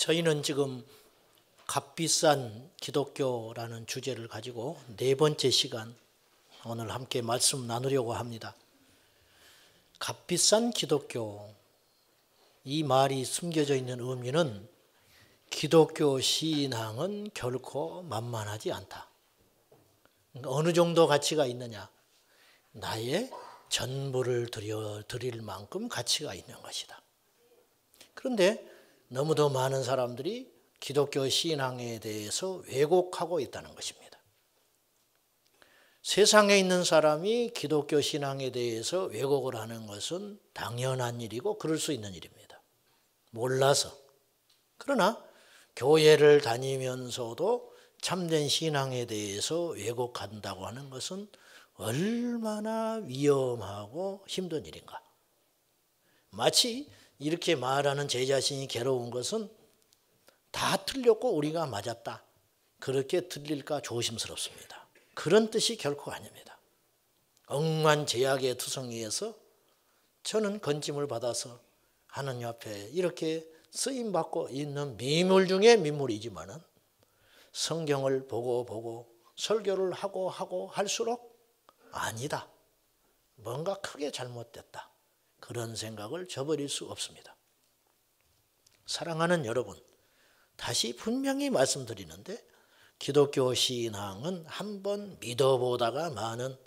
저희는 지금 값비싼 기독교라는 주제를 가지고 네 번째 시간 오늘 함께 말씀 나누려고 합니다. 값비싼 기독교, 이 말이 숨겨져 있는 의미는 기독교 신앙은 결코 만만하지 않다. 어느 정도 가치가 있느냐? 나의 전부를 드릴 만큼 가치가 있는 것이다. 그런데 너무도 많은 사람들이 기독교 신앙에 대해서 왜곡하고 있다는 것입니다. 세상에 있는 사람이 기독교 신앙에 대해서 왜곡을 하는 것은 당연한 일이고 그럴 수 있는 일입니다. 몰라서. 그러나 교회를 다니면서도 참된 신앙에 대해서 왜곡한다고 하는 것은 얼마나 위험하고 힘든 일인가. 마치 이렇게 말하는 제 자신이 괴로운 것은 다 틀렸고 우리가 맞았다. 그렇게 들릴까 조심스럽습니다. 그런 뜻이 결코 아닙니다. 억만제약의 투성이에서 저는 건짐을 받아서 하나님 앞에 이렇게 쓰임받고 있는 미물 중에 미물이지만은 성경을 보고 설교를 하고 할수록 아니다. 뭔가 크게 잘못됐다. 그런 생각을 저버릴 수 없습니다. 사랑하는 여러분, 다시 분명히 말씀드리는데 기독교 신앙은 한번 믿어보다가 마는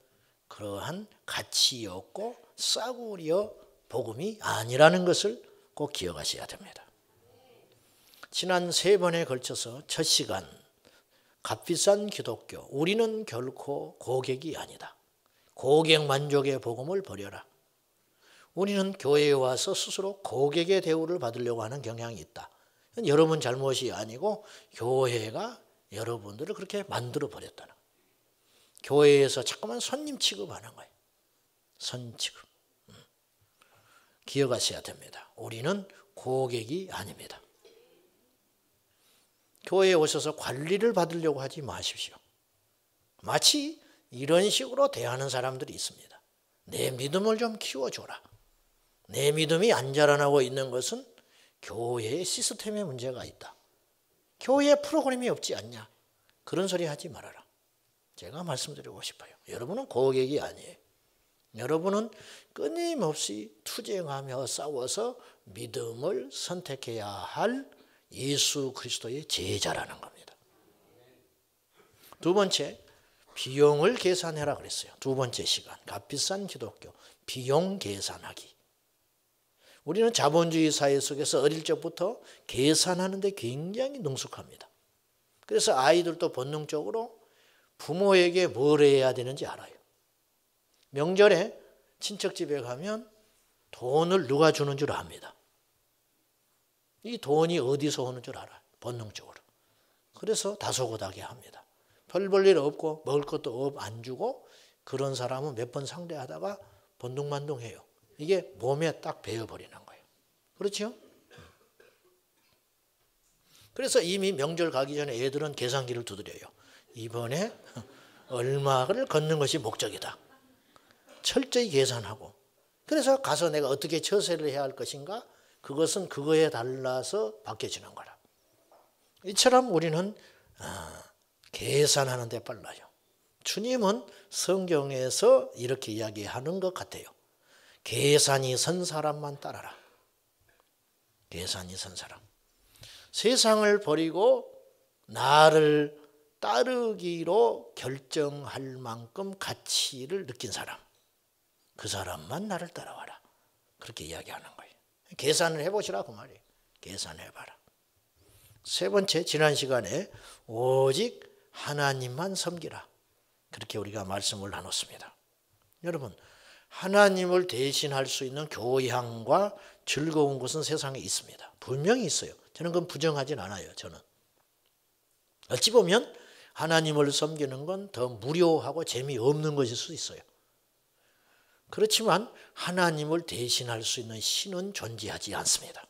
그러한 가치 없고 싸구려 복음이 아니라는 것을 꼭 기억하셔야 됩니다. 지난 3번에 걸쳐서 첫 시간 값비싼 기독교, 우리는 결코 고객이 아니다. 고객 만족의 복음을 버려라. 우리는 교회에 와서 스스로 고객의 대우를 받으려고 하는 경향이 있다. 여러분 잘못이 아니고 교회가 여러분들을 그렇게 만들어 버렸다는 거예요. 교회에서 자꾸만 손님 취급하는 거예요. 손 취급. 기억하셔야 됩니다. 우리는 고객이 아닙니다. 교회에 오셔서 관리를 받으려고 하지 마십시오. 마치 이런 식으로 대하는 사람들이 있습니다. 내 믿음을 좀 키워줘라. 내 믿음이 안 자라나고 있는 것은 교회의 시스템에 문제가 있다. 교회에 프로그램이 없지 않냐. 그런 소리 하지 말아라. 제가 말씀드리고 싶어요. 여러분은 고객이 아니에요. 여러분은 끊임없이 투쟁하며 싸워서 믿음을 선택해야 할 예수 그리스도의 제자라는 겁니다. 두 번째, 비용을 계산해라 그랬어요. 두 번째 시간, 값비싼 기독교, 비용 계산하기. 우리는 자본주의 사회 속에서 어릴 적부터 계산하는 데 굉장히 능숙합니다. 그래서 아이들도 본능적으로 부모에게 뭘 해야 되는지 알아요. 명절에 친척집에 가면 돈을 누가 주는 줄 압니다. 이 돈이 어디서 오는 줄 알아요. 본능적으로. 그래서 다소곳하게 합니다. 별 볼 일 없고 먹을 것도 안 주고 그런 사람은 몇 번 상대하다가 번둥만둥해요. 이게 몸에 딱 배어버리는 거예요. 그렇죠? 그래서 이미 명절 가기 전에 애들은 계산기를 두드려요. 이번에 얼마를 걷는 것이 목적이다. 철저히 계산하고. 그래서 가서 내가 어떻게 처세를 해야 할 것인가? 그것은 그거에 달라서 바뀌어지는 거라. 이처럼 우리는 계산하는 데 빨라요. 주님은 성경에서 이렇게 이야기하는 것 같아요. 계산이 선 사람만 따라라. 계산이 선 사람. 세상을 버리고 나를 따르기로 결정할 만큼 가치를 느낀 사람. 그 사람만 나를 따라와라. 그렇게 이야기하는 거예요. 계산을 해보시라 그 말이에요. 계산해봐라. 세 번째, 지난 시간에 오직 하나님만 섬기라. 그렇게 우리가 말씀을 나눴습니다. 여러분, 하나님을 대신할 수 있는 교양과 즐거운 것은 세상에 있습니다. 분명히 있어요. 저는 그건 부정하진 않아요. 저는. 어찌 보면 하나님을 섬기는 건 더 무료하고 재미없는 것일 수 있어요. 그렇지만 하나님을 대신할 수 있는 신은 존재하지 않습니다.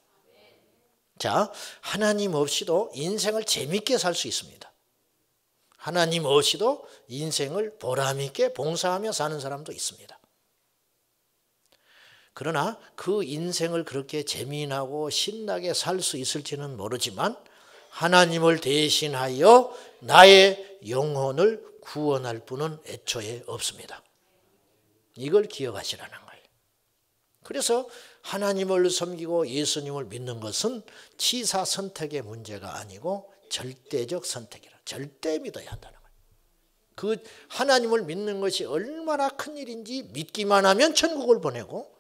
자, 하나님 없이도 인생을 재밌게 살 수 있습니다. 하나님 없이도 인생을 보람 있게 봉사하며 사는 사람도 있습니다. 그러나 그 인생을 그렇게 재미나고 신나게 살 수 있을지는 모르지만 하나님을 대신하여 나의 영혼을 구원할 분은 애초에 없습니다. 이걸 기억하시라는 거예요. 그래서 하나님을 섬기고 예수님을 믿는 것은 치사 선택의 문제가 아니고 절대적 선택이라. 절대 믿어야 한다는 거예요. 그 하나님을 믿는 것이 얼마나 큰 일인지 믿기만 하면 천국을 보내고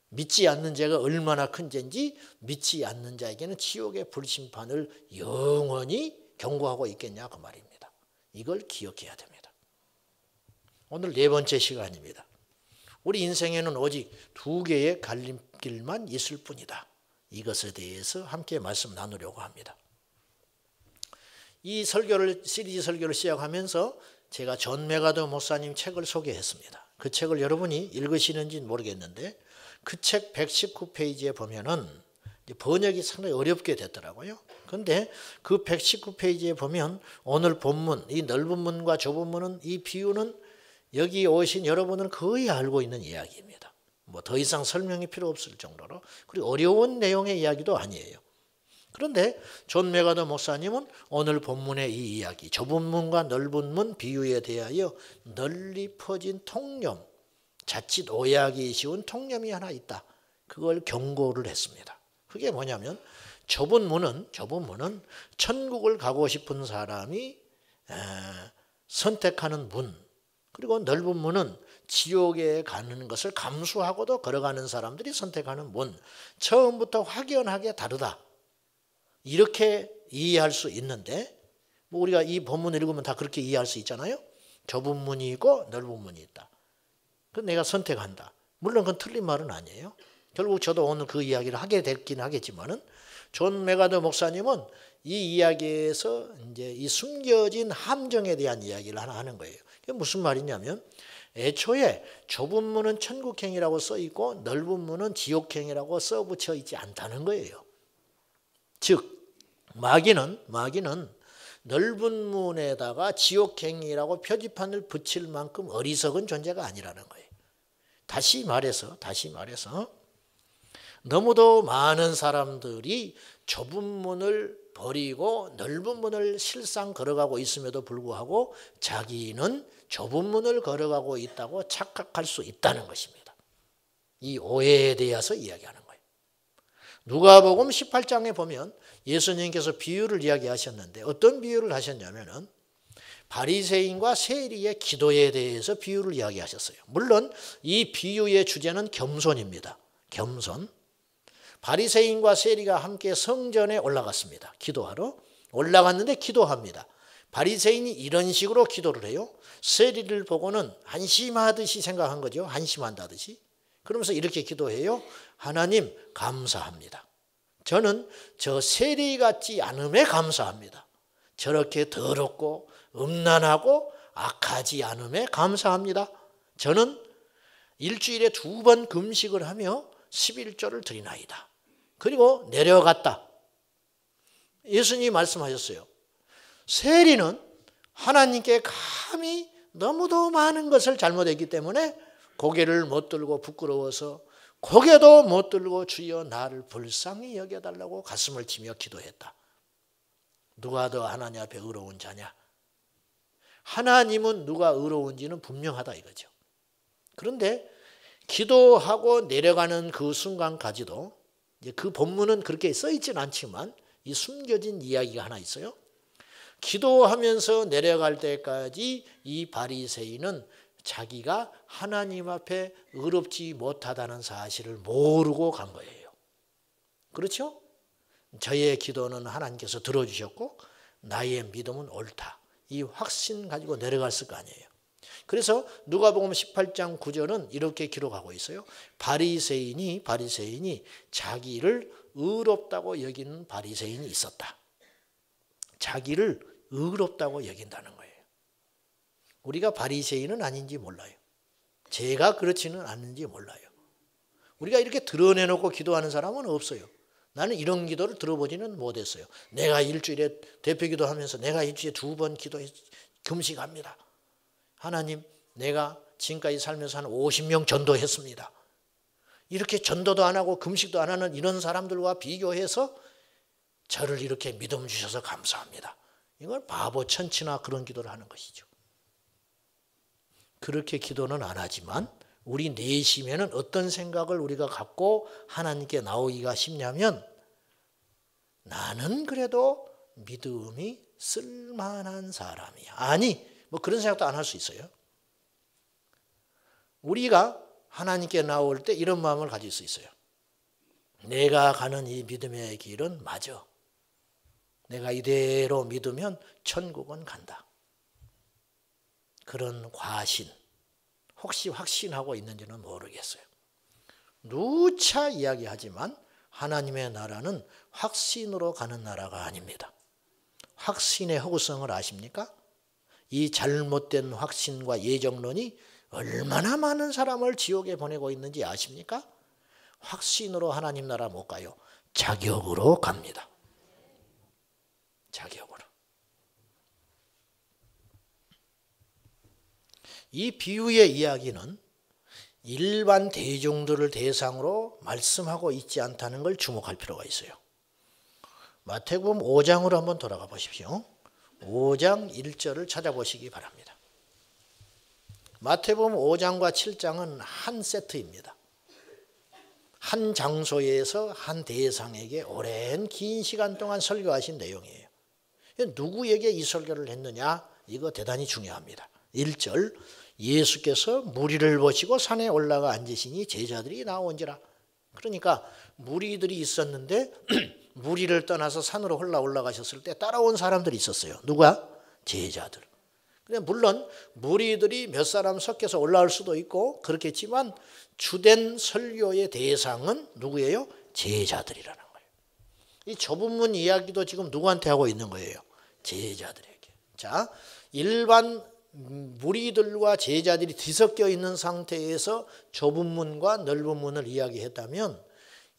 믿지 않는 자가 얼마나 큰 죄인지 믿지 않는 자에게는 지옥의 불심판을 영원히 경고하고 있겠냐 그 말입니다. 이걸 기억해야 됩니다. 오늘 네 번째 시간입니다. 우리 인생에는 오직 두 개의 갈림길만 있을 뿐이다. 이것에 대해서 함께 말씀 나누려고 합니다. 이 시리즈 설교를 시작하면서 제가 존 메가더 목사님 책을 소개했습니다. 그 책을 여러분이 읽으시는지는 모르겠는데 그 책 119페이지에 보면은 번역이 상당히 어렵게 됐더라고요. 그런데 그 119페이지에 보면 오늘 본문, 이 넓은 문과 좁은 문은 이 비유는 여기 오신 여러분은 거의 알고 있는 이야기입니다. 뭐 더 이상 설명이 필요 없을 정도로. 그리고 어려운 내용의 이야기도 아니에요. 그런데 존 메가더 목사님은 오늘 본문의 이 이야기, 좁은 문과 넓은 문 비유에 대하여 널리 퍼진 통념, 자칫 오해하기 쉬운 통념이 하나 있다. 그걸 경고를 했습니다. 그게 뭐냐면 좁은 문은 천국을 가고 싶은 사람이 선택하는 문, 그리고 넓은 문은 지옥에 가는 것을 감수하고도 걸어가는 사람들이 선택하는 문. 처음부터 확연하게 다르다. 이렇게 이해할 수 있는데 뭐 우리가 이 본문 읽으면 다 그렇게 이해할 수 있잖아요. 좁은 문이 있고 넓은 문이 있다. 그 내가 선택한다. 물론 그건 틀린 말은 아니에요. 결국 저도 오늘 그 이야기를 하게 됐긴 하겠지만은 존 메가더 목사님은 이 이야기에서 이제 이 숨겨진 함정에 대한 이야기를 하나 하는 거예요. 그게 무슨 말이냐면 애초에 좁은 문은 천국행이라고 써 있고 넓은 문은 지옥행이라고 써 붙여 있지 않다는 거예요. 즉 마귀는 넓은 문에다가 지옥행이라고 표지판을 붙일 만큼 어리석은 존재가 아니라는 거예요. 다시 말해서 너무도 많은 사람들이 좁은 문을 버리고 넓은 문을 실상 걸어가고 있음에도 불구하고 자기는 좁은 문을 걸어가고 있다고 착각할 수 있다는 것입니다. 이 오해에 대해서 이야기하는 거예요. 누가복음 18장에 보면 예수님께서 비유를 이야기하셨는데 어떤 비유를 하셨냐면은 바리새인과 세리의 기도에 대해서 비유를 이야기하셨어요. 물론 이 비유의 주제는 겸손입니다. 겸손. 바리새인과 세리가 함께 성전에 올라갔습니다. 기도하러. 올라갔는데 기도합니다. 바리새인이 이런 식으로 기도를 해요. 세리를 보고는 한심하듯이 생각한 거죠. 한심한다듯이. 그러면서 이렇게 기도해요. 하나님 감사합니다. 저는 저 세리 같지 않음에 감사합니다. 저렇게 더럽고 음란하고 악하지 않음에 감사합니다. 저는 일주일에 2번 금식을 하며 11조를 드리나이다. 그리고 내려갔다. 예수님이 말씀하셨어요. 세리는 하나님께 감히 너무도 많은 것을 잘못했기 때문에 고개를 못 들고 부끄러워서 고개도 못 들고 주여 나를 불쌍히 여겨달라고 가슴을 치며 기도했다. 누가 더 하나님 앞에 의로운 자냐? 하나님은 누가 의로운지는 분명하다 이거죠. 그런데 기도하고 내려가는 그 순간까지도 그 본문은 그렇게 써 있지는 않지만 이 숨겨진 이야기가 하나 있어요. 기도하면서 내려갈 때까지 이 바리새인은 자기가 하나님 앞에 의롭지 못하다는 사실을 모르고 간 거예요. 그렇죠? 저의 기도는 하나님께서 들어주셨고 나의 믿음은 옳다. 이 확신 가지고 내려갔을 거 아니에요. 그래서 누가복음 18장 9절은 이렇게 기록하고 있어요. 바리새인이 자기를 의롭다고 여기는 바리새인이 있었다. 자기를 의롭다고 여긴다는 거예요. 우리가 바리새인은 아닌지 몰라요. 제가 그렇지는 않은지 몰라요. 우리가 이렇게 드러내놓고 기도하는 사람은 없어요. 나는 이런 기도를 들어보지는 못했어요. 내가 일주일에 대표 기도하면서 내가 일주일에 2번 금식합니다. 하나님, 내가 지금까지 살면서 한 50명 전도했습니다. 이렇게 전도도 안 하고 금식도 안 하는 이런 사람들과 비교해서 저를 이렇게 믿음 주셔서 감사합니다. 이걸 바보 천치나 그런 기도를 하는 것이죠. 그렇게 기도는 안 하지만 우리 내심에는 어떤 생각을 우리가 갖고 하나님께 나오기가 쉽냐면 나는 그래도 믿음이 쓸만한 사람이야. 아니, 뭐 그런 생각도 안 할 수 있어요. 우리가 하나님께 나올 때 이런 마음을 가질 수 있어요. 내가 가는 이 믿음의 길은 맞아. 내가 이대로 믿으면 천국은 간다. 그런 과신, 혹시 확신하고 있는지는 모르겠어요. 누차 이야기하지만 하나님의 나라는 확신으로 가는 나라가 아닙니다. 확신의 허구성을 아십니까? 이 잘못된 확신과 예정론이 얼마나 많은 사람을 지옥에 보내고 있는지 아십니까? 확신으로 하나님 나라 못 가요. 자격으로 갑니다. 자격으로. 이 비유의 이야기는 일반 대중들을 대상으로 말씀하고 있지 않다는 걸 주목할 필요가 있어요. 마태복음 5장으로 한번 돌아가 보십시오. 5장 1절을 찾아보시기 바랍니다. 마태복음 5장과 7장은 한 세트입니다. 한 장소에서 한 대상에게 오랜 긴 시간 동안 설교하신 내용이에요. 누구에게 이 설교를 했느냐? 이거 대단히 중요합니다. 1절, 예수께서 무리를 보시고 산에 올라가 앉으시니 제자들이 나온지라. 그러니까 무리들이 있었는데 무리를 떠나서 산으로 올라가셨을 때 따라온 사람들이 있었어요. 누가? 제자들. 물론 무리들이 몇 사람 섞여서 올라올 수도 있고 그렇겠지만 주된 설교의 대상은 누구예요? 제자들이라는 거예요. 이 좁은 문 이야기도 지금 누구한테 하고 있는 거예요? 제자들에게. 자, 일반 무리들과 제자들이 뒤섞여 있는 상태에서 좁은 문과 넓은 문을 이야기했다면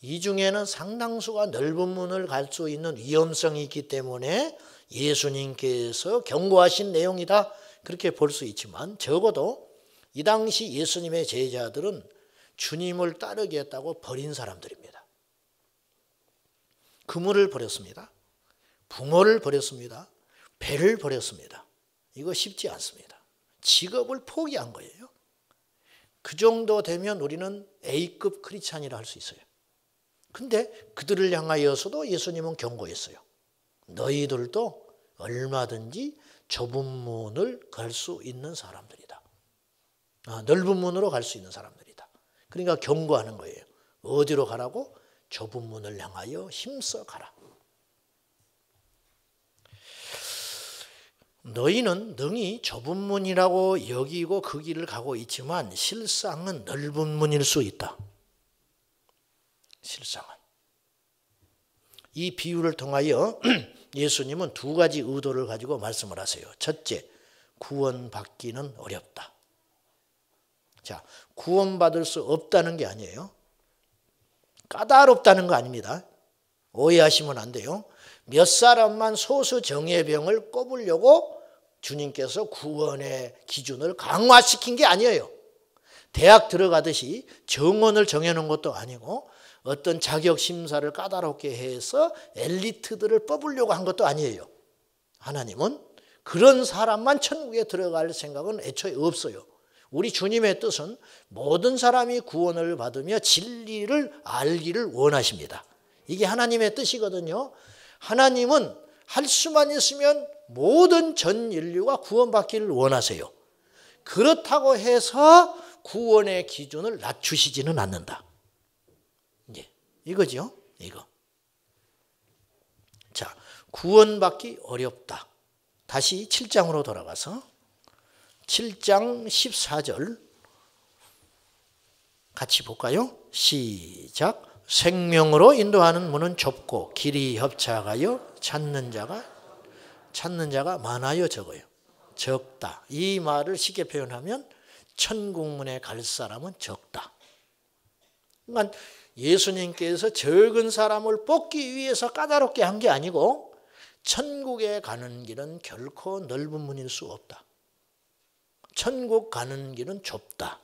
이 중에는 상당수가 넓은 문을 갈 수 있는 위험성이 있기 때문에 예수님께서 경고하신 내용이다. 그렇게 볼 수 있지만 적어도 이 당시 예수님의 제자들은 주님을 따르겠다고 버린 사람들입니다. 그물을 버렸습니다. 붕어를 버렸습니다. 배를 버렸습니다. 이거 쉽지 않습니다. 직업을 포기한 거예요. 그 정도 되면 우리는 A급 크리스찬이라 할 수 있어요. 근데 그들을 향하여서도 예수님은 경고했어요. 너희들도 얼마든지 좁은 문을 갈 수 있는 사람들이다. 넓은 문으로 갈 수 있는 사람들이다. 그러니까 경고하는 거예요. 어디로 가라고? 좁은 문을 향하여 힘써 가라. 너희는 능히 좁은 문이라고 여기고 그 길을 가고 있지만 실상은 넓은 문일 수 있다. 실상은. 이 비유를 통하여 예수님은 두 가지 의도를 가지고 말씀을 하세요. 첫째, 구원받기는 어렵다. 자, 구원받을 수 없다는 게 아니에요. 까다롭다는 거 아닙니다. 오해하시면 안 돼요. 몇 사람만 소수 정예병을 꼽으려고 주님께서 구원의 기준을 강화시킨 게 아니에요. 대학 들어가듯이 정원을 정해놓은 것도 아니고 어떤 자격 심사를 까다롭게 해서 엘리트들을 뽑으려고 한 것도 아니에요. 하나님은 그런 사람만 천국에 들어갈 생각은 애초에 없어요. 우리 주님의 뜻은 모든 사람이 구원을 받으며 진리를 알기를 원하십니다. 이게 하나님의 뜻이거든요. 하나님은 할 수만 있으면 모든 전 인류가 구원받기를 원하세요. 그렇다고 해서 구원의 기준을 낮추시지는 않는다. 이거죠. 이거. 자, 구원받기 어렵다. 다시 7장으로 돌아가서 7장 14절 같이 볼까요? 시작. 생명으로 인도하는 문은 좁고 길이 협착하여 찾는 자가 많아요, 적어요? 적다. 이 말을 쉽게 표현하면 천국문에 갈 사람은 적다. 그러니까 예수님께서 적은 사람을 뽑기 위해서 까다롭게 한 게 아니고 천국에 가는 길은 결코 넓은 문일 수 없다. 천국 가는 길은 좁다.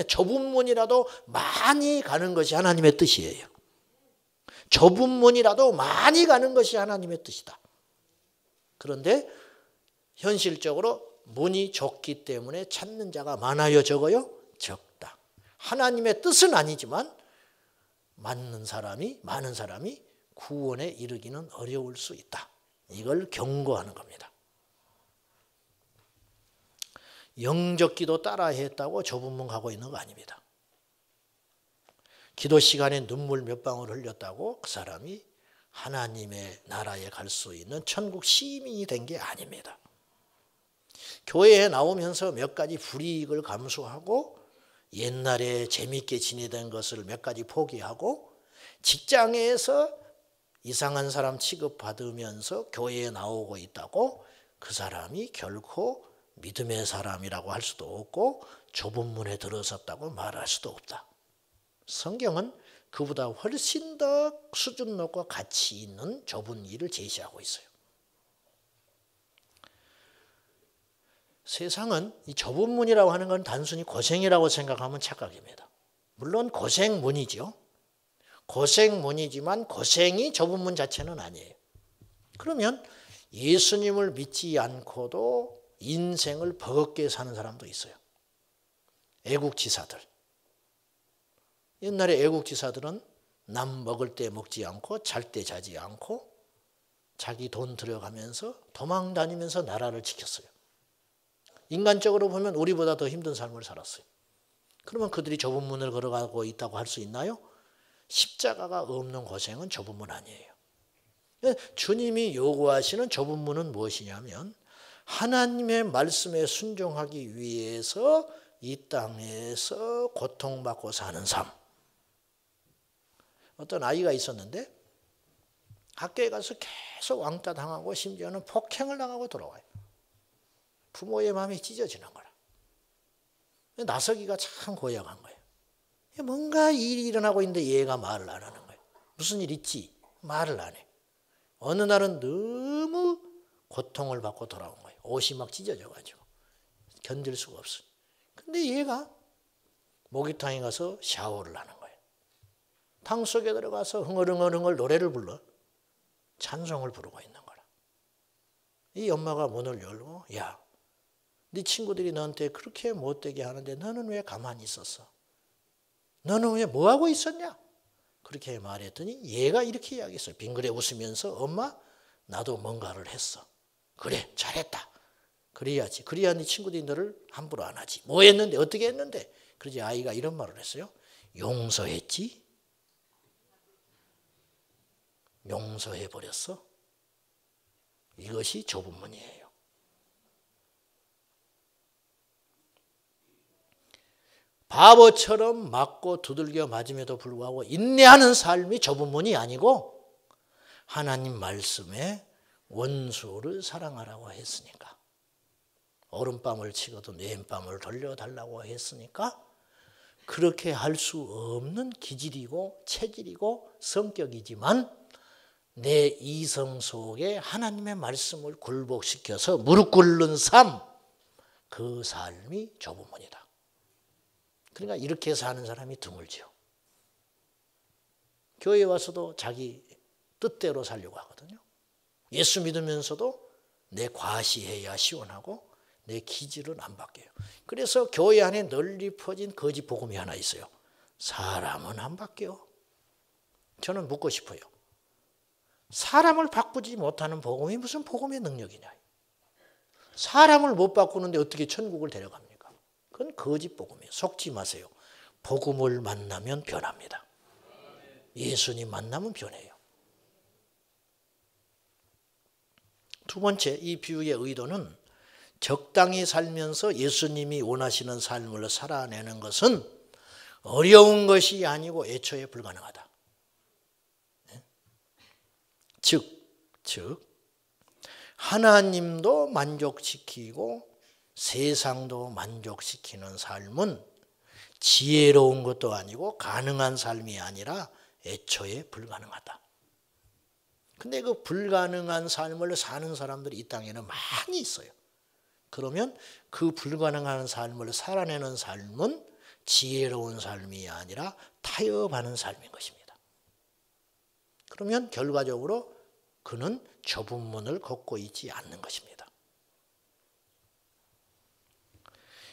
좁은 문이라도 많이 가는 것이 하나님의 뜻이에요. 좁은 문이라도 많이 가는 것이 하나님의 뜻이다. 그런데 현실적으로 문이 좁기 때문에 찾는 자가 많아요, 적어요? 적다. 하나님의 뜻은 아니지만 많은 사람이 구원에 이르기는 어려울 수 있다. 이걸 경고하는 겁니다. 영적 기도 따라 했다고 좁은 문 가고 있는 거 아닙니다. 기도 시간에 눈물 몇 방울 흘렸다고 그 사람이 하나님의 나라에 갈 수 있는 천국 시민이 된 게 아닙니다. 교회에 나오면서 몇 가지 불이익을 감수하고 옛날에 재미있게 지내던 것을 몇 가지 포기하고 직장에서 이상한 사람 취급받으면서 교회에 나오고 있다고 그 사람이 결코 믿음의 사람이라고 할 수도 없고 좁은 문에 들어섰다고 말할 수도 없다. 성경은 그보다 훨씬 더 수준 높고 가치 있는 좁은 일을 제시하고 있어요. 세상은 이 좁은 문이라고 하는 건 단순히 고생이라고 생각하면 착각입니다. 물론 고생문이죠. 고생문이지만 고생이 좁은 문 자체는 아니에요. 그러면 예수님을 믿지 않고도 인생을 버겁게 사는 사람도 있어요. 애국지사들. 옛날에 애국지사들은 남 먹을 때 먹지 않고 잘 때 자지 않고 자기 돈 들여가면서 도망 다니면서 나라를 지켰어요. 인간적으로 보면 우리보다 더 힘든 삶을 살았어요. 그러면 그들이 좁은 문을 걸어가고 있다고 할 수 있나요? 십자가가 없는 고생은 좁은 문 아니에요. 주님이 요구하시는 좁은 문은 무엇이냐면 하나님의 말씀에 순종하기 위해서 이 땅에서 고통받고 사는 삶. 어떤 아이가 있었는데 학교에 가서 계속 왕따 당하고 심지어는 폭행을 당하고 돌아와요. 부모의 마음이 찢어지는 거라. 나서기가 참 고약한 거예요. 뭔가 일이 일어나고 있는데 얘가 말을 안 하는 거예요. 무슨 일 있지? 말을 안 해. 어느 날은 너무 고통을 받고 돌아온 거예요. 옷이 막 찢어져가지고 견딜 수가 없어요. 근데 얘가 목욕탕에 가서 샤워를 하는 거예요. 탕 속에 들어가서 흥얼흥얼 노래를 불러 찬송을 부르고 있는 거라. 이 엄마가 문을 열고 야, 네 친구들이 너한테 그렇게 못되게 하는데 너는 왜 가만히 있었어? 너는 왜 뭐하고 있었냐? 그렇게 말했더니 얘가 이렇게 이야기했어요. 빙그레 웃으면서 엄마 나도 뭔가를 했어. 그래 잘했다. 그래야지. 그래야 네 친구들이 너를 함부로 안 하지. 뭐 했는데 어떻게 했는데? 그러지 아이가 이런 말을 했어요. 용서했지? 용서해버렸어? 이것이 좁은 문이에요. 바보처럼 맞고 두들겨 맞음에도 불구하고 인내하는 삶이 좁은 문이 아니고 하나님 말씀에 원수를 사랑하라고 했으니까 오른밤을 치고도 왼밤을 돌려달라고 했으니까 그렇게 할 수 없는 기질이고 체질이고 성격이지만 내 이성 속에 하나님의 말씀을 굴복시켜서 무릎 꿇는 삶, 그 삶이 좁은 문이다. 그러니까 이렇게 사는 사람이 드물지요. 교회에 와서도 자기 뜻대로 살려고 하거든요. 예수 믿으면서도 내 과시해야 시원하고 내 기질은 안 바뀌어요. 그래서 교회 안에 널리 퍼진 거짓 복음이 하나 있어요. 사람은 안 바뀌어. 저는 묻고 싶어요. 사람을 바꾸지 못하는 복음이 무슨 복음의 능력이냐. 사람을 못 바꾸는데 어떻게 천국을 데려갑니까? 그건 거짓 복음이에요. 속지 마세요. 복음을 만나면 변합니다. 예수님 만나면 변해요. 두 번째, 이 비유의 의도는 적당히 살면서 예수님이 원하시는 삶을 살아내는 것은 어려운 것이 아니고 애초에 불가능하다. 즉 하나님도 만족시키고 세상도 만족시키는 삶은 지혜로운 것도 아니고 가능한 삶이 아니라 애초에 불가능하다. 근데 그 불가능한 삶을 사는 사람들이 이 땅에는 많이 있어요. 그러면 그 불가능한 삶을 살아내는 삶은 지혜로운 삶이 아니라 타협하는 삶인 것입니다. 그러면 결과적으로 그는 좁은 문을 걷고 있지 않는 것입니다.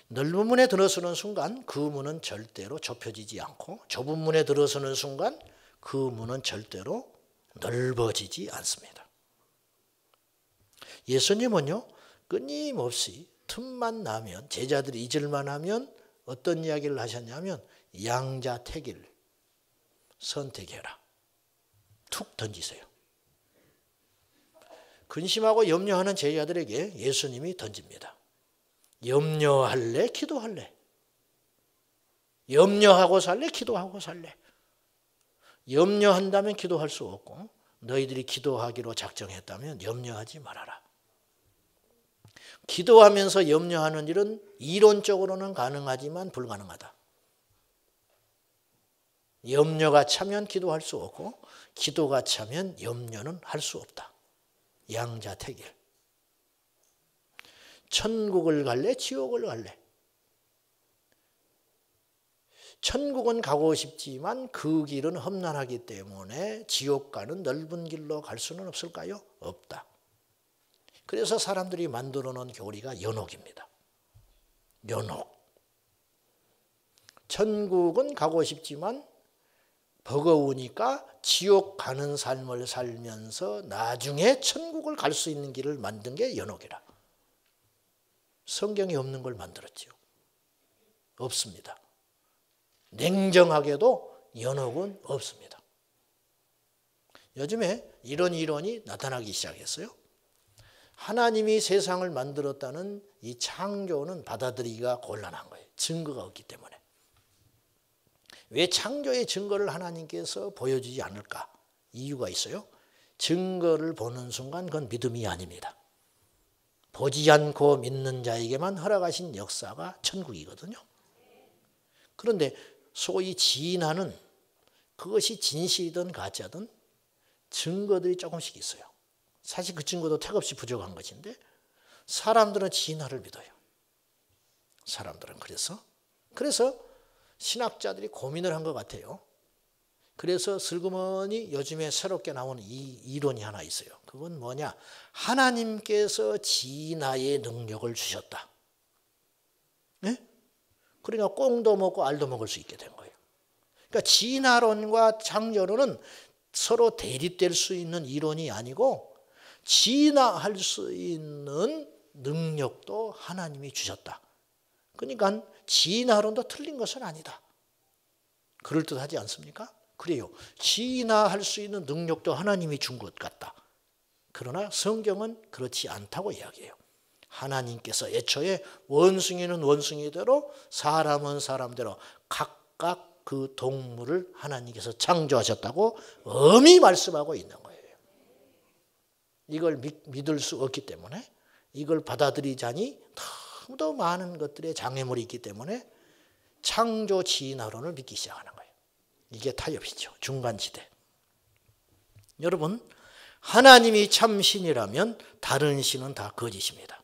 넓은 문에 들어서는 순간 그 문은 절대로 좁혀지지 않고 좁은 문에 들어서는 순간 그 문은 절대로 넓어지지 않습니다. 예수님은요, 끊임없이 틈만 나면, 제자들이 잊을만 하면 어떤 이야기를 하셨냐면 양자택일 선택해라. 툭 던지세요. 근심하고 염려하는 제자들에게 예수님이 던집니다. 염려할래? 기도할래? 염려하고 살래? 기도하고 살래? 염려한다면 기도할 수 없고 너희들이 기도하기로 작정했다면 염려하지 말아라. 기도하면서 염려하는 일은 이론적으로는 가능하지만 불가능하다. 염려가 차면 기도할 수 없고 기도가 차면 염려는 할 수 없다. 양자택일. 천국을 갈래? 지옥을 갈래? 천국은 가고 싶지만 그 길은 험난하기 때문에 지옥 가는 넓은 길로 갈 수는 없을까요? 없다. 그래서 사람들이 만들어 놓은 교리가 연옥입니다. 연옥. 천국은 가고 싶지만 버거우니까 지옥 가는 삶을 살면서 나중에 천국을 갈 수 있는 길을 만든 게 연옥이라. 성경에 없는 걸 만들었지요. 없습니다. 냉정하게도 연옥은 없습니다. 요즘에 이런 이론이 나타나기 시작했어요. 하나님이 세상을 만들었다는 이 창조는 받아들이기가 곤란한 거예요. 증거가 없기 때문에. 왜 창조의 증거를 하나님께서 보여주지 않을까? 이유가 있어요. 증거를 보는 순간 그건 믿음이 아닙니다. 보지 않고 믿는 자에게만 허락하신 역사가 천국이거든요. 그런데 소위 진화는 그것이 진실이든 가짜든 증거들이 조금씩 있어요. 사실 그 증거도 택없이 부족한 것인데 사람들은 진화를 믿어요. 사람들은 그래서 신학자들이 고민을 한 것 같아요. 그래서 슬그머니 요즘에 새롭게 나오는 이 이론이 하나 있어요. 그건 뭐냐? 하나님께서 진화의 능력을 주셨다. 네? 그러니까 꽁도 먹고 알도 먹을 수 있게 된 거예요. 그러니까 진화론과 창조론은 서로 대립될 수 있는 이론이 아니고 진화할 수 있는 능력도 하나님이 주셨다. 그러니까 진화론도 틀린 것은 아니다. 그럴듯하지 않습니까? 그래요. 진화할 수 있는 능력도 하나님이 준 것 같다. 그러나 성경은 그렇지 않다고 이야기해요. 하나님께서 애초에 원숭이는 원숭이대로 사람은 사람대로 각각 그 동물을 하나님께서 창조하셨다고 엄히 말씀하고 있는 거예요. 이걸 믿을 수 없기 때문에 이걸 받아들이자니 너무도 많은 것들의 장애물이 있기 때문에 창조 진화론을 믿기 시작하는 거예요. 이게 타협이죠. 중간지대. 여러분, 하나님이 참 신이라면 다른 신은 다 거짓입니다.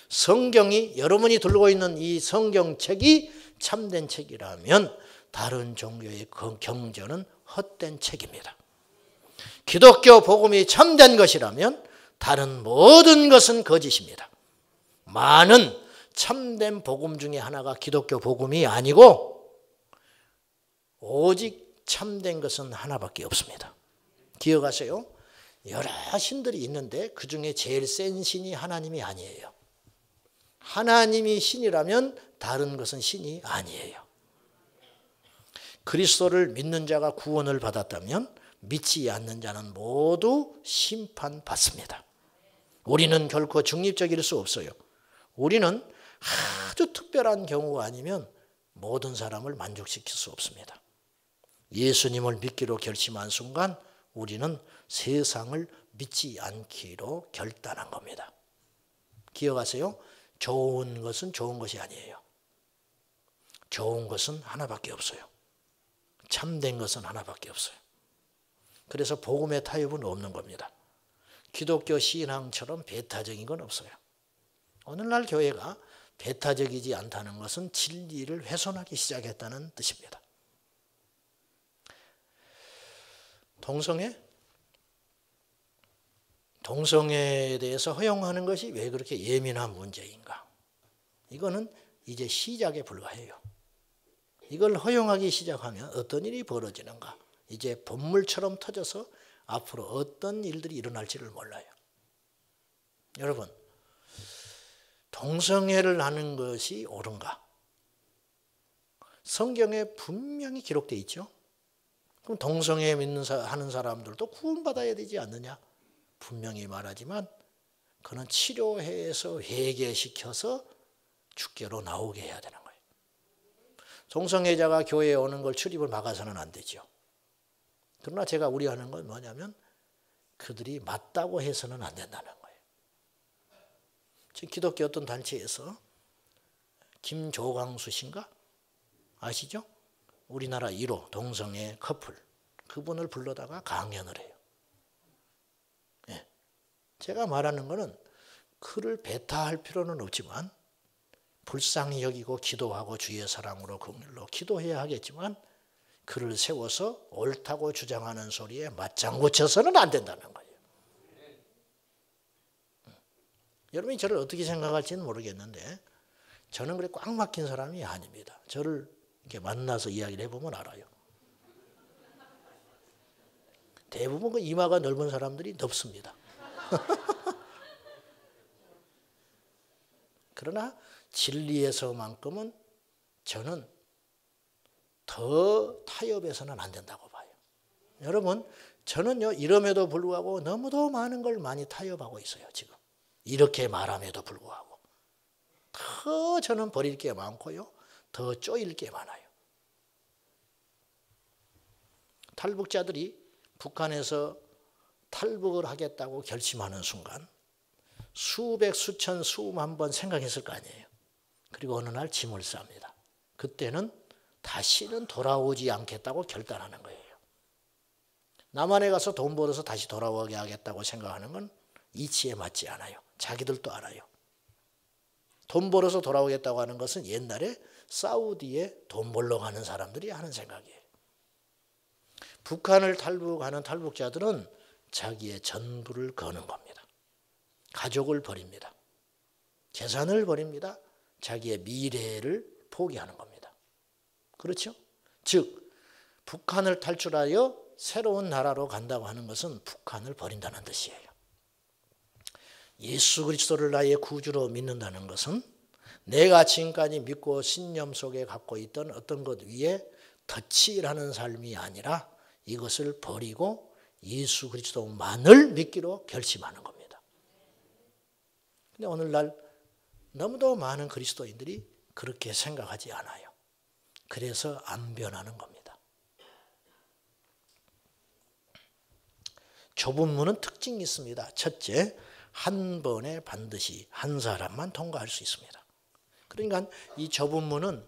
성경이 여러분이 들고 있는 이 성경책이 참된 책이라면 다른 종교의 경전은 헛된 책입니다. 기독교 복음이 참된 것이라면 다른 모든 것은 거짓입니다. 많은 참된 복음 중에 하나가 기독교 복음이 아니고 오직 참된 것은 하나밖에 없습니다. 기억하세요. 여러 신들이 있는데 그중에 제일 센 신이 하나님이 아니에요. 하나님이 신이라면 다른 것은 신이 아니에요. 그리스도를 믿는 자가 구원을 받았다면 믿지 않는 자는 모두 심판받습니다. 우리는 결코 중립적일 수 없어요. 우리는 아주 특별한 경우가 아니면 모든 사람을 만족시킬 수 없습니다. 예수님을 믿기로 결심한 순간 우리는 세상을 믿지 않기로 결단한 겁니다. 기억하세요. 좋은 것은 좋은 것이 아니에요. 좋은 것은 하나밖에 없어요. 참된 것은 하나밖에 없어요. 그래서 복음의 타협은 없는 겁니다. 기독교 신앙처럼 배타적인 건 없어요. 오늘날 교회가 배타적이지 않다는 것은 진리를 훼손하기 시작했다는 뜻입니다. 동성애에 대해서 허용하는 것이 왜 그렇게 예민한 문제인가? 이거는 이제 시작에 불과해요. 이걸 허용하기 시작하면 어떤 일이 벌어지는가? 이제 본물처럼 터져서 앞으로 어떤 일들이 일어날지를 몰라요. 여러분, 동성애를 하는 것이 옳은가? 성경에 분명히 기록되어 있죠. 그럼 동성애 하는 사람들도 구원받아야 되지 않느냐? 분명히 말하지만 그는 치료해서 회개시켜서 주께로 나오게 해야 되는 거예요. 동성애자가 교회에 오는 걸 출입을 막아서는 안 되죠. 그러나 제가 우려하는 건 뭐냐면 그들이 맞다고 해서는 안 된다는 거예요. 지금 기독교 어떤 단체에서 김조광수 씨인가? 아시죠? 우리나라 1호 동성애 커플. 그분을 불러다가 강연을 해요. 예. 제가 말하는 거는 그를 배타할 필요는 없지만 불쌍히 여기고 기도하고 주의 사랑으로 긍휼로 기도해야 하겠지만 그를 세워서 옳다고 주장하는 소리에 맞장구 쳐서는 안 된다는 거예요. 여러분이 저를 어떻게 생각할지는 모르겠는데 저는 그래 꽉 막힌 사람이 아닙니다. 저를 이렇게 만나서 이야기를 해보면 알아요. 대부분 그 이마가 넓은 사람들이 넓습니다. 그러나 진리에서만큼은 저는 더 타협해서는 안 된다고 봐요. 여러분, 저는요 이럼에도 불구하고 너무도 많은 걸 많이 타협하고 있어요. 지금 이렇게 말함에도 불구하고 더 저는 버릴 게 많고요, 더 쪼일 게 많아요. 탈북자들이 북한에서 탈북을 하겠다고 결심하는 순간 수백, 수천, 수만 번 생각했을 거 아니에요. 그리고 어느 날 짐을 쌉니다. 그때는 다시는 돌아오지 않겠다고 결단하는 거예요. 남한에 가서 돈 벌어서 다시 돌아오게 하겠다고 생각하는 건 이치에 맞지 않아요. 자기들도 알아요. 돈 벌어서 돌아오겠다고 하는 것은 옛날에 사우디에 돈 벌러 가는 사람들이 하는 생각이에요. 북한을 탈북하는 탈북자들은 자기의 전부를 거는 겁니다. 가족을 버립니다. 재산을 버립니다. 자기의 미래를 포기하는 겁니다. 그렇죠? 즉 북한을 탈출하여 새로운 나라로 간다고 하는 것은 북한을 버린다는 뜻이에요. 예수 그리스도를 나의 구주로 믿는다는 것은 내가 지금까지 믿고 신념 속에 갖고 있던 어떤 것 위에 덧칠하는 삶이 아니라 이것을 버리고 예수 그리스도만을 믿기로 결심하는 겁니다. 근데 오늘날 너무도 많은 그리스도인들이 그렇게 생각하지 않아요. 그래서 안 변하는 겁니다. 좁은 문은 특징이 있습니다. 첫째, 한 번에 반드시 한 사람만 통과할 수 있습니다. 그러니까 이 좁은 문은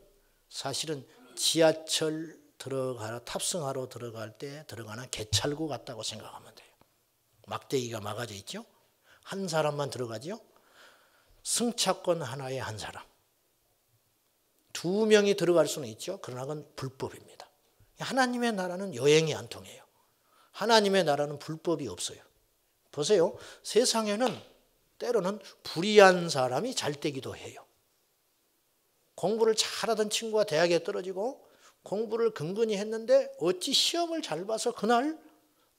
사실은 지하철 탑승하러 들어갈 때 들어가는 개찰구 같다고 생각하면 돼요. 막대기가 막아져 있죠. 한 사람만 들어가죠. 승차권 하나에 한 사람. 2명이 들어갈 수는 있죠. 그러나 그건 불법입니다. 하나님의 나라는 여행이 안 통해요. 하나님의 나라는 불법이 없어요. 보세요. 세상에는 때로는 불의한 사람이 잘 되기도 해요. 공부를 잘하던 친구가 대학에 떨어지고 공부를 근근히 했는데 어찌 시험을 잘 봐서 그날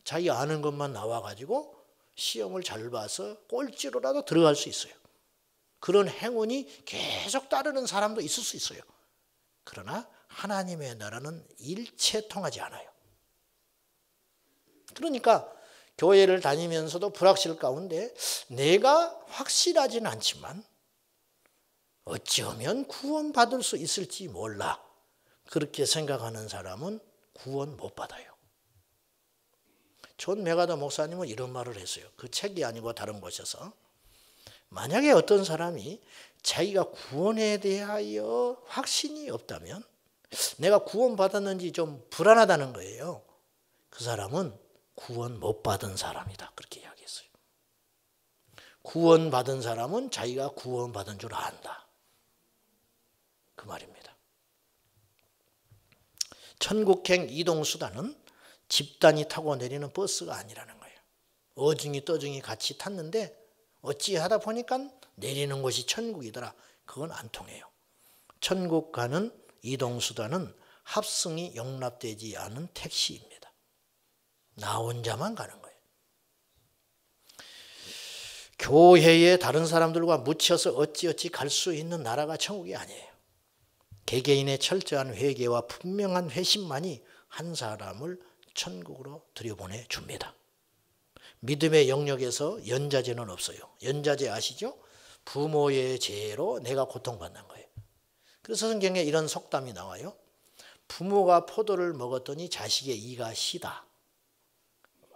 자기 아는 것만 나와가지고 시험을 잘 봐서 꼴찌로라도 들어갈 수 있어요. 그런 행운이 계속 따르는 사람도 있을 수 있어요. 그러나 하나님의 나라는 일체 통하지 않아요. 그러니까 교회를 다니면서도 불확실 가운데 내가 확실하지는 않지만 어찌하면 구원받을 수 있을지 몰라. 그렇게 생각하는 사람은 구원 못 받아요. 존 메가더 목사님은 이런 말을 했어요. 그 책이 아니고 다른 곳에서. 만약에 어떤 사람이 자기가 구원에 대하여 확신이 없다면 내가 구원받았는지 좀 불안하다는 거예요. 그 사람은 구원 못 받은 사람이다. 그렇게 이야기했어요. 구원받은 사람은 자기가 구원받은 줄 안다. 말입니다. 천국행 이동수단은 집단이 타고 내리는 버스가 아니라는 거예요. 어중이 떠중이 같이 탔는데 어찌하다 보니까 내리는 곳이 천국이더라. 그건 안 통해요. 천국 가는 이동수단은 합승이 용납되지 않은 택시입니다. 나 혼자만 가는 거예요. 교회에 다른 사람들과 묻혀서 어찌어찌 갈 수 있는 나라가 천국이 아니에요. 개개인의 철저한 회개와 분명한 회심만이 한 사람을 천국으로 들여보내 줍니다. 믿음의 영역에서 연자제는 없어요. 연자제 아시죠? 부모의 죄로 내가 고통받는 거예요. 그래서 성경에 이런 속담이 나와요. 부모가 포도를 먹었더니 자식의 이가 시다.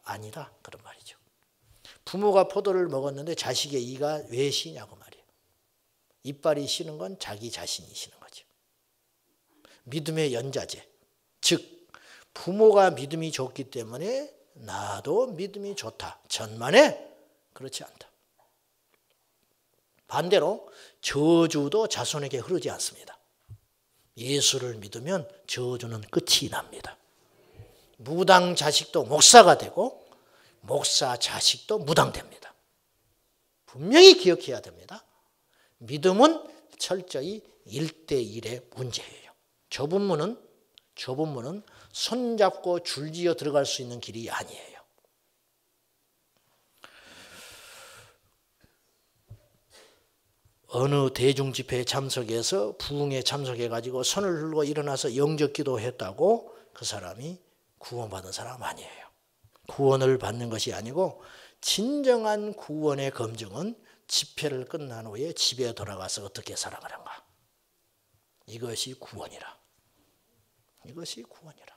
아니다. 그런 말이죠. 부모가 포도를 먹었는데 자식의 이가 왜 시냐고 말이에요. 이빨이 시는 건 자기 자신이 시는 거죠. 믿음의 연자제. 즉 부모가 믿음이 좋기 때문에 나도 믿음이 좋다. 천만에 그렇지 않다. 반대로 저주도 자손에게 흐르지 않습니다. 예수를 믿으면 저주는 끝이 납니다. 무당 자식도 목사가 되고 목사 자식도 무당됩니다. 분명히 기억해야 됩니다. 믿음은 철저히 1대1의 문제예요. 좁은 문은 손잡고 줄지어 들어갈 수 있는 길이 아니에요. 어느 대중집회에 참석해서 부흥에 참석해가지고 손을 들고 일어나서 영접기도 했다고 그 사람이 구원받은 사람 아니에요. 구원을 받는 것이 아니고 진정한 구원의 검증은 집회를 끝난 후에 집에 돌아가서 어떻게 살아가는가. 이것이 구원이라. 이것이 구원이라.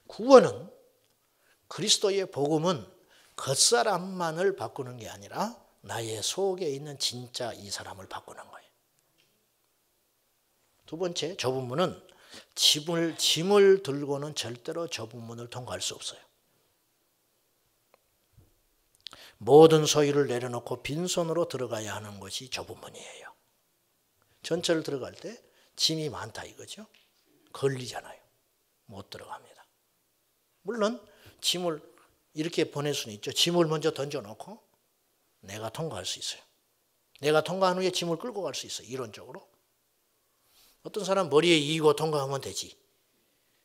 구원은 그리스도의 복음은 겉사람만을 바꾸는 게 아니라 나의 속에 있는 진짜 이 사람을 바꾸는 거예요. 두 번째, 좁은 문은 짐을 들고는 절대로 좁은 문을 통과할 수 없어요. 모든 소유를 내려놓고 빈손으로 들어가야 하는 것이 좁은 문이에요. 전철을 들어갈 때 짐이 많다 이거죠. 걸리잖아요. 못 들어갑니다. 물론 짐을 이렇게 보낼 수는 있죠. 짐을 먼저 던져놓고 내가 통과할 수 있어요. 내가 통과한 후에 짐을 끌고 갈 수 있어요. 이론적으로. 어떤 사람 머리에 이고 통과하면 되지.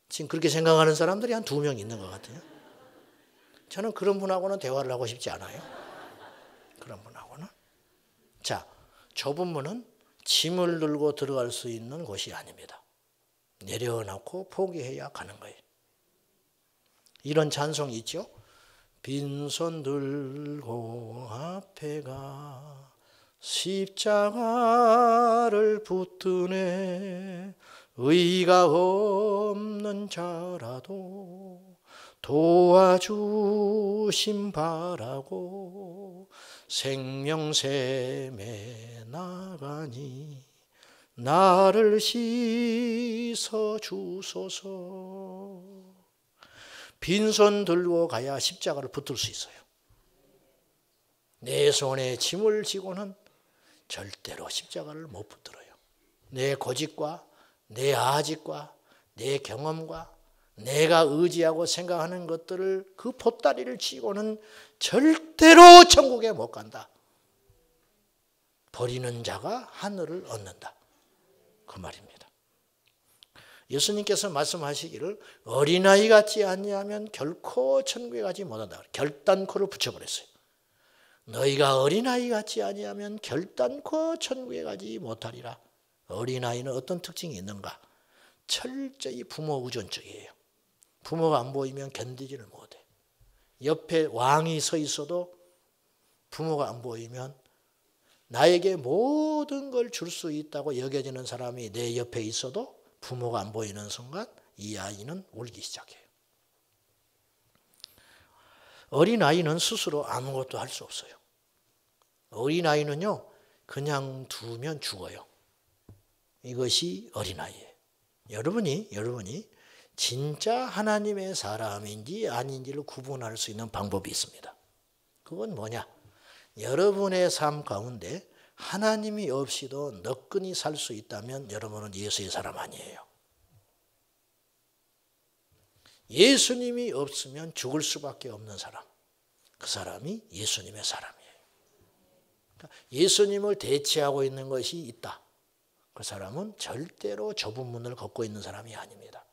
지금 그렇게 생각하는 사람들이 한 2명 있는 것 같아요. 저는 그런 분하고는 대화를 하고 싶지 않아요. 그런 분하고는. 자, 좁은 문은 짐을 들고 들어갈 수 있는 곳이 아닙니다. 내려놓고 포기해야 가는 거예요. 이런 찬송이 있죠. 빈손 들고 앞에 가 십자가를 붙드네 의가 없는 자라도 도와주심 바라고 생명샘에 나가니 나를 씻어 주소서. 빈손 들고 가야 십자가를 붙들 수 있어요. 내 손에 짐을 지고는 절대로 십자가를 못 붙들어요. 내 고집과 내 아집과 내 경험과 내가 의지하고 생각하는 것들을 그 보따리를 쥐고는 절대로 천국에 못 간다. 버리는 자가 하늘을 얻는다. 그 말입니다. 예수님께서 말씀하시기를 어린아이 같지 아니하면 결코 천국에 가지 못한다. 결단코를 붙여버렸어요. 너희가 어린아이 같지 아니하면 결단코 천국에 가지 못하리라. 어린아이는 어떤 특징이 있는가? 철저히 부모 의존적이에요. 부모가 안 보이면 견디지를 못해. 옆에 왕이 서 있어도 부모가 안 보이면 나에게 모든 걸 줄 수 있다고 여겨지는 사람이 내 옆에 있어도 부모가 안 보이는 순간 이 아이는 울기 시작해요. 어린아이는 스스로 아무것도 할 수 없어요. 어린아이는요, 그냥 두면 죽어요. 이것이 어린아이예요. 여러분이 진짜 하나님의 사람인지 아닌지를 구분할 수 있는 방법이 있습니다. 그건 뭐냐? 여러분의 삶 가운데 하나님이 없이도 너끈히 살 수 있다면 여러분은 예수의 사람 아니에요. 예수님이 없으면 죽을 수밖에 없는 사람, 그 사람이 예수님의 사람이에요. 그러니까 예수님을 대체하고 있는 것이 있다. 그 사람은 절대로 좁은 문을 걷고 있는 사람이 아닙니다.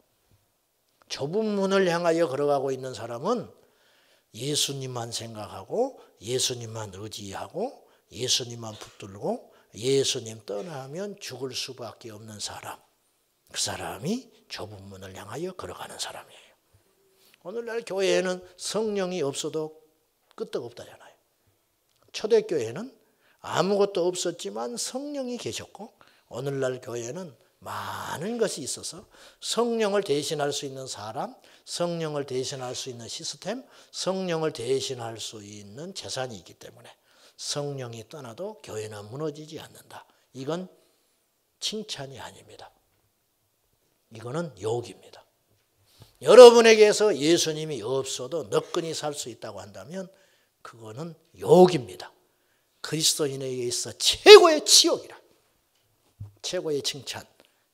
좁은 문을 향하여 걸어가고 있는 사람은 예수님만 생각하고 예수님만 의지하고 예수님만 붙들고 예수님 떠나면 죽을 수밖에 없는 사람, 그 사람이 좁은 문을 향하여 걸어가는 사람이에요. 오늘날 교회에는 성령이 없어도 끄떡없다잖아요. 초대교회는 아무것도 없었지만 성령이 계셨고, 오늘날 교회는 많은 것이 있어서 성령을 대신할 수 있는 사람, 성령을 대신할 수 있는 시스템, 성령을 대신할 수 있는 재산이 있기 때문에 성령이 떠나도 교회는 무너지지 않는다. 이건 칭찬이 아닙니다. 이거는 욕입니다. 여러분에게서 예수님이 없어도 너끈히 살 수 있다고 한다면 그거는 욕입니다. 그리스도인에게 있어 최고의 치욕이라. 최고의 칭찬.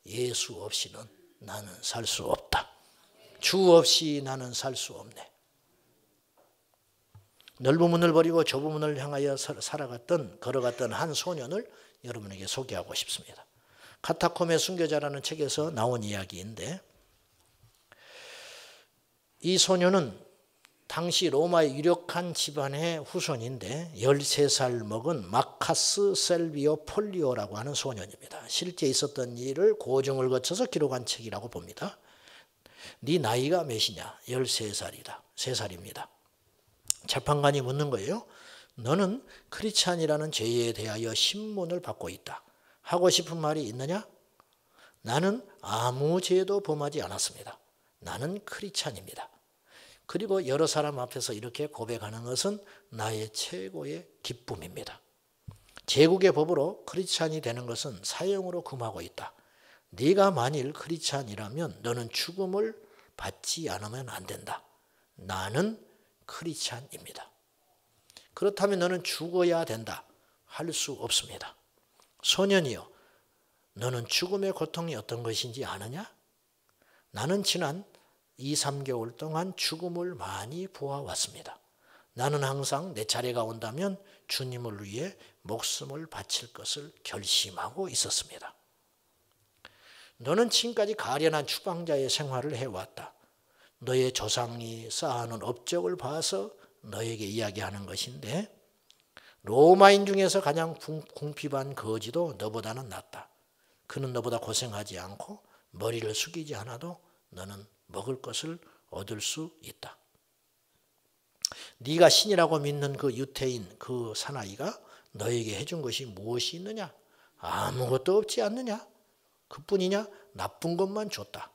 예수 없이는 나는 살 수 없다. 주 없이 나는 살 수 없네. 넓은 문을 버리고 좁은 문을 향하여 걸어갔던 한 소년을 여러분에게 소개하고 싶습니다. 카타콤의 순교자라는 책에서 나온 이야기인데, 이 소년은 당시 로마의 유력한 집안의 후손인데 13살 먹은 마카스 셀비오 폴리오라고 하는 소년입니다. 실제 있었던 일을 고증을 거쳐서 기록한 책이라고 봅니다. 네 나이가 몇이냐? 13살이다. 3살입니다. 재판관이 묻는 거예요. 너는 크리스찬이라는 죄에 대하여 신문을 받고 있다. 하고 싶은 말이 있느냐? 나는 아무 죄도 범하지 않았습니다. 나는 크리스찬입니다. 그리고 여러 사람 앞에서 이렇게 고백하는 것은 나의 최고의 기쁨입니다. 제국의 법으로 크리스찬이 되는 것은 사형으로 금하고 있다. 네가 만일 크리스찬이라면 너는 죽음을 받지 않으면 안 된다. 나는 크리스찬입니다. 그렇다면 너는 죽어야 된다. 할 수 없습니다. 소년이여, 너는 죽음의 고통이 어떤 것인지 아느냐? 나는 지난 2-3개월 동안 죽음을 많이 보아왔습니다. 나는 항상 내 차례가 온다면 주님을 위해 목숨을 바칠 것을 결심하고 있었습니다. 너는 지금까지 가련한 추방자의 생활을 해왔다. 너의 조상이 쌓아놓은 업적을 봐서 너에게 이야기하는 것인데, 로마인 중에서 가장 궁핍한 거지도 너보다는 낫다. 그는 너보다 고생하지 않고 머리를 숙이지 않아도 너는 먹을 것을 얻을 수 있다. 네가 신이라고 믿는 그 유태인 그 사나이가 너에게 해준 것이 무엇이 있느냐? 아무것도 없지 않느냐? 그뿐이냐? 나쁜 것만 줬다.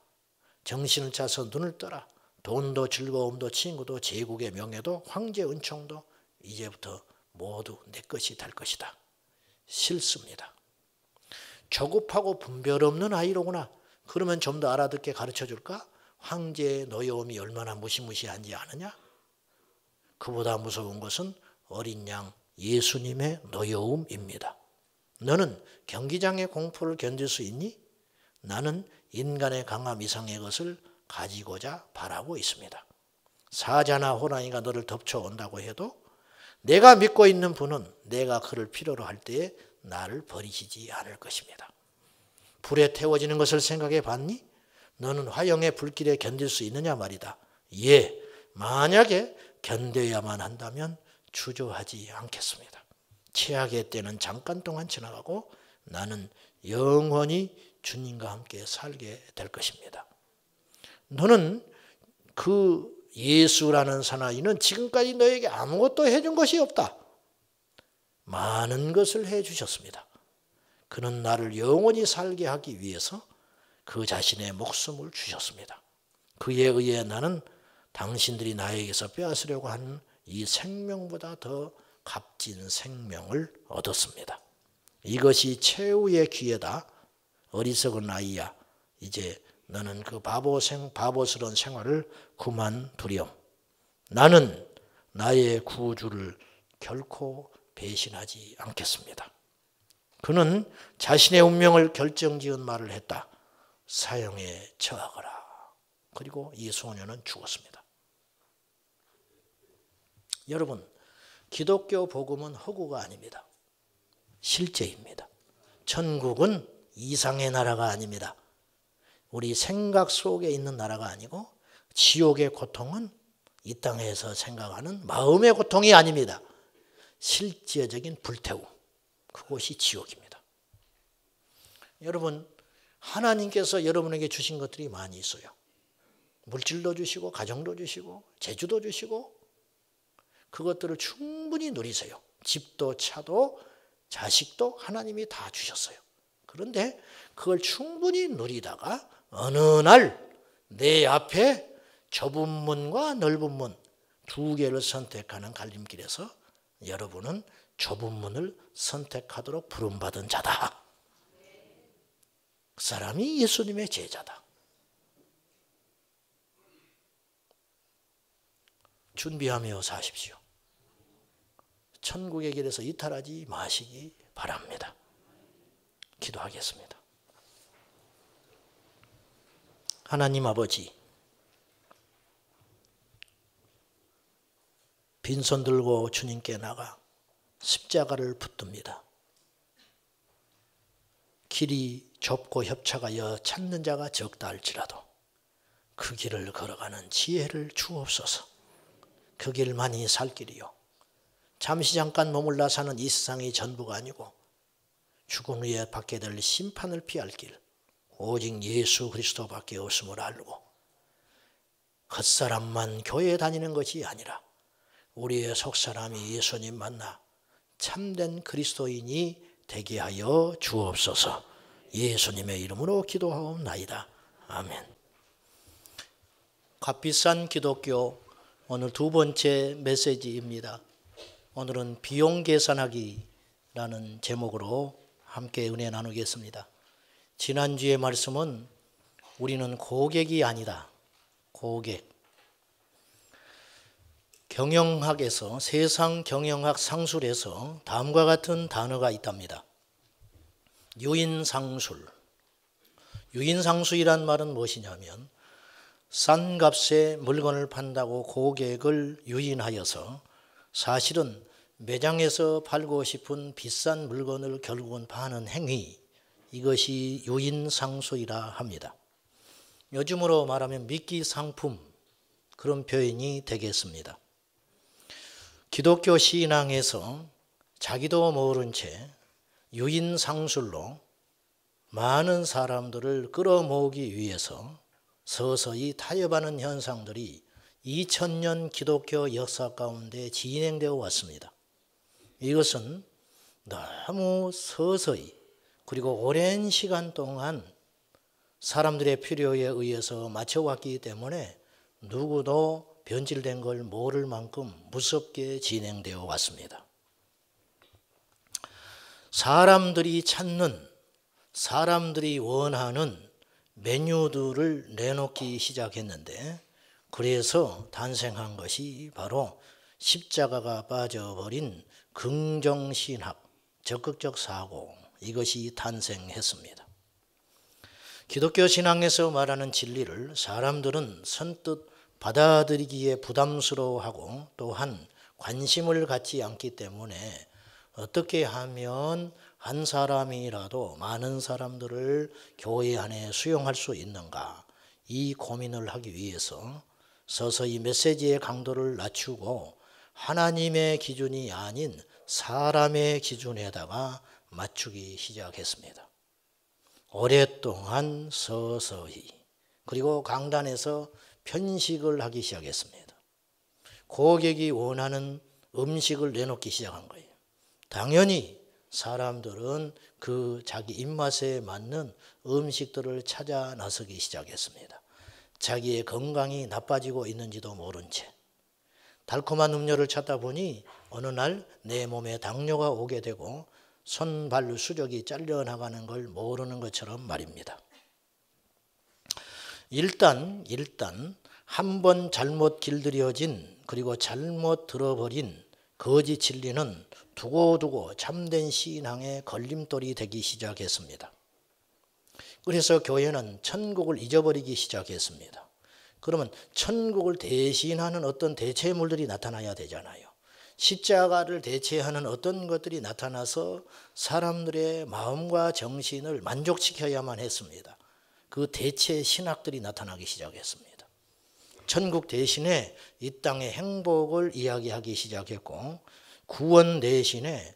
정신을 차서 눈을 떠라. 돈도 즐거움도 친구도 제국의 명예도 황제 은총도 이제부터 모두 내 것이 될 것이다. 싫습니다. 조급하고 분별 없는 아이로구나. 그러면 좀 더 알아듣게 가르쳐 줄까? 황제의 노여움이 얼마나 무시무시한지 아느냐? 그보다 무서운 것은 어린 양 예수님의 노여움입니다. 너는 경기장의 공포를 견딜 수 있니? 나는 인간의 강함 이상의 것을 가지고자 바라고 있습니다. 사자나 호랑이가 너를 덮쳐온다고 해도 내가 믿고 있는 분은 내가 그를 필요로 할 때에 나를 버리시지 않을 것입니다. 불에 태워지는 것을 생각해 봤니? 너는 화영의 불길에 견딜 수 있느냐 말이다. 예, 만약에 견뎌야만 한다면 주저하지 않겠습니다. 최악의 때는 잠깐 동안 지나가고 나는 영원히 주님과 함께 살게 될 것입니다. 너는 그 예수라는 사나이는 지금까지 너에게 아무것도 해준 것이 없다. 많은 것을 해주셨습니다. 그는 나를 영원히 살게 하기 위해서 그 자신의 목숨을 주셨습니다. 그에 의해 나는 당신들이 나에게서 빼앗으려고 하는 이 생명보다 더 값진 생명을 얻었습니다. 이것이 최후의 기회다. 어리석은 아이야. 이제 너는 그 바보스러운 생활을 그만두렴. 나는 나의 구주를 결코 배신하지 않겠습니다. 그는 자신의 운명을 결정지은 말을 했다. 사형에 처하거라. 그리고 이 소년은 죽었습니다. 여러분, 기독교 복음은 허구가 아닙니다. 실제입니다. 천국은 이상의 나라가 아닙니다. 우리 생각 속에 있는 나라가 아니고 지옥의 고통은 이 땅에서 생각하는 마음의 고통이 아닙니다. 실제적인 불태움, 그곳이 지옥입니다. 여러분, 하나님께서 여러분에게 주신 것들이 많이 있어요. 물질도 주시고 가정도 주시고 재주도 주시고 그것들을 충분히 누리세요. 집도 차도 자식도 하나님이 다 주셨어요. 그런데 그걸 충분히 누리다가 어느 날 내 앞에 좁은 문과 넓은 문 두 개를 선택하는 갈림길에서 여러분은 좁은 문을 선택하도록 부름받은 자다. 그 사람이 예수님의 제자다. 준비하며 사십시오. 천국의 길에서 이탈하지 마시기 바랍니다. 기도하겠습니다. 하나님 아버지, 빈손 들고 주님께 나가 십자가를 붙듭니다. 길이 좁고 협착하여 찾는 자가 적다 할지라도 그 길을 걸어가는 지혜를 주옵소서. 그 길만이 살 길이요, 잠시 잠깐 머물러 사는 이 세상이 전부가 아니고 죽음 후에 받게 될 심판을 피할 길, 오직 예수 그리스도밖에 없음을 알고 겉사람만 교회에 다니는 것이 아니라 우리의 속사람이 예수님 만나 참된 그리스도인이 되게 하여 주옵소서. 예수님의 이름으로 기도하옵나이다. 아멘. 값비싼 기독교, 오늘 두 번째 메시지입니다. 오늘은 비용 계산하기라는 제목으로 함께 은혜 나누겠습니다. 지난주의 말씀은 우리는 고객이 아니다. 고객. 경영학에서, 세상 경영학 상술에서 다음과 같은 단어가 있답니다. 유인상술. 유인상술이란 말은 무엇이냐면 싼 값에 물건을 판다고 고객을 유인하여서 사실은 매장에서 팔고 싶은 비싼 물건을 결국은 파는 행위, 이것이 유인상술이라 합니다. 요즘으로 말하면 미끼 상품, 그런 표현이 되겠습니다. 기독교 신앙에서 자기도 모른 채 유인상술로 많은 사람들을 끌어모으기 위해서 서서히 타협하는 현상들이 2000년 기독교 역사 가운데 진행되어 왔습니다. 이것은 너무 서서히 그리고 오랜 시간 동안 사람들의 필요에 의해서 맞춰왔기 때문에 누구도 변질된 걸 모를 만큼 무섭게 진행되어 왔습니다. 사람들이 찾는, 사람들이 원하는 메뉴들을 내놓기 시작했는데, 그래서 탄생한 것이 바로 십자가가 빠져버린 긍정신학, 적극적 사고, 이것이 탄생했습니다. 기독교 신앙에서 말하는 진리를 사람들은 선뜻 받아들이기에 부담스러워하고 또한 관심을 갖지 않기 때문에 어떻게 하면 한 사람이라도 많은 사람들을 교회 안에 수용할 수 있는가, 이 고민을 하기 위해서 서서히 메시지의 강도를 낮추고 하나님의 기준이 아닌 사람의 기준에다가 맞추기 시작했습니다. 오랫동안 서서히, 그리고 강단에서 편식을 하기 시작했습니다. 고객이 원하는 음식을 내놓기 시작한 거예요. 당연히 사람들은 그 자기 입맛에 맞는 음식들을 찾아 나서기 시작했습니다. 자기의 건강이 나빠지고 있는지도 모른 채 달콤한 음료를 찾다 보니 어느 날 내 몸에 당뇨가 오게 되고 손발 수족이 잘려나가는 걸 모르는 것처럼 말입니다. 일단 한 번 잘못 길들여진, 그리고 잘못 들어버린 거짓 진리는 두고두고 참된 신앙의 걸림돌이 되기 시작했습니다. 그래서 교회는 천국을 잊어버리기 시작했습니다. 그러면 천국을 대신하는 어떤 대체물들이 나타나야 되잖아요. 십자가를 대체하는 어떤 것들이 나타나서 사람들의 마음과 정신을 만족시켜야만 했습니다. 그 대체 신학들이 나타나기 시작했습니다. 천국 대신에 이 땅의 행복을 이야기하기 시작했고, 구원 대신에,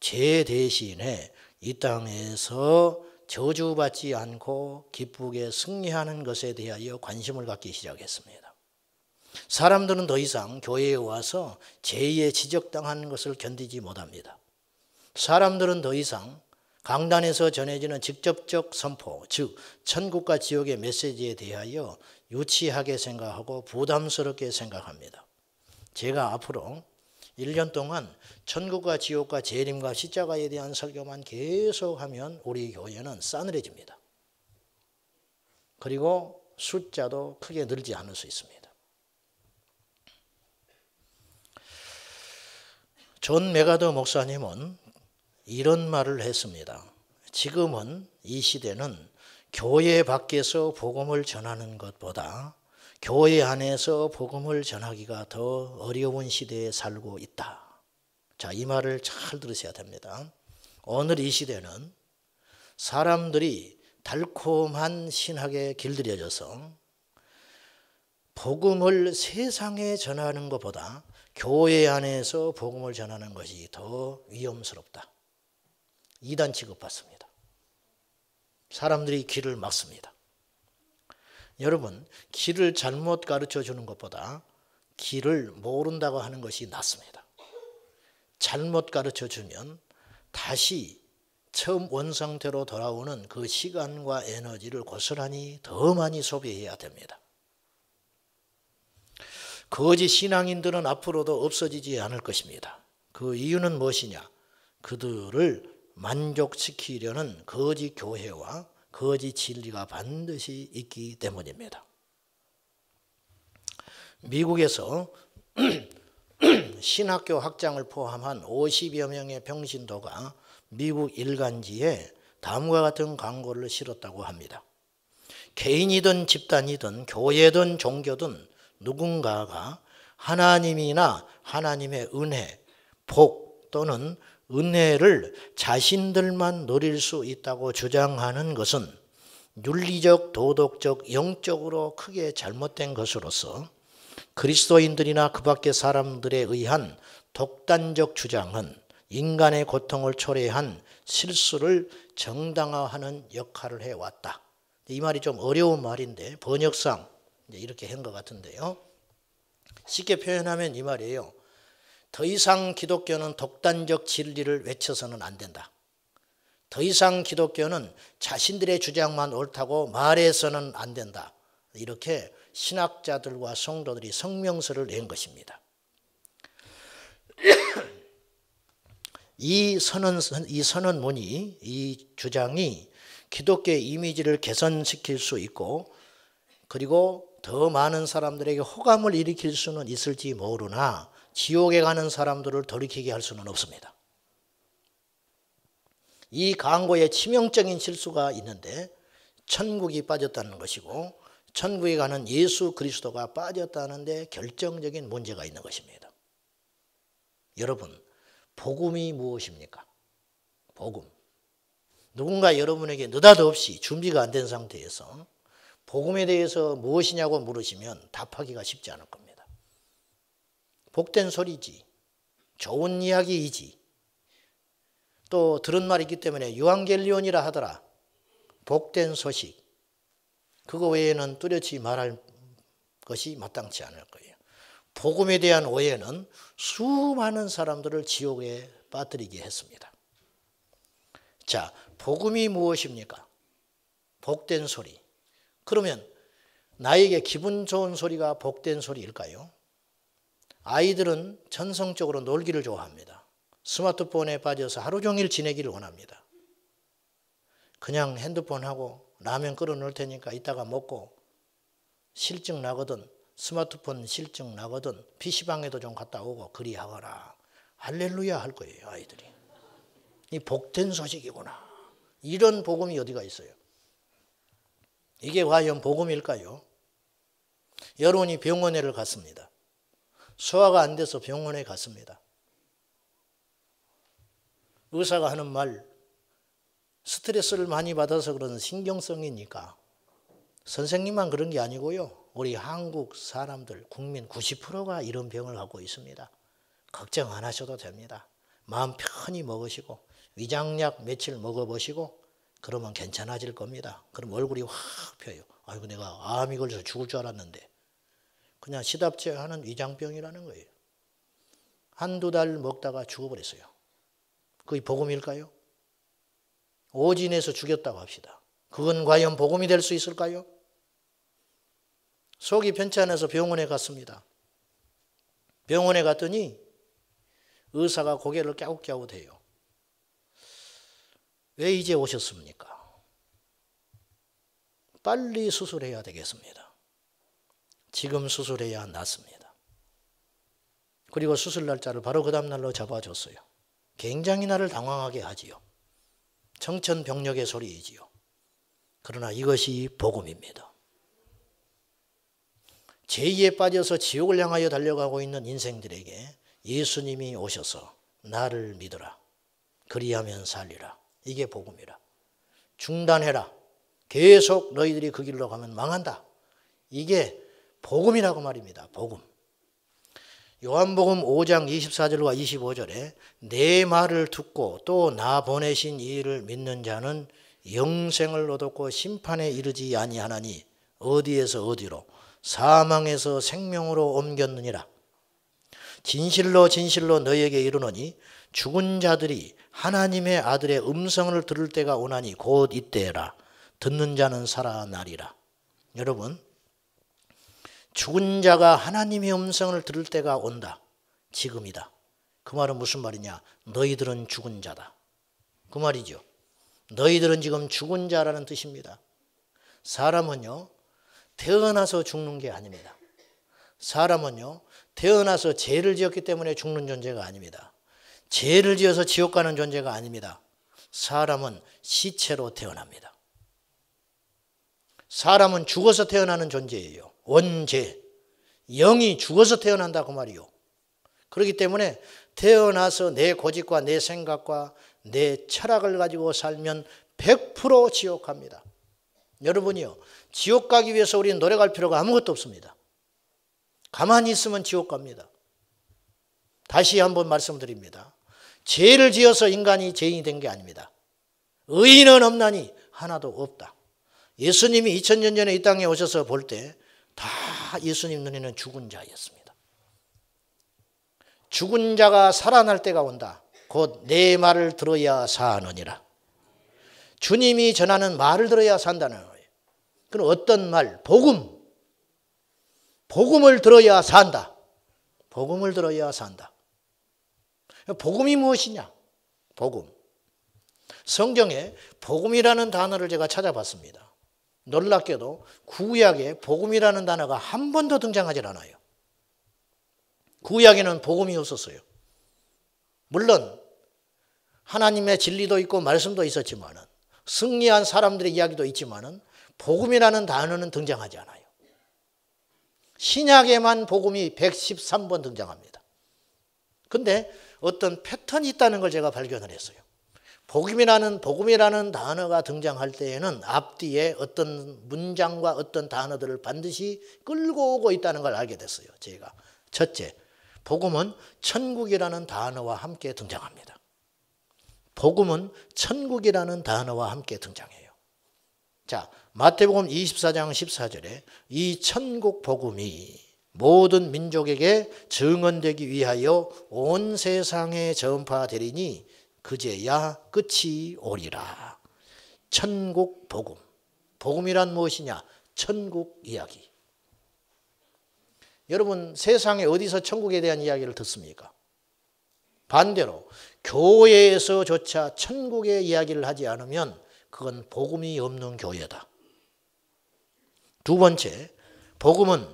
죄 대신에 이 땅에서 저주받지 않고 기쁘게 승리하는 것에 대하여 관심을 갖기 시작했습니다. 사람들은 더 이상 교회에 와서 죄에 지적당하는 것을 견디지 못합니다. 사람들은 더 이상 강단에서 전해지는 직접적 선포, 즉 천국과 지옥의 메시지에 대하여 유치하게 생각하고 부담스럽게 생각합니다. 제가 앞으로 1년 동안 천국과 지옥과 재림과 십자가에 대한 설교만 계속하면 우리 교회는 싸늘해집니다. 그리고 숫자도 크게 늘지 않을 수 있습니다. 존 메가더 목사님은 이런 말을 했습니다. 지금은 이 시대는 교회 밖에서 복음을 전하는 것보다 교회 안에서 복음을 전하기가 더 어려운 시대에 살고 있다. 자, 이 말을 잘 들으셔야 됩니다. 오늘 이 시대는 사람들이 달콤한 신학에 길들여져서 복음을 세상에 전하는 것보다 교회 안에서 복음을 전하는 것이 더 위험스럽다. 이단 취급받습니다. 사람들이 길을 막습니다. 여러분, 길을 잘못 가르쳐 주는 것보다 길을 모른다고 하는 것이 낫습니다. 잘못 가르쳐 주면 다시 처음 원상태로 돌아오는 그 시간과 에너지를 고스란히 더 많이 소비해야 됩니다. 거짓 신앙인들은 앞으로도 없어지지 않을 것입니다. 그 이유는 무엇이냐? 그들을 만족시키려는 거짓 교회와 거짓 진리가 반드시 있기 때문입니다. 미국에서 신학교 학장을 포함한 50여 명의 평신도가 미국 일간지에 다음과 같은 광고를 실었다고 합니다. 개인이든 집단이든 교회든 종교든 누군가가 하나님이나 하나님의 은혜, 복 또는 은혜를 자신들만 누릴 수 있다고 주장하는 것은 윤리적, 도덕적, 영적으로 크게 잘못된 것으로서 그리스도인들이나 그 밖의 사람들에 의한 독단적 주장은 인간의 고통을 초래한 실수를 정당화하는 역할을 해왔다. 이 말이 좀 어려운 말인데 번역상 이렇게 한 것 같은데요. 쉽게 표현하면 이 말이에요. 더 이상 기독교는 독단적 진리를 외쳐서는 안 된다. 더 이상 기독교는 자신들의 주장만 옳다고 말해서는 안 된다. 이렇게 신학자들과 성도들이 성명서를 낸 것입니다. 이 선언문이, 이 주장이 기독교의 이미지를 개선시킬 수 있고 그리고 더 많은 사람들에게 호감을 일으킬 수는 있을지 모르나 지옥에 가는 사람들을 돌이키게 할 수는 없습니다. 이 광고에 치명적인 실수가 있는데 천국이 빠졌다는 것이고 천국에 가는 예수 그리스도가 빠졌다는 데 결정적인 문제가 있는 것입니다. 여러분, 복음이 무엇입니까? 복음. 누군가 여러분에게 느닷없이 준비가 안 된 상태에서 복음에 대해서 무엇이냐고 물으시면 답하기가 쉽지 않을 겁니다. 복된 소리지, 좋은 이야기이지, 또 들은 말이 있기 때문에 유앙겔리온이라 하더라. 복된 소식. 그거 외에는 뚜렷이 말할 것이 마땅치 않을 거예요. 복음에 대한 오해는 수많은 사람들을 지옥에 빠뜨리게 했습니다. 자, 복음이 무엇입니까? 복된 소리. 그러면 나에게 기분 좋은 소리가 복된 소리일까요? 아이들은 전성적으로 놀기를 좋아합니다. 스마트폰에 빠져서 하루 종일 지내기를 원합니다. 그냥 핸드폰하고 라면 끓여 놓을 테니까 이따가 먹고 실증 나거든 스마트폰 실증 나거든 PC방에도 좀 갔다 오고 그리하거라. 할렐루야 할 거예요, 아이들이. 이 복된 소식이구나. 이런 복음이 어디가 있어요? 이게 과연 복음일까요? 여러분이 병원에를 갔습니다. 소화가 안 돼서 병원에 갔습니다. 의사가 하는 말, 스트레스를 많이 받아서 그런 신경성이니까 선생님만 그런 게 아니고요. 우리 한국 사람들, 국민 90%가 이런 병을 갖고 있습니다. 걱정 안 하셔도 됩니다. 마음 편히 먹으시고 위장약 며칠 먹어보시고 그러면 괜찮아질 겁니다. 그럼 얼굴이 확 펴요. 아이고 내가 암이 걸려서 죽을 줄 알았는데 그냥 시답제하는 위장병이라는 거예요. 한두 달 먹다가 죽어버렸어요. 그게 복음일까요? 오진에서 죽였다고 합시다. 그건 과연 복음이 될 수 있을까요? 속이 편치 않아서 병원에 갔습니다. 병원에 갔더니 의사가 고개를 갸웃갸웃해요. 왜 이제 오셨습니까? 빨리 수술해야 되겠습니다. 지금 수술해야 낫습니다. 그리고 수술 날짜를 바로 그 다음 날로 잡아줬어요. 굉장히 나를 당황하게 하지요. 청천벽력의 소리이지요. 그러나 이것이 복음입니다. 죄에 빠져서 지옥을 향하여 달려가고 있는 인생들에게 예수님이 오셔서 나를 믿어라. 그리하면 살리라. 이게 복음이라. 중단해라. 계속 너희들이 그 길로 가면 망한다. 이게 복음이라고 말입니다. 복음. 요한복음 5장 24절과 25절에 내 말을 듣고 또 나 보내신 이를 믿는 자는 영생을 얻었고 심판에 이르지 아니하나니 어디에서 어디로 사망에서 생명으로 옮겼느니라. 진실로 진실로 너희에게 이르노니 죽은 자들이 하나님의 아들의 음성을 들을 때가 오나니 곧 이때라. 듣는 자는 살아나리라. 여러분, 죽은 자가 하나님의 음성을 들을 때가 온다. 지금이다. 그 말은 무슨 말이냐? 너희들은 죽은 자다. 그 말이죠. 너희들은 지금 죽은 자라는 뜻입니다. 사람은요, 태어나서 죽는 게 아닙니다. 사람은요, 태어나서 죄를 지었기 때문에 죽는 존재가 아닙니다. 죄를 지어서 지옥 가는 존재가 아닙니다. 사람은 시체로 태어납니다. 사람은 죽어서 태어나는 존재예요. 원죄. 영이 죽어서 태어난다 그 말이요. 그렇기 때문에 태어나서 내 고집과 내 생각과 내 철학을 가지고 살면 100% 지옥 갑니다. 여러분이요, 지옥 가기 위해서 우리는 노력할 필요가 아무것도 없습니다. 가만히 있으면 지옥 갑니다. 다시 한번 말씀드립니다. 죄를 지어서 인간이 죄인이 된 게 아닙니다. 의인은 없나니 하나도 없다. 예수님이 2000년 전에 이 땅에 오셔서 볼 때 다 예수님 눈에는 죽은 자였습니다. 죽은 자가 살아날 때가 온다. 곧 내 말을 들어야 사느니라. 주님이 전하는 말을 들어야 산다는 거예요. 그럼 어떤 말? 복음. 복음을 들어야 산다. 복음을 들어야 산다. 복음이 무엇이냐? 복음. 성경에 복음이라는 단어를 제가 찾아봤습니다. 놀랍게도 구약에 복음이라는 단어가 한 번도 등장하지 않아요. 구약에는 복음이 없었어요. 물론 하나님의 진리도 있고 말씀도 있었지만 승리한 사람들의 이야기도 있지만 복음이라는 단어는 등장하지 않아요. 신약에만 복음이 113번 등장합니다. 근데 어떤 패턴이 있다는 걸 제가 발견을 했어요. 복음이라는 단어가 등장할 때에는 앞뒤에 어떤 문장과 어떤 단어들을 반드시 끌고 오고 있다는 걸 알게 됐어요. 제가 첫째, 복음은 천국이라는 단어와 함께 등장합니다. 복음은 천국이라는 단어와 함께 등장해요. 자, 마태복음 24장 14절에 이 천국 복음이 모든 민족에게 증언되기 위하여 온 세상에 전파되리니 그제야 끝이 오리라. 천국 복음. 복음이란 무엇이냐? 천국 이야기. 여러분, 세상에 어디서 천국에 대한 이야기를 듣습니까? 반대로 교회에서조차 천국의 이야기를 하지 않으면 그건 복음이 없는 교회다. 두 번째, 복음은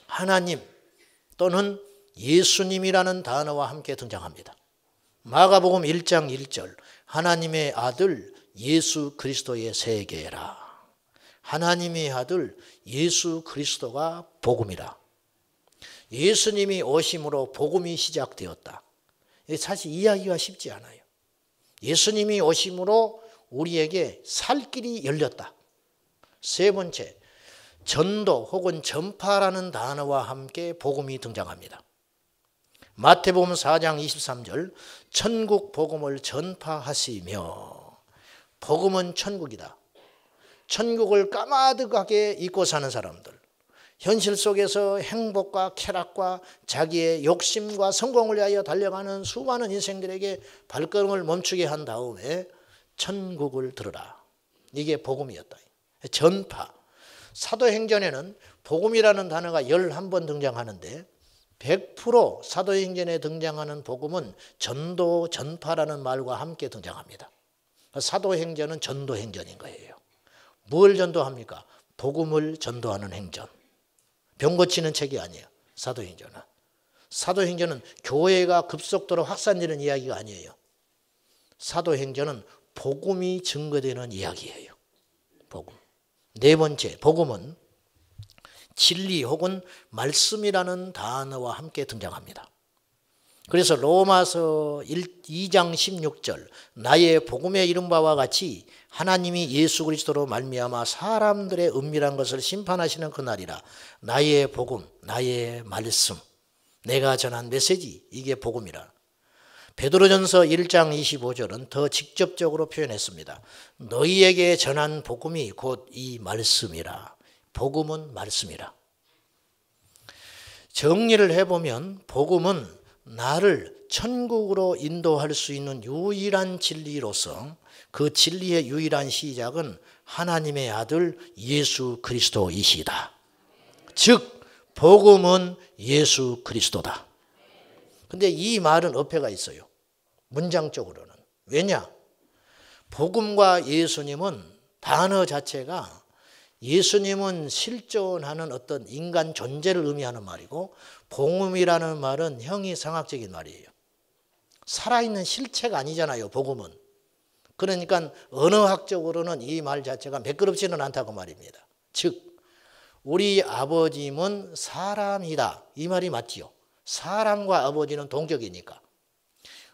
하나님 또는 예수님이라는 단어와 함께 등장합니다. 마가복음 1장 1절 하나님의 아들 예수 그리스도의 세계라. 하나님의 아들 예수 그리스도가 복음이라. 예수님이 오심으로 복음이 시작되었다. 사실 이해하기가 쉽지 않아요. 예수님이 오심으로 우리에게 살 길이 열렸다. 세 번째, 전도 혹은 전파라는 단어와 함께 복음이 등장합니다. 마태복음 4장 23절 천국 복음을 전파하시며. 복음은 천국이다. 천국을 까마득하게 잊고 사는 사람들, 현실 속에서 행복과 쾌락과 자기의 욕심과 성공을 위하여 달려가는 수많은 인생들에게 발걸음을 멈추게 한 다음에 천국을 들으라. 이게 복음이었다. 전파. 사도행전에는 복음이라는 단어가 11번 등장하는데 100% 사도행전에 등장하는 복음은 전도, 전파라는 말과 함께 등장합니다. 사도행전은 전도행전인 거예요. 뭘 전도합니까? 복음을 전도하는 행전. 병 고치는 책이 아니에요. 사도행전은. 사도행전은 교회가 급속도로 확산되는 이야기가 아니에요. 사도행전은 복음이 증거되는 이야기예요. 복음. 네 번째, 복음은 진리 혹은 말씀이라는 단어와 함께 등장합니다. 그래서 로마서 2장 16절 나의 복음에 이른 바와 같이 하나님이 예수 그리스도로 말미암아 사람들의 은밀한 것을 심판하시는 그날이라. 나의 복음, 나의 말씀, 내가 전한 메시지, 이게 복음이라. 베드로전서 1장 25절은 더 직접적으로 표현했습니다. 너희에게 전한 복음이 곧 이 말씀이라. 복음은 말씀이라. 정리를 해보면 복음은 나를 천국으로 인도할 수 있는 유일한 진리로서 그 진리의 유일한 시작은 하나님의 아들 예수 그리스도이시다. 즉 복음은 예수 그리스도다. 근데 이 말은 어폐가 있어요. 문장적으로는. 왜냐? 복음과 예수님은 단어 자체가 예수님은 실존하는 어떤 인간 존재를 의미하는 말이고 복음이라는 말은 형이상학적인 말이에요. 살아있는 실체가 아니잖아요. 복음은. 그러니까 언어학적으로는 이 말 자체가 매끄럽지는 않다고 말입니다. 즉 우리 아버지는 사람이다. 이 말이 맞지요. 사람과 아버지는 동격이니까.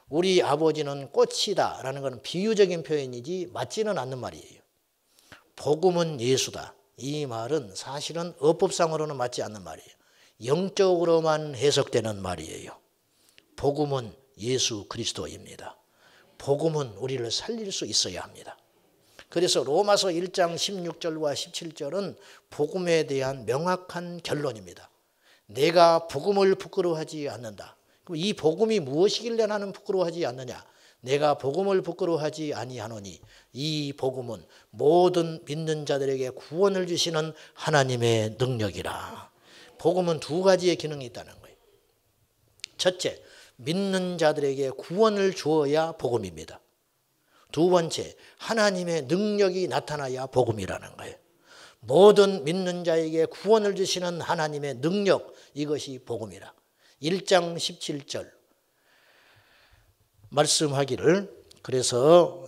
우리 아버지는 꽃이다 라는 것은 비유적인 표현이지 맞지는 않는 말이에요. 복음은 예수다. 이 말은 사실은 어법상으로는 맞지 않는 말이에요. 영적으로만 해석되는 말이에요. 복음은 예수 그리스도입니다. 복음은 우리를 살릴 수 있어야 합니다. 그래서 로마서 1장 16절과 17절은 복음에 대한 명확한 결론입니다. 내가 복음을 부끄러워하지 않는다. 그럼 이 복음이 무엇이길래 나는 부끄러워하지 않느냐? 내가 복음을 부끄러워하지 아니하노니 이 복음은 모든 믿는 자들에게 구원을 주시는 하나님의 능력이라. 복음은 두 가지의 기능이 있다는 거예요. 첫째, 믿는 자들에게 구원을 주어야 복음입니다. 두 번째, 하나님의 능력이 나타나야 복음이라는 거예요. 모든 믿는 자에게 구원을 주시는 하나님의 능력, 이것이 복음이라. 1장 17절 말씀하기를, 그래서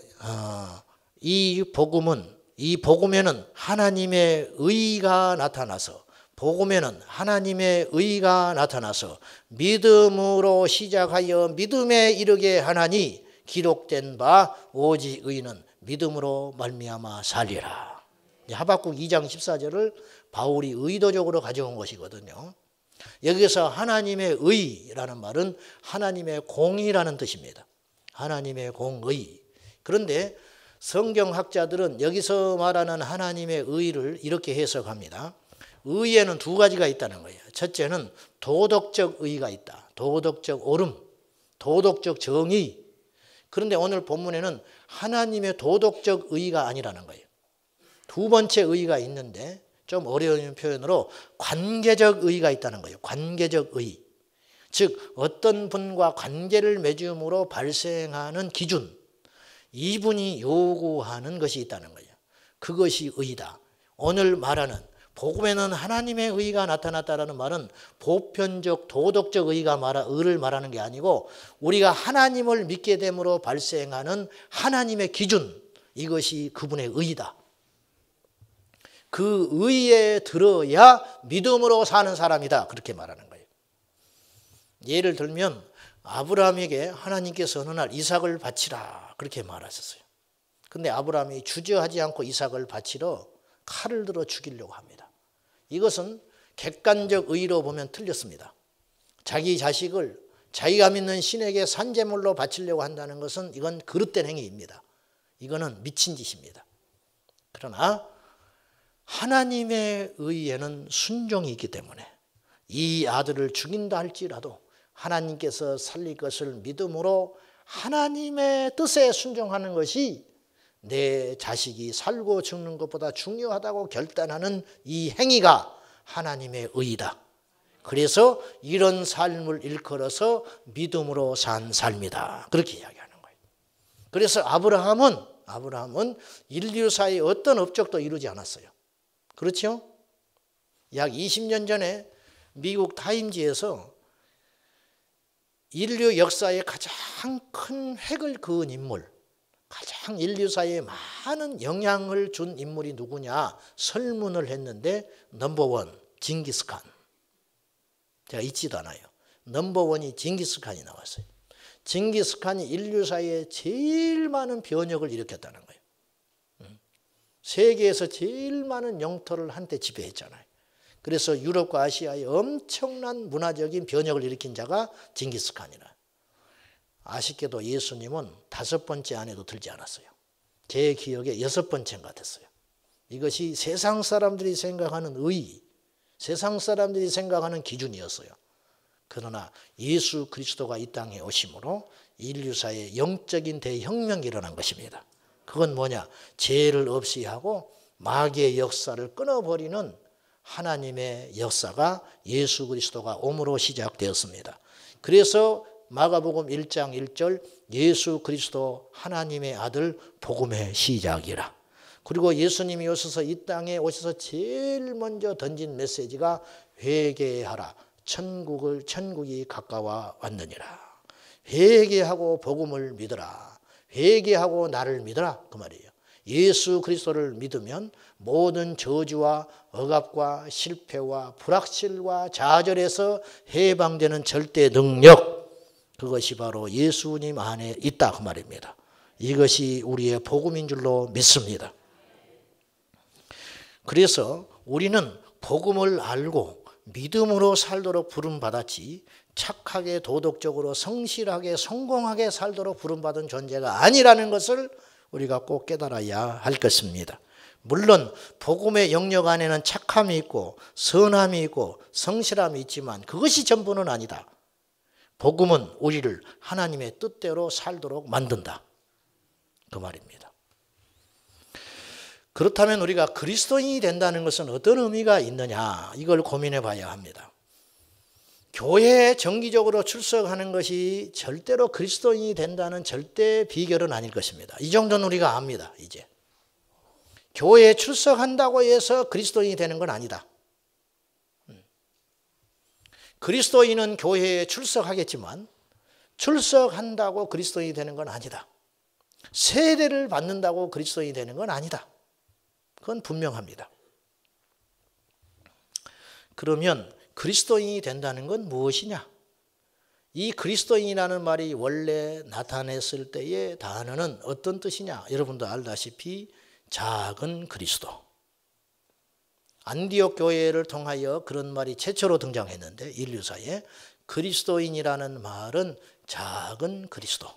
이 복음에는 하나님의 의가 나타나서, 복음에는 하나님의 의가 나타나서 믿음으로 시작하여 믿음에 이르게 하나니 기록된 바 오직 의는 믿음으로 말미암아 살리라. 하박국 2장 14절을 바울이 의도적으로 가져온 것이거든요. 여기서 하나님의 의라는 말은 하나님의 공의라는 뜻입니다. 하나님의 공의. 그런데 성경학자들은 여기서 말하는 하나님의 의를 이렇게 해석합니다. 의에는 두 가지가 있다는 거예요. 첫째는 도덕적 의가 있다. 도덕적 옳음, 도덕적 정의. 그런데 오늘 본문에는 하나님의 도덕적 의가 아니라는 거예요. 두 번째 의가 있는데 좀 어려운 표현으로 관계적 의가 있다는 거예요. 관계적 의. 즉 어떤 분과 관계를 맺음으로 발생하는 기준, 이분이 요구하는 것이 있다는 거예요. 그것이 의다. 오늘 말하는 복음에는 하나님의 의가 나타났다는 말은 보편적 도덕적 의를 말하는 게 아니고 우리가 하나님을 믿게 됨으로 발생하는 하나님의 기준, 이것이 그분의 의다. 그 의에 들어야 믿음으로 사는 사람이다. 그렇게 말하는 거예요. 예를 들면 아브라함에게 하나님께서 어느 날 이삭을 바치라 그렇게 말하셨어요. 근데 아브라함이 주저하지 않고 이삭을 바치러 칼을 들어 죽이려고 합니다. 이것은 객관적 의로 보면 틀렸습니다. 자기 자식을 자기가 믿는 신에게 산제물로 바치려고 한다는 것은 이건 그릇된 행위입니다. 이거는 미친 짓입니다. 그러나 하나님의 의에는 순종이 있기 때문에 이 아들을 죽인다 할지라도 하나님께서 살릴 것을 믿음으로 하나님의 뜻에 순종하는 것이 내 자식이 살고 죽는 것보다 중요하다고 결단하는 이 행위가 하나님의 의이다. 그래서 이런 삶을 일컬어서 믿음으로 산 삶이다. 그렇게 이야기하는 거예요. 그래서 아브라함은 인류사의 어떤 업적도 이루지 않았어요. 그렇죠? 약 20년 전에 미국 타임지에서 인류 역사의 가장 큰 획을 그은 인물, 가장 인류사에 많은 영향을 준 인물이 누구냐 설문을 했는데 넘버원 징기스칸. 제가 잊지도 않아요. 넘버원이 징기스칸이 나왔어요. 징기스칸이 인류사에 제일 많은 변혁을 일으켰다는 거예요. 세계에서 제일 많은 영토를 한때 지배했잖아요. 그래서 유럽과 아시아에 엄청난 문화적인 변혁을 일으킨 자가 징기스칸이라. 아쉽게도 예수님은 5번째 안에도 들지 않았어요. 제 기억에 6번째인가 됐어요. 이것이 세상 사람들이 생각하는 의, 세상 사람들이 생각하는 기준이었어요. 그러나 예수 그리스도가 이 땅에 오심으로 인류사에 영적인 대혁명이 일어난 것입니다. 그건 뭐냐? 죄를 없이 하고 마귀의 역사를 끊어버리는 하나님의 역사가 예수 그리스도가 오므로 시작되었습니다. 그래서 마가복음 1장 1절 예수 그리스도 하나님의 아들 복음의 시작이라. 그리고 예수님이 오셔서 이 땅에 오셔서 제일 먼저 던진 메시지가 회개하라. 천국이 가까워 왔느니라. 회개하고 복음을 믿어라. 회개하고 나를 믿어라. 그 말이에요. 예수 그리스도를 믿으면 모든 저주와 억압과 실패와 불확실과 좌절에서 해방되는 절대 능력, 그것이 바로 예수님 안에 있다 그 말입니다. 이것이 우리의 복음인 줄로 믿습니다. 그래서 우리는 복음을 알고 믿음으로 살도록 부름받았지 착하게 도덕적으로 성실하게 성공하게 살도록 부름받은 존재가 아니라는 것을 우리가 꼭 깨달아야 할 것입니다. 물론 복음의 영역 안에는 착함이 있고 선함이 있고 성실함이 있지만 그것이 전부는 아니다. 복음은 우리를 하나님의 뜻대로 살도록 만든다. 그 말입니다. 그렇다면 우리가 그리스도인이 된다는 것은 어떤 의미가 있느냐, 이걸 고민해 봐야 합니다. 교회에 정기적으로 출석하는 것이 절대로 그리스도인이 된다는 절대 비결은 아닐 것입니다. 이 정도는 우리가 압니다. 이제 교회에 출석한다고 해서 그리스도인이 되는 건 아니다. 그리스도인은 교회에 출석하겠지만 출석한다고 그리스도인이 되는 건 아니다. 세례를 받는다고 그리스도인이 되는 건 아니다. 그건 분명합니다. 그러면 그리스도인이 된다는 건 무엇이냐? 이 그리스도인이라는 말이 원래 나타냈을 때의 단어는 어떤 뜻이냐? 여러분도 알다시피 작은 그리스도. 안디옥 교회를 통하여 그런 말이 최초로 등장했는데 인류사에 그리스도인이라는 말은 작은 그리스도.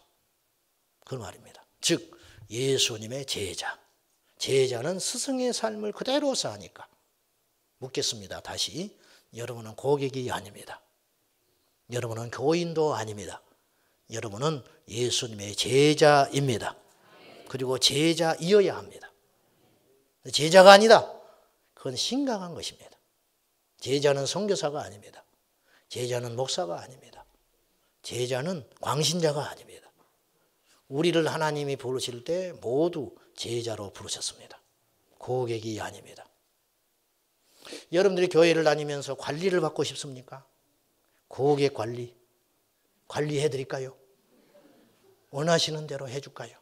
그 말입니다. 즉 예수님의 제자. 제자는 스승의 삶을 그대로 사니까. 묻겠습니다. 다시. 여러분은 고객이 아닙니다. 여러분은 교인도 아닙니다. 여러분은 예수님의 제자입니다. 그리고 제자이어야 합니다. 제자가 아니다. 그건 심각한 것입니다. 제자는 선교사가 아닙니다. 제자는 목사가 아닙니다. 제자는 광신자가 아닙니다. 우리를 하나님이 부르실 때 모두 제자로 부르셨습니다. 고객이 아닙니다. 여러분들이 교회를 다니면서 관리를 받고 싶습니까? 고객 관리해 드릴까요? 원하시는 대로 해줄까요?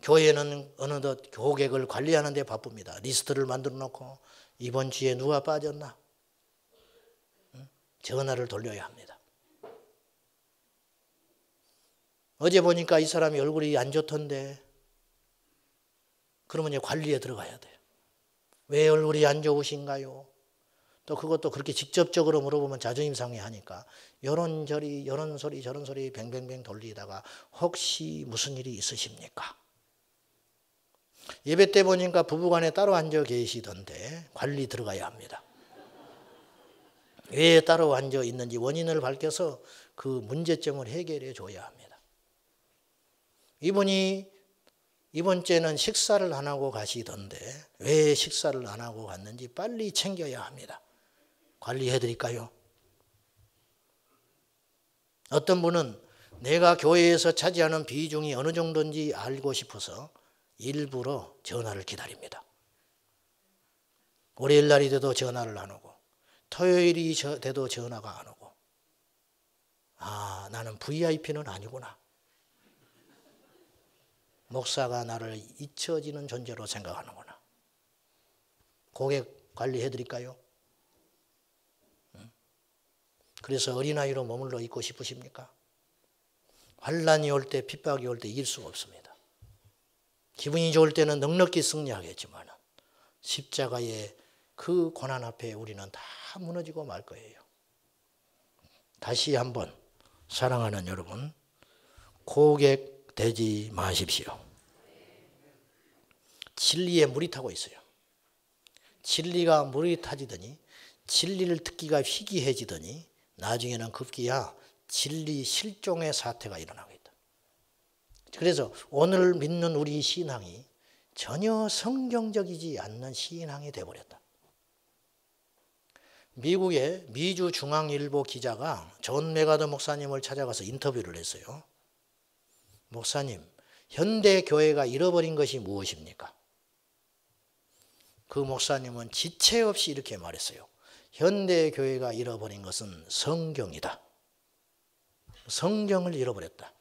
교회는 어느덧 고객을 관리하는 데 바쁩니다. 리스트를 만들어 놓고 이번 주에 누가 빠졌나? 전화를 돌려야 합니다. 어제 보니까 이 사람이 얼굴이 안 좋던데, 그러면 이제 관리에 들어가야 돼요. 왜 얼굴이 안 좋으신가요? 또 그것도 그렇게 직접적으로 물어보면 자존심 상해하니까 요런저리 요런 소리 저런 소리 뱅뱅뱅 돌리다가 혹시 무슨 일이 있으십니까? 예배 때 보니까 부부간에 따로 앉아 계시던데 관리 들어가야 합니다. 왜 따로 앉아 있는지 원인을 밝혀서 그 문제점을 해결해 줘야 합니다. 이분이 이번 주에는 식사를 안 하고 가시던데 왜 식사를 안 하고 갔는지 빨리 챙겨야 합니다. 관리해 드릴까요? 어떤 분은 내가 교회에서 차지하는 비중이 어느 정도인지 알고 싶어서 일부러 전화를 기다립니다. 월요일 날이 돼도 전화를 안 오고 토요일이 돼도 전화가 안 오고, 아, 나는 VIP는 아니구나. 목사가 나를 잊혀지는 존재로 생각하는구나. 고객 관리해 드릴까요? 그래서 어린아이로 머물러 있고 싶으십니까? 환난이 올 때, 핍박이 올 때 이길 수가 없습니다. 기분이 좋을 때는 넉넉히 승리하겠지만 십자가의 그 고난 앞에 우리는 다 무너지고 말 거예요. 다시 한번 사랑하는 여러분, 고객 되지 마십시오. 진리에 물이 타고 있어요. 진리가 물이 타지더니 진리를 듣기가 희귀해지더니 나중에는 급기야 진리 실종의 사태가 일어나고 있다. 그래서 오늘 믿는 우리 신앙이 전혀 성경적이지 않는 신앙이 되어버렸다. 미국의 미주중앙일보 기자가 존 메가더 목사님을 찾아가서 인터뷰를 했어요. 목사님, 현대 교회가 잃어버린 것이 무엇입니까? 그 목사님은 지체 없이 이렇게 말했어요. 현대 교회가 잃어버린 것은 성경이다. 성경을 잃어버렸다.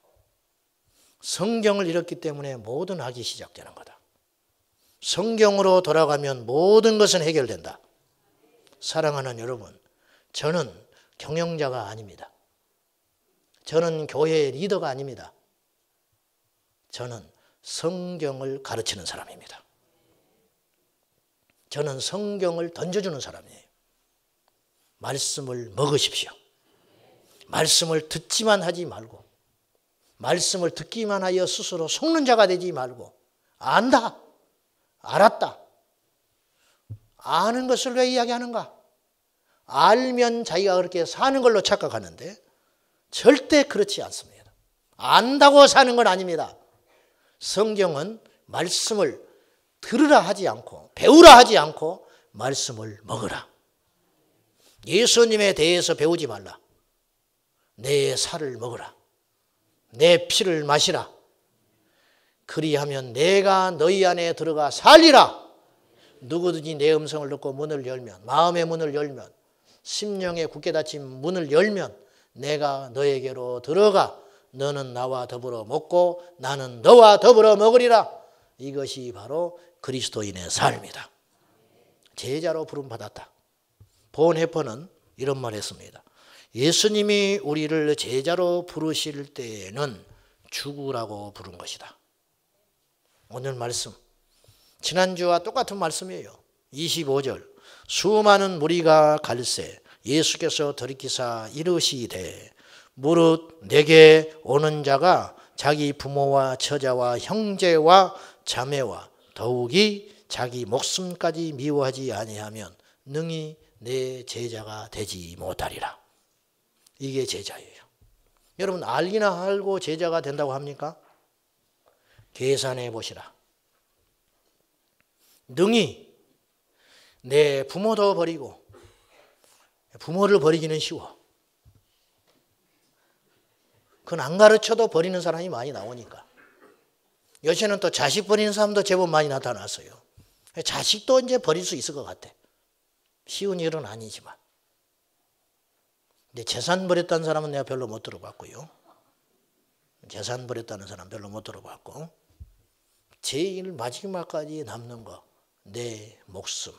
성경을 잃었기 때문에 모든 악이 시작되는 거다. 성경으로 돌아가면 모든 것은 해결된다. 사랑하는 여러분, 저는 경영자가 아닙니다. 저는 교회의 리더가 아닙니다. 저는 성경을 가르치는 사람입니다. 저는 성경을 던져주는 사람이에요. 말씀을 먹으십시오. 말씀을 듣지만 하지 말고, 말씀을 듣기만 하여 스스로 속는 자가 되지 말고, 안다, 알았다, 아는 것을 왜 이야기하는가? 알면 자기가 그렇게 사는 걸로 착각하는데 절대 그렇지 않습니다. 안다고 사는 건 아닙니다. 성경은 말씀을 들으라 하지 않고 배우라 하지 않고 말씀을 먹으라. 예수님에 대해서 배우지 말라. 내 살을 먹으라. 내 피를 마시라. 그리하면 내가 너희 안에 들어가 살리라. 누구든지 내 음성을 듣고 문을 열면, 마음의 문을 열면, 심령에 굳게 닫힌 문을 열면 내가 너에게로 들어가 너는 나와 더불어 먹고 나는 너와 더불어 먹으리라. 이것이 바로 그리스도인의 삶이다. 제자로 부름받았다. 본해퍼는 이런 말을 했습니다. 예수님이 우리를 제자로 부르실 때에는 죽으라고 부른 것이다. 오늘 말씀, 지난주와 똑같은 말씀이에요. 25절, 수많은 무리가 갈새 예수께서 돌이키사 이르시되 무릇 내게 오는 자가 자기 부모와 처자와 형제와 자매와 더욱이 자기 목숨까지 미워하지 아니하면 능히 내 제자가 되지 못하리라. 이게 제자예요. 여러분, 알기나 알고 제자가 된다고 합니까? 계산해 보시라. 능히 내 부모도 버리고, 부모를 버리기는 쉬워. 그건 안 가르쳐도 버리는 사람이 많이 나오니까. 요새는 또 자식 버리는 사람도 제법 많이 나타났어요. 자식도 이제 버릴 수 있을 것 같아. 쉬운 일은 아니지만. 근데 재산 버렸다는 사람은 내가 별로 못 들어봤고요. 재산 버렸다는 사람 별로 못 들어봤고, 제일 마지막까지 남는 거, 내 목숨.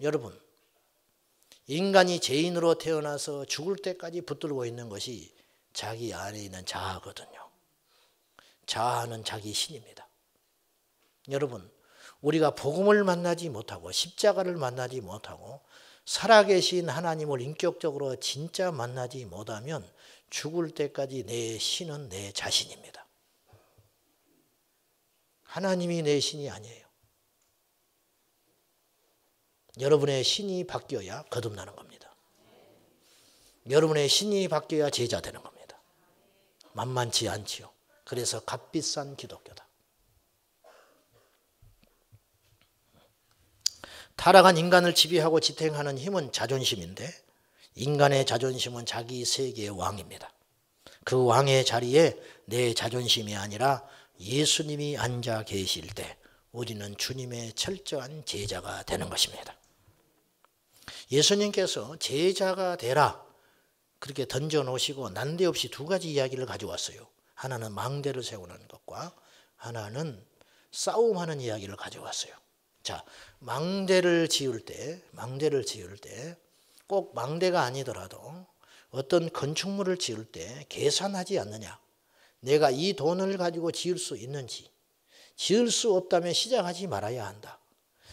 여러분, 인간이 죄인으로 태어나서 죽을 때까지 붙들고 있는 것이 자기 안에 있는 자아거든요. 자아는 자기 신입니다. 여러분, 우리가 복음을 만나지 못하고 십자가를 만나지 못하고 살아계신 하나님을 인격적으로 진짜 만나지 못하면 죽을 때까지 내 신은 내 자신입니다. 하나님이 내 신이 아니에요. 여러분의 신이 바뀌어야 거듭나는 겁니다. 여러분의 신이 바뀌어야 제자 되는 겁니다. 만만치 않지요. 그래서 값비싼 기독교다. 타락한 인간을 지배하고 지탱하는 힘은 자존심인데, 인간의 자존심은 자기 세계의 왕입니다. 그 왕의 자리에 내 자존심이 아니라 예수님이 앉아 계실 때 우리는 주님의 철저한 제자가 되는 것입니다. 예수님께서 제자가 되라 그렇게 던져놓으시고 난데없이 두 가지 이야기를 가져왔어요. 하나는 망대를 세우는 것과 하나는 싸움하는 이야기를 가져왔어요. 자, 망대를 지을 때 꼭 망대가 아니더라도 어떤 건축물을 지을 때 계산하지 않느냐. 내가 이 돈을 가지고 지을 수 있는지, 지을 수 없다면 시작하지 말아야 한다.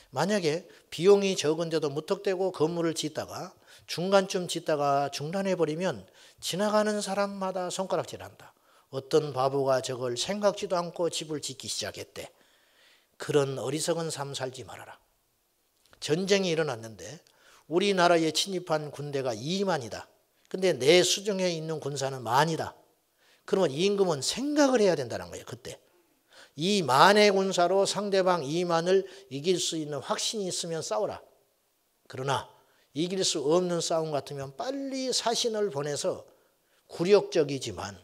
만약에 비용이 적은데도 무턱대고 건물을 짓다가 중간쯤 짓다가 중단해버리면 지나가는 사람마다 손가락질한다. 어떤 바보가 저걸 생각지도 않고 집을 짓기 시작했대. 그런 어리석은 삶 살지 말아라. 전쟁이 일어났는데 우리나라에 침입한 군대가 2만이다. 근데 내 수중에 있는 군사는 10,000이다. 그러면 임금은 생각을 해야 된다는 거예요. 그때. 이 10,000의 군사로 상대방 20,000을 이길 수 있는 확신이 있으면 싸워라. 그러나 이길 수 없는 싸움 같으면 빨리 사신을 보내서 굴욕적이지만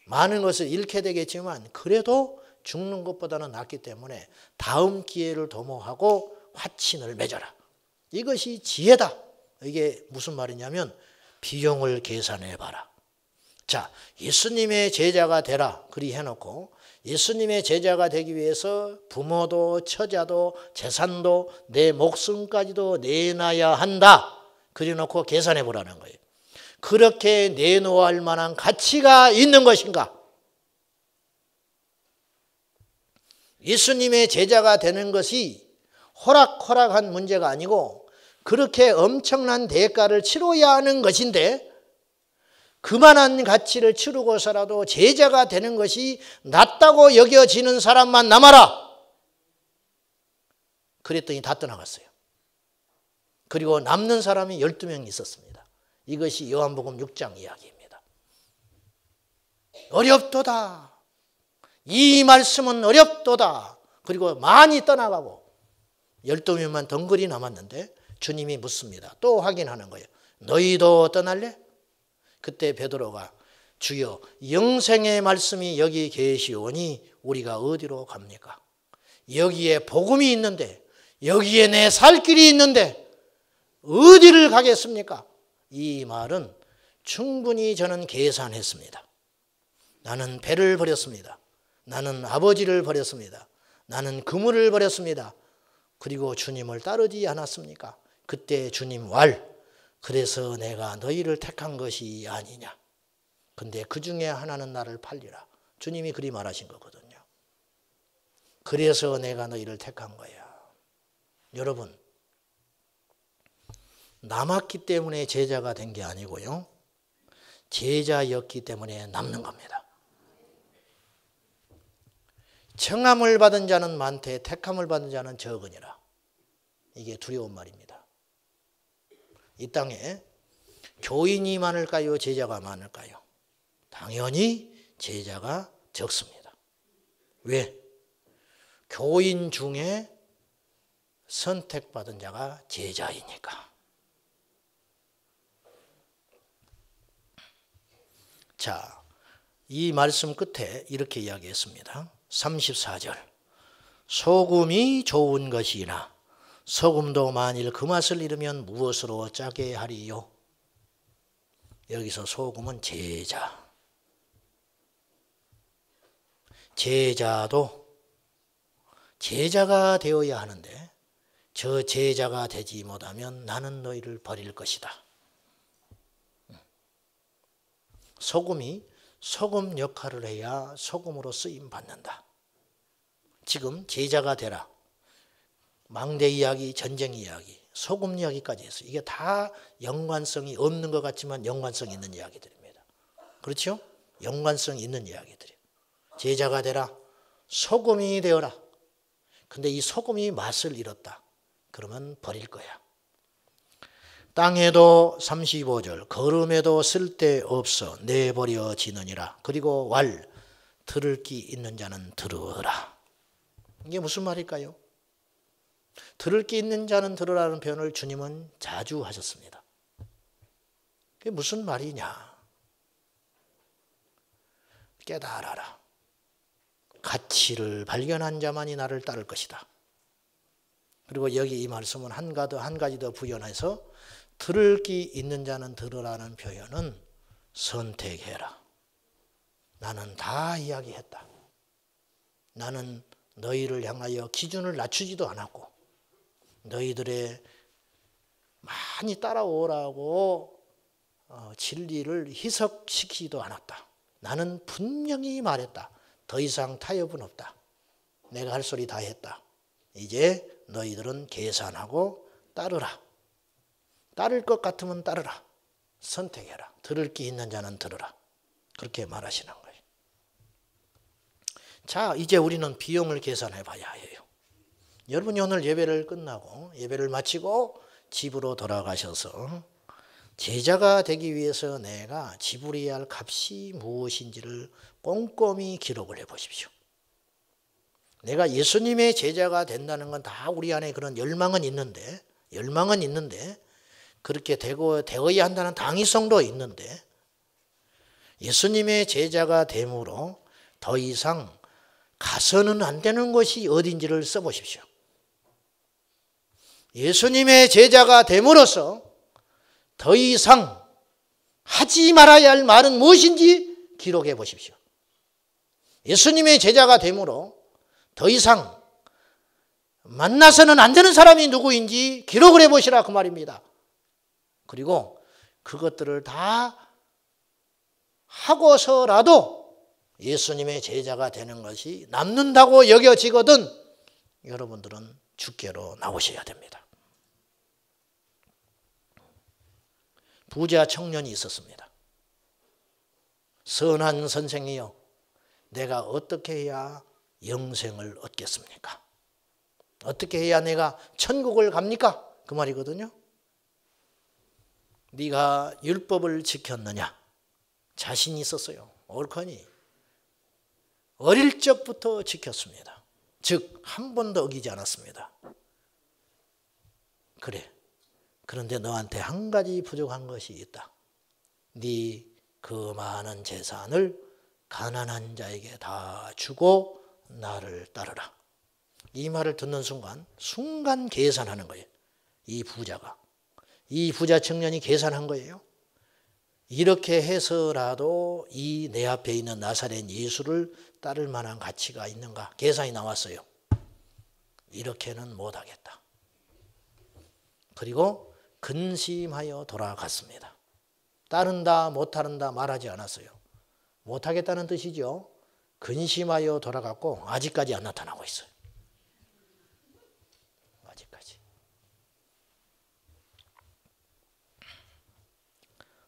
많은 것을 잃게 되겠지만 그래도 죽는 것보다는 낫기 때문에 다음 기회를 도모하고 화친을 맺어라. 이것이 지혜다. 이게 무슨 말이냐면 비용을 계산해 봐라. 자, 예수님의 제자가 되라. 그리 해놓고 예수님의 제자가 되기 위해서 부모도 처자도 재산도 내 목숨까지도 내놔야 한다. 그리 놓고 계산해 보라는 거예요. 그렇게 내놓아야 할 만한 가치가 있는 것인가? 예수님의 제자가 되는 것이 호락호락한 문제가 아니고 그렇게 엄청난 대가를 치러야 하는 것인데 그만한 가치를 치르고서라도 제자가 되는 것이 낫다고 여겨지는 사람만 남아라. 그랬더니 다 떠나갔어요. 그리고 남는 사람이 12명 있었습니다. 이것이 요한복음 6장 이야기입니다. 어렵도다. 이 말씀은 어렵도다. 그리고 많이 떠나가고 12명만 덩그리 남았는데 주님이 묻습니다. 또 확인하는 거예요. 너희도 떠날래? 그때 베드로가 주여 영생의 말씀이 여기 계시오니 우리가 어디로 갑니까? 여기에 복음이 있는데 여기에 내 살 길이 있는데 어디를 가겠습니까? 이 말은 충분히 저는 계산했습니다. 나는 배를 버렸습니다. 나는 아버지를 버렸습니다. 나는 그물을 버렸습니다. 그리고 주님을 따르지 않았습니까? 그때 주님 그래서 내가 너희를 택한 것이 아니냐. 근데 그 중에 하나는 나를 팔리라. 주님이 그리 말하신 거거든요. 그래서 내가 너희를 택한 거야. 여러분, 남았기 때문에 제자가 된 게 아니고요. 제자였기 때문에 남는 겁니다. 청함을 받은 자는 많되 택함을 받은 자는 적으니라. 이게 두려운 말입니다. 이 땅에 교인이 많을까요? 제자가 많을까요? 당연히 제자가 적습니다. 왜? 교인 중에 선택받은 자가 제자이니까. 자, 이 말씀 끝에 이렇게 이야기했습니다. 34절. 소금이 좋은 것이나 소금도 만일 그 맛을 잃으면 무엇으로 짜게 하리요? 여기서 소금은 제자. 제자도 제자가 되어야 하는데 저 제자가 되지 못하면 나는 너희를 버릴 것이다. 소금이 소금 역할을 해야 소금으로 쓰임 받는다. 지금 제자가 되라. 망대 이야기, 전쟁 이야기, 소금 이야기까지 했어요. 이게 다 연관성이 없는 것 같지만 연관성 있는 이야기들입니다. 그렇죠? 연관성 있는 이야기들이에요. 제자가 되라. 소금이 되어라. 근데 이 소금이 맛을 잃었다. 그러면 버릴 거야. 땅에도 35절 거름에도 쓸데없어 내버려지느니라. 그리고 왈 들을 귀 있는 자는 들으라. 이게 무슨 말일까요? 들을 귀 있는 자는 들으라는 표현을 주님은 자주 하셨습니다. 그게 무슨 말이냐? 깨달아라. 가치를 발견한 자만이 나를 따를 것이다. 그리고 여기 이 말씀은 한 가지 더 부연해서 들을 귀 있는 자는 들으라는 표현은 선택해라. 나는 다 이야기했다. 나는 너희를 향하여 기준을 낮추지도 않았고 너희들의 많이 따라오라고 진리를 희석시키지도 않았다. 나는 분명히 말했다. 더 이상 타협은 없다. 내가 할 소리 다 했다. 이제 너희들은 계산하고 따르라. 따를 것 같으면 따르라. 선택해라. 들을 귀 있는 자는 들으라. 그렇게 말하시는 거예요. 자, 이제 우리는 비용을 계산해 봐야 해요. 여러분이 오늘 예배를 끝나고 예배를 마치고 집으로 돌아가셔서 제자가 되기 위해서 내가 지불해야 할 값이 무엇인지를 꼼꼼히 기록을 해 보십시오. 내가 예수님의 제자가 된다는 건 다 우리 안에 그런 열망은 있는데 그렇게 되어야 한다는 당위성도 있는데 예수님의 제자가 됨으로 더 이상 가서는 안 되는 것이 어딘지를 써보십시오. 예수님의 제자가 됨으로써 더 이상 하지 말아야 할 말은 무엇인지 기록해 보십시오. 예수님의 제자가 됨으로 더 이상 만나서는 안 되는 사람이 누구인지 기록을 해 보시라 그 말입니다. 그리고 그것들을 다 하고서라도 예수님의 제자가 되는 것이 남는다고 여겨지거든 여러분들은 주께로 나오셔야 됩니다. 부자 청년이 있었습니다. 선한 선생이여 내가 어떻게 해야 영생을 얻겠습니까? 어떻게 해야 내가 천국을 갑니까? 그 말이거든요. 네가 율법을 지켰느냐? 자신이 있었어요. 옳거니 어릴 적부터 지켰습니다. 즉 한 번도 어기지 않았습니다. 그래. 그런데 너한테 한 가지 부족한 것이 있다. 네 그 많은 재산을 가난한 자에게 다 주고 나를 따르라. 이 말을 듣는 순간 계산하는 거예요. 이 부자 청년이 계산한 거예요. 이렇게 해서라도 이 내 앞에 있는 나사렛 예수를 따를 만한 가치가 있는가? 계산이 나왔어요. 이렇게는 못하겠다. 그리고 근심하여 돌아갔습니다. 따른다 못 따른다 말하지 않았어요. 못하겠다는 뜻이죠. 근심하여 돌아갔고 아직까지 안 나타나고 있어요. 아직까지.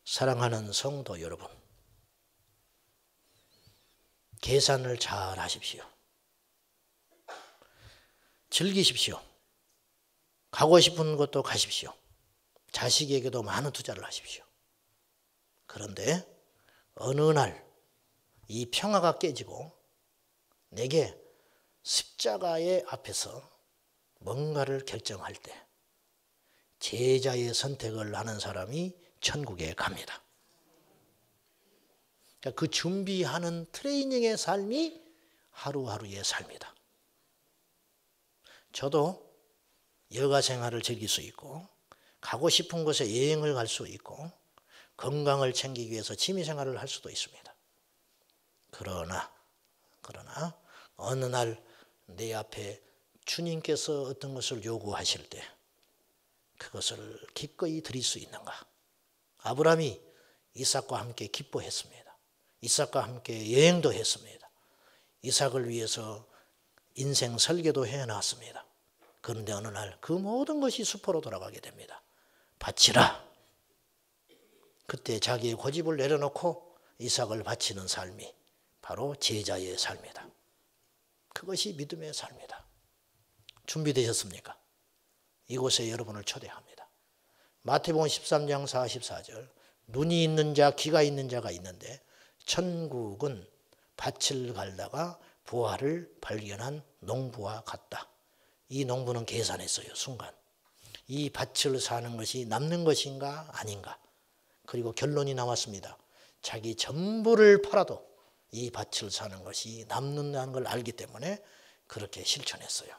사랑하는 성도 여러분, 계산을 잘 하십시오. 즐기십시오. 가고 싶은 곳도 가십시오. 자식에게도 많은 투자를 하십시오. 그런데 어느 날 이 평화가 깨지고 내게 십자가의 앞에서 뭔가를 결정할 때 제자의 선택을 하는 사람이 천국에 갑니다. 그 준비하는 트레이닝의 삶이 하루하루의 삶이다. 저도 여가 생활을 즐길 수 있고 가고 싶은 곳에 여행을 갈 수 있고 건강을 챙기기 위해서 취미 생활을 할 수도 있습니다. 그러나 어느 날 내 앞에 주님께서 어떤 것을 요구하실 때 그것을 기꺼이 드릴 수 있는가? 아브라함이 이삭과 함께 기뻐했습니다. 이삭과 함께 여행도 했습니다. 이삭을 위해서 인생 설계도 해놨습니다. 그런데 어느 날 그 모든 것이 수포로 돌아가게 됩니다. 바치라. 그때 자기의 고집을 내려놓고 이삭을 바치는 삶이 바로 제자의 삶이다. 그것이 믿음의 삶이다. 준비되셨습니까? 이곳에 여러분을 초대합니다. 마태복음 13장 44절 눈이 있는 자 귀가 있는 자가 있는데 천국은 밭을 갈다가 부화를 발견한 농부와 같다. 이 농부는 계산했어요. 순간. 이 밭을 사는 것이 남는 것인가 아닌가. 그리고 결론이 나왔습니다. 자기 전부를 팔아도 이 밭을 사는 것이 남는다는 걸 알기 때문에 그렇게 실천했어요.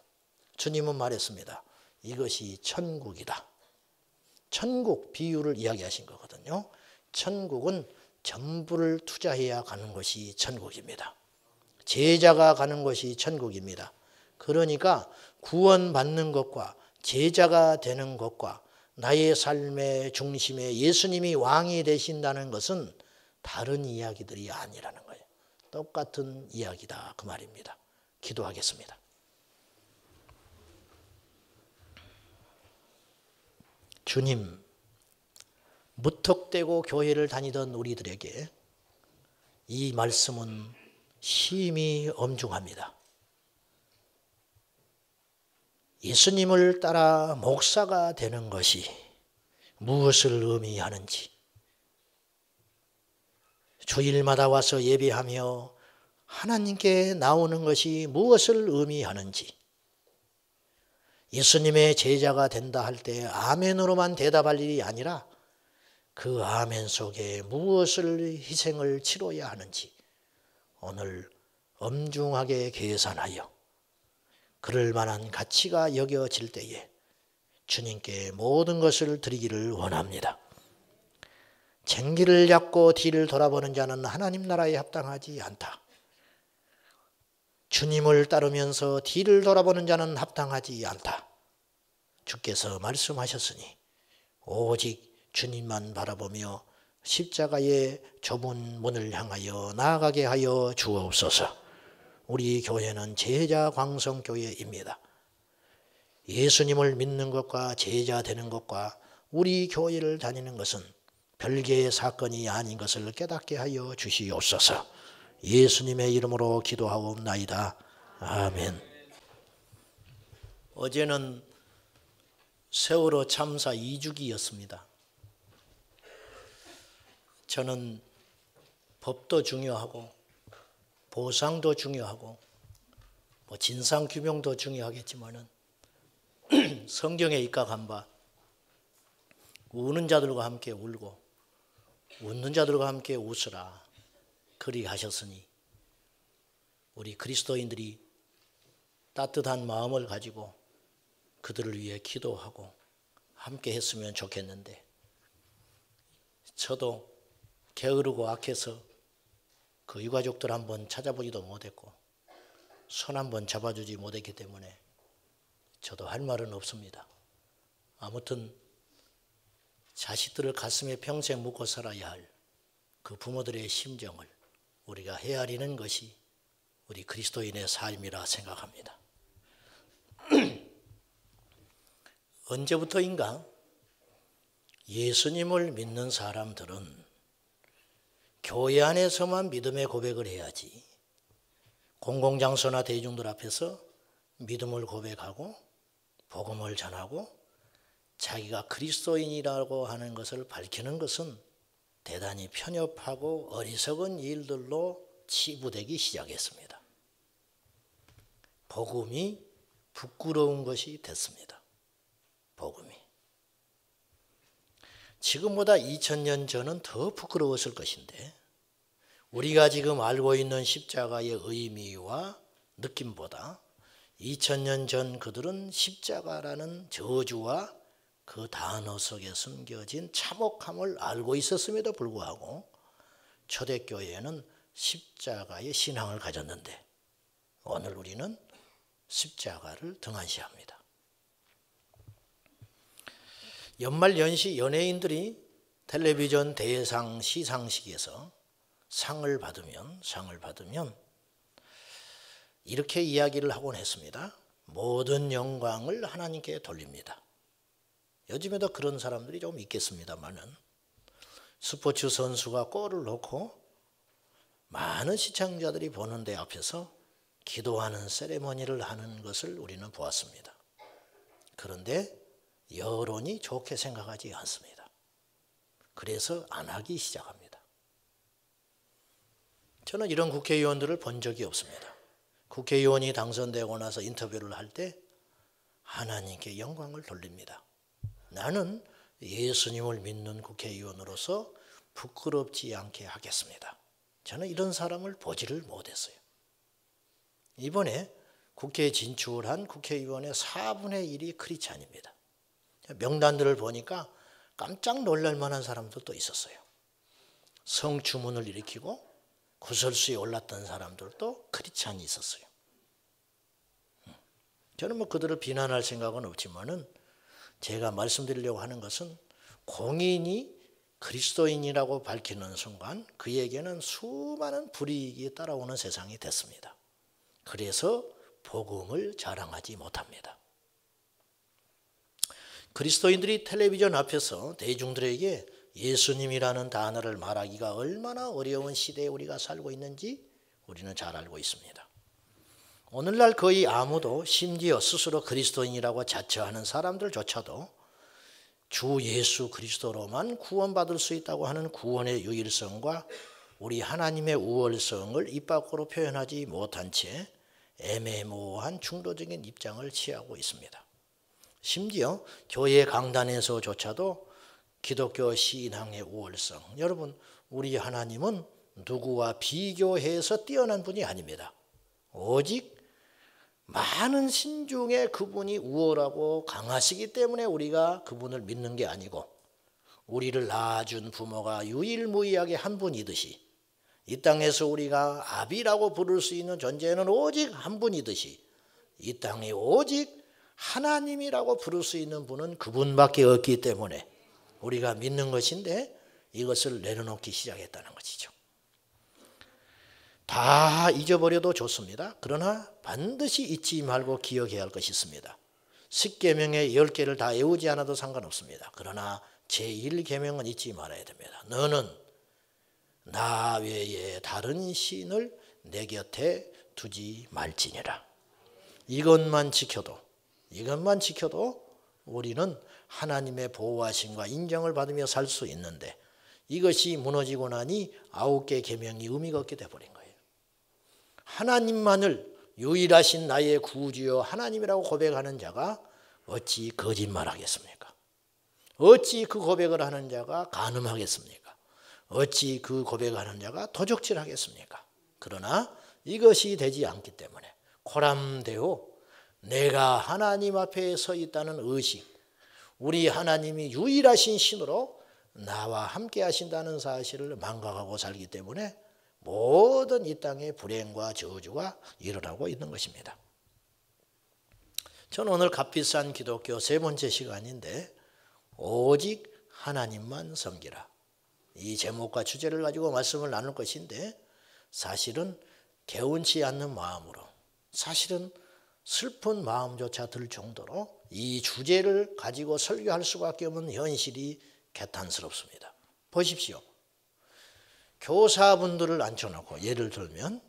주님은 말했습니다. 이것이 천국이다. 천국 비유를 이야기하신 거거든요. 천국은 전부를 투자해야 가는 것이 천국입니다. 제자가 가는 것이 천국입니다. 그러니까 구원받는 것과 제자가 되는 것과 나의 삶의 중심에 예수님이 왕이 되신다는 것은 다른 이야기들이 아니라는 거예요. 똑같은 이야기다 그 말입니다. 기도하겠습니다. 주님, 무턱대고 교회를 다니던 우리들에게 이 말씀은 심히 엄중합니다. 예수님을 따라 목사가 되는 것이 무엇을 의미하는지, 주일마다 와서 예배하며 하나님께 나오는 것이 무엇을 의미하는지, 예수님의 제자가 된다 할 때 아멘으로만 대답할 일이 아니라 그 아멘 속에 무엇을 희생을 치러야 하는지 오늘 엄중하게 계산하여 그럴 만한 가치가 여겨질 때에 주님께 모든 것을 드리기를 원합니다. 쟁기를 잡고 뒤를 돌아보는 자는 하나님 나라에 합당하지 않다. 주님을 따르면서 뒤를 돌아보는 자는 합당하지 않다. 주께서 말씀하셨으니 오직 주님만 바라보며 십자가의 좁은 문을 향하여 나아가게 하여 주옵소서. 우리 교회는 제자 광성교회입니다. 예수님을 믿는 것과 제자 되는 것과 우리 교회를 다니는 것은 별개의 사건이 아닌 것을 깨닫게 하여 주시옵소서. 예수님의 이름으로 기도하옵나이다. 아멘. 어제는 세월호 참사 2주기였습니다. 저는 법도 중요하고 보상도 중요하고 진상규명도 중요하겠지만은 성경에 입각한 바 우는 자들과 함께 울고 웃는 자들과 함께 웃으라 그리 하셨으니 우리 그리스도인들이 따뜻한 마음을 가지고 그들을 위해 기도하고 함께 했으면 좋겠는데 저도 게으르고 악해서 그 유가족들 한번 찾아보지도 못했고 손 한번 잡아주지 못했기 때문에 저도 할 말은 없습니다. 아무튼 자식들을 가슴에 평생 묻고 살아야 할 그 부모들의 심정을 우리가 헤아리는 것이 우리 그리스도인의 삶이라 생각합니다. 언제부터인가 예수님을 믿는 사람들은 교회 안에서만 믿음의 고백을 해야지 공공장소나 대중들 앞에서 믿음을 고백하고 복음을 전하고 자기가 그리스도인이라고 하는 것을 밝히는 것은 대단히 편협하고 어리석은 일들로 치부되기 시작했습니다. 복음이 부끄러운 것이 됐습니다. 복음이. 지금보다 2000년 전은 더 부끄러웠을 것인데 우리가 지금 알고 있는 십자가의 의미와 느낌보다 2000년 전 그들은 십자가라는 저주와 그 단어 속에 숨겨진 참혹함을 알고 있었음에도 불구하고 초대교회에는 십자가의 신앙을 가졌는데 오늘 우리는 십자가를 등한시합니다. 연말연시 연예인들이 텔레비전 대상 시상식에서 상을 받으면 이렇게 이야기를 하곤 했습니다. 모든 영광을 하나님께 돌립니다. 요즘에도 그런 사람들이 좀 있겠습니다만은 스포츠 선수가 골을 넣고 많은 시청자들이 보는 데 앞에서 기도하는 세레머니를 하는 것을 우리는 보았습니다. 그런데 여론이 좋게 생각하지 않습니다. 그래서 안 하기 시작합니다. 저는 이런 국회의원들을 본 적이 없습니다. 국회의원이 당선되고 나서 인터뷰를 할 때 하나님께 영광을 돌립니다. 나는 예수님을 믿는 국회의원으로서 부끄럽지 않게 하겠습니다. 저는 이런 사람을 보지를 못했어요. 이번에 국회에 진출한 국회의원의 4분의 1이 크리스찬입니다. 명단들을 보니까 깜짝 놀랄 만한 사람들도 있었어요. 성추문을 일으키고 구설수에 올랐던 사람들도 크리스찬이 있었어요. 저는 그들을 비난할 생각은 없지만은 제가 말씀드리려고 하는 것은 공인이 그리스도인이라고 밝히는 순간 그에게는 수많은 불이익이 따라오는 세상이 됐습니다. 그래서 복음을 자랑하지 못합니다. 그리스도인들이 텔레비전 앞에서 대중들에게 예수님이라는 단어를 말하기가 얼마나 어려운 시대에 우리가 살고 있는지 우리는 잘 알고 있습니다. 오늘날 거의 아무도 심지어 스스로 그리스도인이라고 자처하는 사람들조차도 주 예수 그리스도로만 구원받을 수 있다고 하는 구원의 유일성과 우리 하나님의 우월성을 입 밖으로 표현하지 못한 채 애매모호한 중도적인 입장을 취하고 있습니다. 심지어 교회 강단에서조차도 기독교 신앙의 우월성, 여러분 우리 하나님은 누구와 비교해서 뛰어난 분이 아닙니다. 오직 많은 신 중에 그분이 우월하고 강하시기 때문에 우리가 그분을 믿는 게 아니고 우리를 낳아준 부모가 유일무이하게 한 분이듯이 이 땅에서 우리가 아비라고 부를 수 있는 존재는 오직 한 분이듯이 이 땅에 오직 하나님이라고 부를 수 있는 분은 그분밖에 없기 때문에 우리가 믿는 것인데 이것을 내려놓기 시작했다는 것이죠. 다 잊어버려도 좋습니다. 그러나 반드시 잊지 말고 기억해야 할 것이 있습니다. 10계명의 10개를 다 외우지 않아도 상관없습니다. 그러나 제1계명은 잊지 말아야 됩니다. 너는 나 외에 다른 신을 내 곁에 두지 말지니라. 이것만 지켜도 우리는 하나님의 보호하심과 인정을 받으며 살 수 있는데 이것이 무너지고 나니 9개 계명이 의미가 없게 돼버린 거예요. 하나님만을 유일하신 나의 구주여 하나님이라고 고백하는 자가 어찌 거짓말하겠습니까? 어찌 그 고백을 하는 자가 간음하겠습니까? 어찌 그 고백하는 자가 도적질하겠습니까? 그러나 이것이 되지 않기 때문에 코람데오 내가 하나님 앞에 서 있다는 의식, 우리 하나님이 유일하신 신으로 나와 함께 하신다는 사실을 망각하고 살기 때문에 모든 이 땅의 불행과 저주가 일어나고 있는 것입니다. 저는 오늘 값비싼 기독교 세 번째 시간인데 오직 하나님만 섬기라. 이 제목과 주제를 가지고 말씀을 나눌 것인데 사실은 개운치 않는 마음으로 사실은 슬픈 마음조차 들 정도로 이 주제를 가지고 설교할 수밖에 없는 현실이 개탄스럽습니다. 보십시오. 교사분들을 앉혀놓고 예를 들면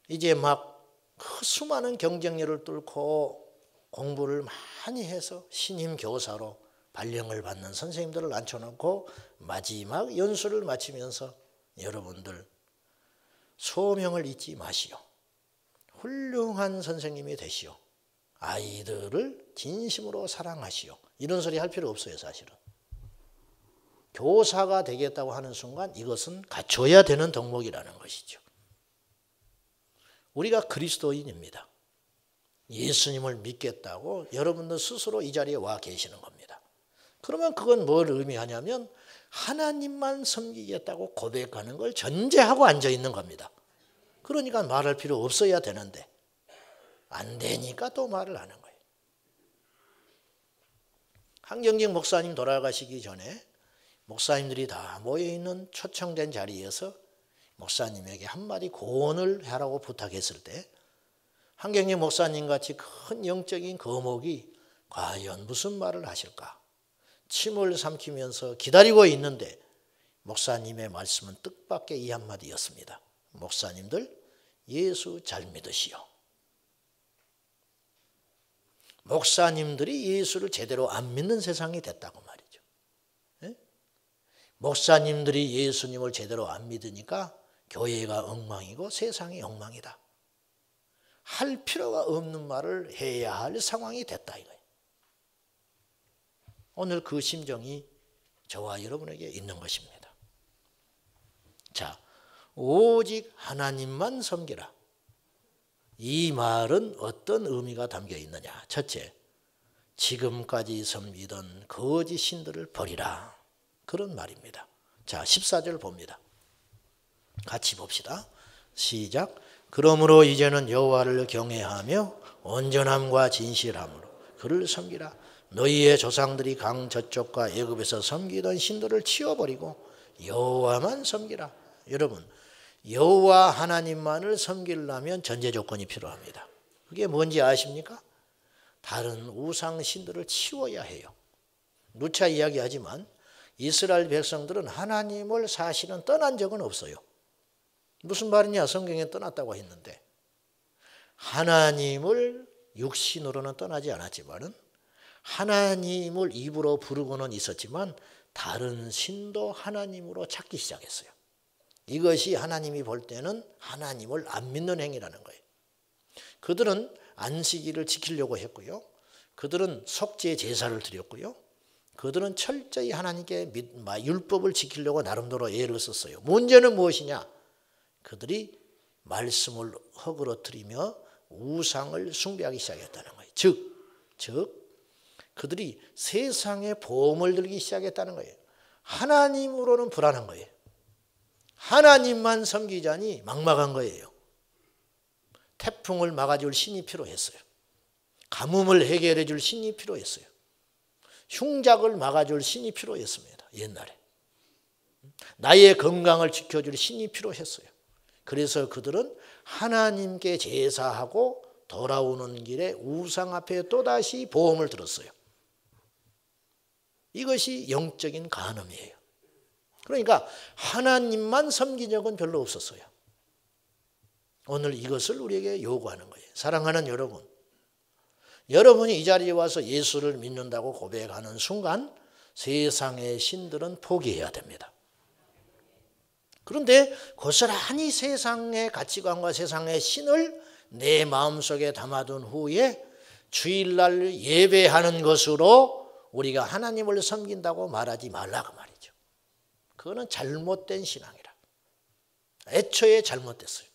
이제 막 그 수많은 경쟁률을 뚫고 공부를 많이 해서 신임 교사로 발령을 받는 선생님들을 앉혀놓고 마지막 연수를 마치면서 여러분들 소명을 잊지 마시오. 훌륭한 선생님이 되시오. 아이들을 진심으로 사랑하시오. 이런 소리 할 필요 없어요, 사실은. 교사가 되겠다고 하는 순간 이것은 갖춰야 되는 덕목이라는 것이죠. 우리가 그리스도인입니다. 예수님을 믿겠다고 여러분들 스스로 이 자리에 와 계시는 겁니다. 그러면 그건 뭘 의미하냐면 하나님만 섬기겠다고 고백하는 걸 전제하고 앉아 있는 겁니다. 그러니까 말할 필요 없어야 되는데 안 되니까 또 말을 하는 거예요. 한경직 목사님 돌아가시기 전에 목사님들이 다 모여있는 초청된 자리에서 목사님에게 한마디 고언을 하라고 부탁했을 때 한경직 목사님 같이 큰 영적인 거목이 과연 무슨 말을 하실까? 침을 삼키면서 기다리고 있는데 목사님의 말씀은 뜻밖의 이 한마디였습니다. 목사님들 예수 잘 믿으시오. 목사님들이 예수를 제대로 안 믿는 세상이 됐다고 말이죠. 네? 목사님들이 예수님을 제대로 안 믿으니까 교회가 엉망이고 세상이 엉망이다. 할 필요가 없는 말을 해야 할 상황이 됐다 이거예요. 오늘 그 심정이 저와 여러분에게 있는 것입니다. 자, 오직 하나님만 섬기라. 이 말은 어떤 의미가 담겨 있느냐? 첫째, 지금까지 섬기던 거짓 신들을 버리라. 그런 말입니다. 자, 14절 봅니다. 같이 봅시다. 시작. 그러므로 이제는 여호와를 경외하며 온전함과 진실함으로 그를 섬기라. 너희의 조상들이 강 저쪽과 애굽에서 섬기던 신들을 치워버리고 여호와만 섬기라. 여러분, 여호와 하나님만을 섬기려면 전제 조건이 필요합니다. 그게 뭔지 아십니까? 다른 우상 신들을 치워야 해요. 누차 이야기하지만 이스라엘 백성들은 하나님을 사실은 떠난 적은 없어요. 무슨 말이냐? 성경에 떠났다고 했는데 하나님을 육신으로는 떠나지 않았지만은 하나님을 입으로 부르고는 있었지만 다른 신도 하나님으로 찾기 시작했어요. 이것이 하나님이 볼 때는 하나님을 안 믿는 행위라는 거예요. 그들은 안식일을 지키려고 했고요. 그들은 속죄 제사를 드렸고요. 그들은 철저히 하나님께 율법을 지키려고 나름대로 애를 썼어요. 문제는 무엇이냐? 그들이 말씀을 허물어뜨리며 우상을 숭배하기 시작했다는 거예요. 즉 그들이 세상의 보험을 들기 시작했다는 거예요. 하나님으로는 불안한 거예요. 하나님만 섬기자니 막막한 거예요. 태풍을 막아줄 신이 필요했어요. 가뭄을 해결해 줄 신이 필요했어요. 흉작을 막아줄 신이 필요했습니다. 옛날에. 나의 건강을 지켜줄 신이 필요했어요. 그래서 그들은 하나님께 제사하고 돌아오는 길에 우상 앞에 또다시 보험을 들었어요. 이것이 영적인 간음이에요. 그러니까 하나님만 섬긴 적은 별로 없었어요. 오늘 이것을 우리에게 요구하는 거예요. 사랑하는 여러분, 여러분이 이 자리에 와서 예수를 믿는다고 고백하는 순간 세상의 신들은 포기해야 됩니다. 그런데 고스란히 세상의 가치관과 세상의 신을 내 마음속에 담아둔 후에 주일날 예배하는 것으로 우리가 하나님을 섬긴다고 말하지 말라고 말이죠. 그거는 잘못된 신앙이라. 애초에 잘못됐어요.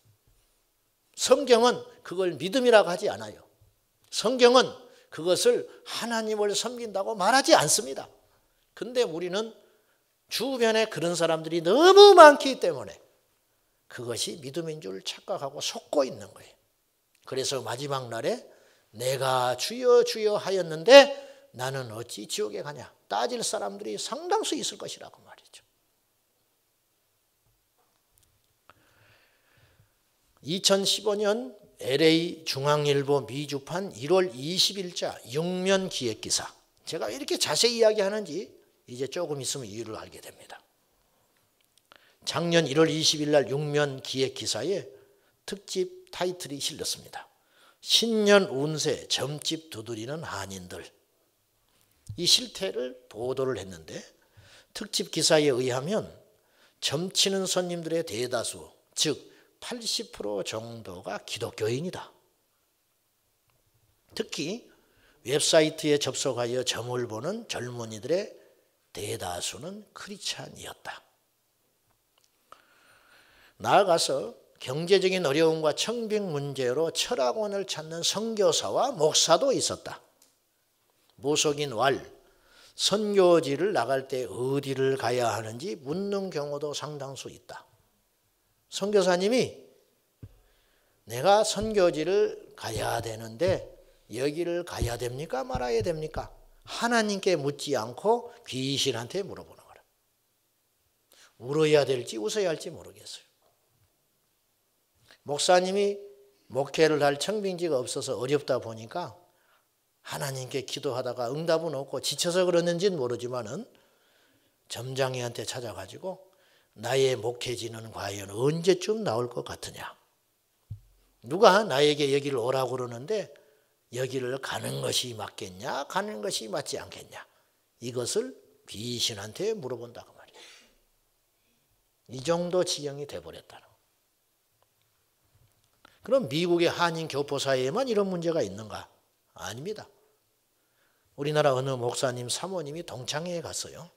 성경은 그걸 믿음이라고 하지 않아요. 성경은 그것을 하나님을 섬긴다고 말하지 않습니다. 근데 우리는 주변에 그런 사람들이 너무 많기 때문에 그것이 믿음인 줄 착각하고 속고 있는 거예요. 그래서 마지막 날에 내가 주여 주여 하였는데 나는 어찌 지옥에 가냐 따질 사람들이 상당수 있을 것이라고 말이죠. 2015년 LA 중앙일보 미주판 1월 20일자 6면 기획기사. 제가 왜 이렇게 자세히 이야기하는지 이제 조금 있으면 이유를 알게 됩니다. 작년 1월 20일 날 6면 기획기사에 특집 타이틀이 실렸습니다. 신년 운세 점집 두드리는 한인들. 이 실태를 보도를 했는데 특집 기사에 의하면 점치는 손님들의 대다수, 즉 80% 정도가 기독교인이다. 특히 웹사이트에 접속하여 점을 보는 젊은이들의 대다수는 크리스찬이었다. 나아가서 경제적인 어려움과 청빙 문제로 철학원을 찾는 선교사와 목사도 있었다. 무속인 왈, 선교지를 나갈 때 어디를 가야 하는지 묻는 경우도 상당수 있다. 선교사님이 내가 선교지를 가야 되는데 여기를 가야 됩니까? 말아야 됩니까? 하나님께 묻지 않고 귀신한테 물어보는 거라. 울어야 될지 웃어야 할지 모르겠어요. 목사님이 목회를 할 청빙지가 없어서 어렵다 보니까 하나님께 기도하다가 응답은 없고 지쳐서 그러는지는 모르지만은 점장이한테 찾아가지고 나의 목회지는 과연 언제쯤 나올 것 같으냐. 누가 나에게 여기를 오라고 그러는데 여기를 가는 것이 맞겠냐 가는 것이 맞지 않겠냐. 이것을 귀신한테 물어본다고 말이에요. 이 정도 지경이 돼버렸다는 거예요. 그럼 미국의 한인 교포사회에만 이런 문제가 있는가? 아닙니다. 우리나라 어느 목사님 사모님이 동창회에 갔어요.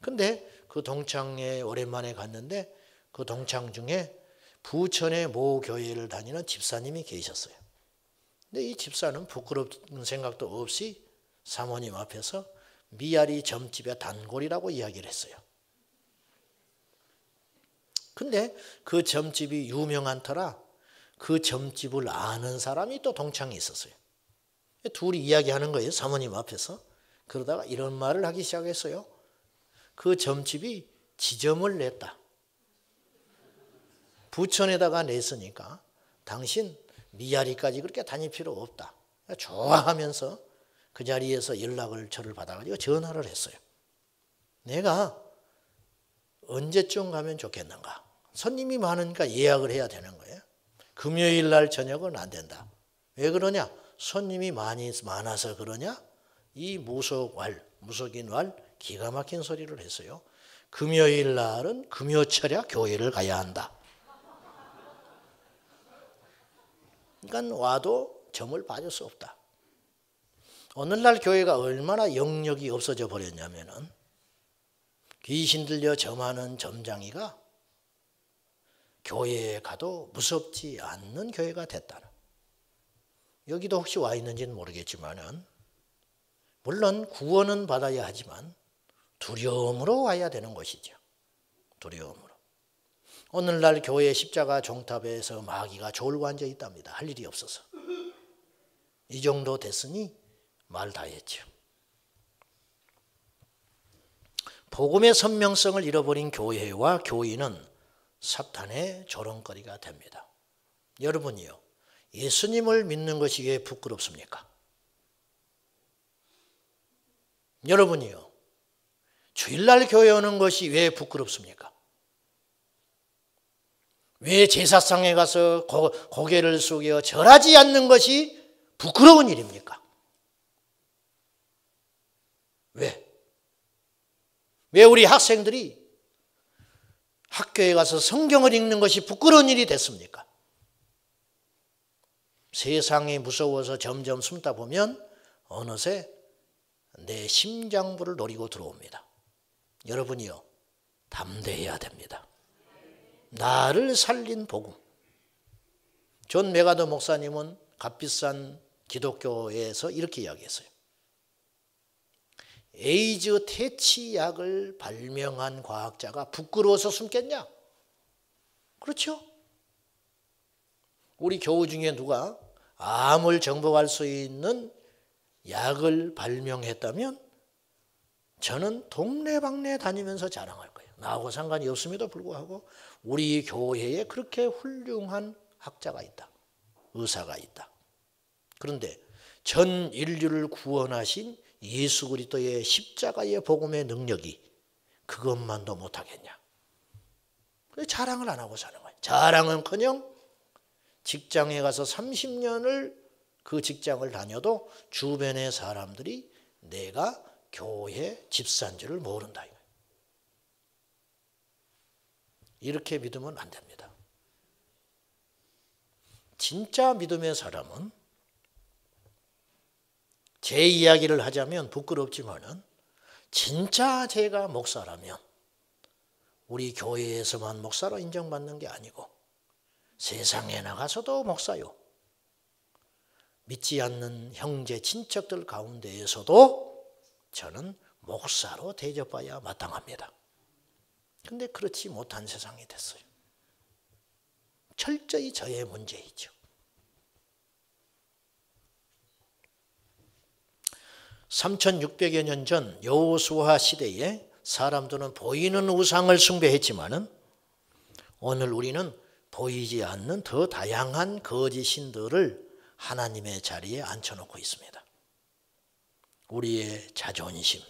근데 그 동창회에 오랜만에 갔는데 그 동창 중에 부천의 모 교회를 다니는 집사님이 계셨어요. 근데 이 집사는 부끄러운 생각도 없이 사모님 앞에서 미아리 점집의 단골이라고 이야기를 했어요. 근데 그 점집이 유명한 터라 그 점집을 아는 사람이 또 동창에 있었어요. 둘이 이야기하는 거예요. 사모님 앞에서. 그러다가 이런 말을 하기 시작했어요. 그 점집이 지점을 냈다. 부천에다가 냈으니까 당신 미아리까지 그렇게 다닐 필요 없다. 좋아하면서 그 자리에서 연락을 저를 받아가지고 전화를 했어요. 내가 언제쯤 가면 좋겠는가? 손님이 많으니까 예약을 해야 되는 거예요. 금요일 날 저녁은 안 된다. 왜 그러냐? 손님이 많아서 그러냐? 이 무속인 왈 기가 막힌 소리를 했어요. 금요일 날은 금요철야 교회를 가야 한다. 그러니까 와도 점을 봐줄 수 없다. 오늘날 교회가 얼마나 영역이 없어져 버렸냐면은 귀신 들려 점하는 점장이가 교회에 가도 무섭지 않는 교회가 됐다는. 여기도 혹시 와 있는지는 모르겠지만은 물론 구원은 받아야 하지만 두려움으로 와야 되는 것이죠. 두려움으로. 오늘날 교회 십자가 종탑에서 마귀가 졸고 앉아 있답니다. 할 일이 없어서. 이 정도 됐으니 말 다 했죠. 복음의 선명성을 잃어버린 교회와 교인은 사탄의 조롱거리가 됩니다. 여러분이요, 예수님을 믿는 것이 왜 부끄럽습니까? 여러분이요, 주일날 교회 오는 것이 왜 부끄럽습니까? 왜 제사상에 가서 고개를 숙여 절하지 않는 것이 부끄러운 일입니까? 왜 우리 학생들이 학교에 가서 성경을 읽는 것이 부끄러운 일이 됐습니까? 세상이 무서워서 점점 숨다 보면 어느새 내 심장부를 노리고 들어옵니다. 여러분이요, 담대해야 됩니다. 나를 살린 복음. 존 메가더 목사님은 값비싼 기독교에서 이렇게 이야기했어요. 에이즈 퇴치약을 발명한 과학자가 부끄러워서 숨겠냐? 그렇죠? 우리 교우 중에 누가 암을 정복할 수 있는 약을 발명했다면 저는 동네방네 다니면서 자랑할 거예요. 나하고 상관이 없음에도 불구하고 우리 교회에 그렇게 훌륭한 학자가 있다. 의사가 있다. 그런데 전 인류를 구원하신 예수 그리스도의 십자가의 복음의 능력이 그것만도 못하겠냐. 그래서 자랑을 안 하고 사는 거예요. 자랑은커녕 직장에 가서 30년을 그 직장을 다녀도 주변의 사람들이 내가 교회 집사인 줄을 모른다. 이렇게 믿으면 안 됩니다. 진짜 믿음의 사람은 제 이야기를 하자면 부끄럽지만은 진짜 제가 목사라면 우리 교회에서만 목사로 인정받는 게 아니고 세상에 나가서도 목사요. 믿지 않는 형제 친척들 가운데에서도 저는 목사로 대접해야 마땅합니다. 그런데 그렇지 못한 세상이 됐어요. 철저히 저의 문제이죠. 3600여 년 전 여호수아 시대에 사람들은 보이는 우상을 숭배했지만은 오늘 우리는 보이지 않는 더 다양한 거짓 신들을 하나님의 자리에 앉혀놓고 있습니다. 우리의 자존심,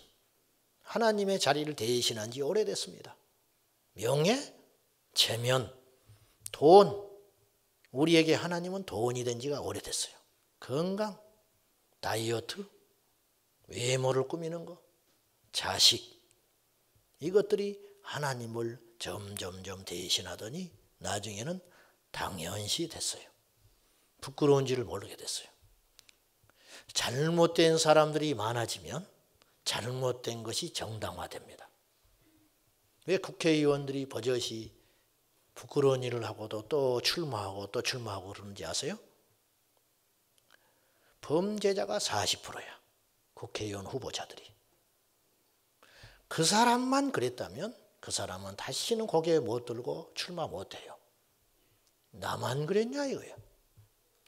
하나님의 자리를 대신한 지 오래됐습니다. 명예, 체면, 돈, 우리에게 하나님은 돈이 된 지가 오래됐어요. 건강, 다이어트, 외모를 꾸미는 것, 자식, 이것들이 하나님을 점점점 대신하더니 나중에는 당연시 됐어요. 부끄러운지를 모르게 됐어요. 잘못된 사람들이 많아지면 잘못된 것이 정당화됩니다. 왜 국회의원들이 버젓이 부끄러운 일을 하고도 또 출마하고 또 출마하고 그러는지 아세요? 범죄자가 40%야. 국회의원 후보자들이. 그 사람만 그랬다면 그 사람은 다시는 고개 못 들고 출마 못해요. 나만 그랬냐 이거예요.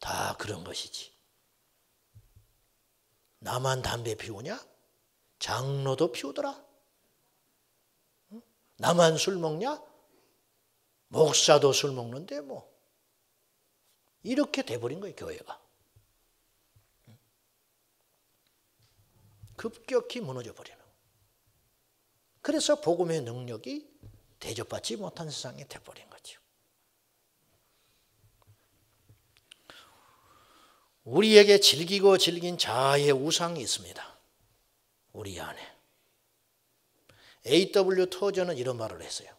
다 그런 것이지. 나만 담배 피우냐? 장로도 피우더라. 나만 술 먹냐? 목사도 술 먹는데 뭐. 이렇게 돼버린 거예요, 교회가. 급격히 무너져 버리는. 그래서 복음의 능력이 대접받지 못한 세상이 돼버린 거죠. 우리에게 질기고 질긴 자아의 우상이 있습니다. 우리 안에. A.W. 토저는 이런 말을 했어요.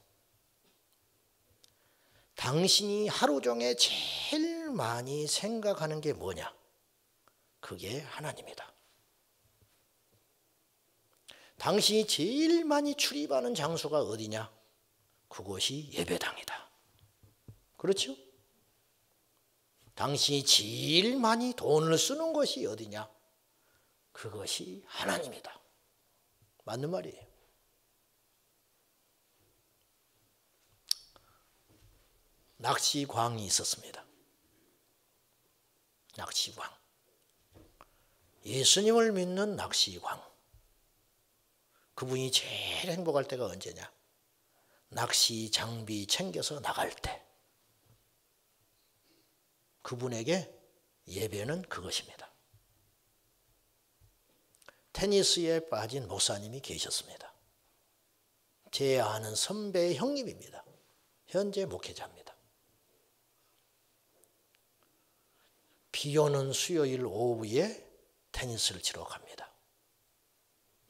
당신이 하루 종일 제일 많이 생각하는 게 뭐냐? 그게 하나님이다. 당신이 제일 많이 출입하는 장소가 어디냐? 그곳이 예배당이다. 그렇죠? 당신이 제일 많이 돈을 쓰는 곳이 어디냐? 그것이 하나님이다. 맞는 말이에요. 낚시광이 있었습니다. 낚시광. 예수님을 믿는 낚시광. 그분이 제일 행복할 때가 언제냐? 낚시 장비 챙겨서 나갈 때. 그분에게 예배는 그것입니다. 테니스에 빠진 목사님이 계셨습니다. 제 아는 선배의 형님입니다. 현재 목회자입니다. 비 오는 수요일 오후에 테니스를 치러 갑니다.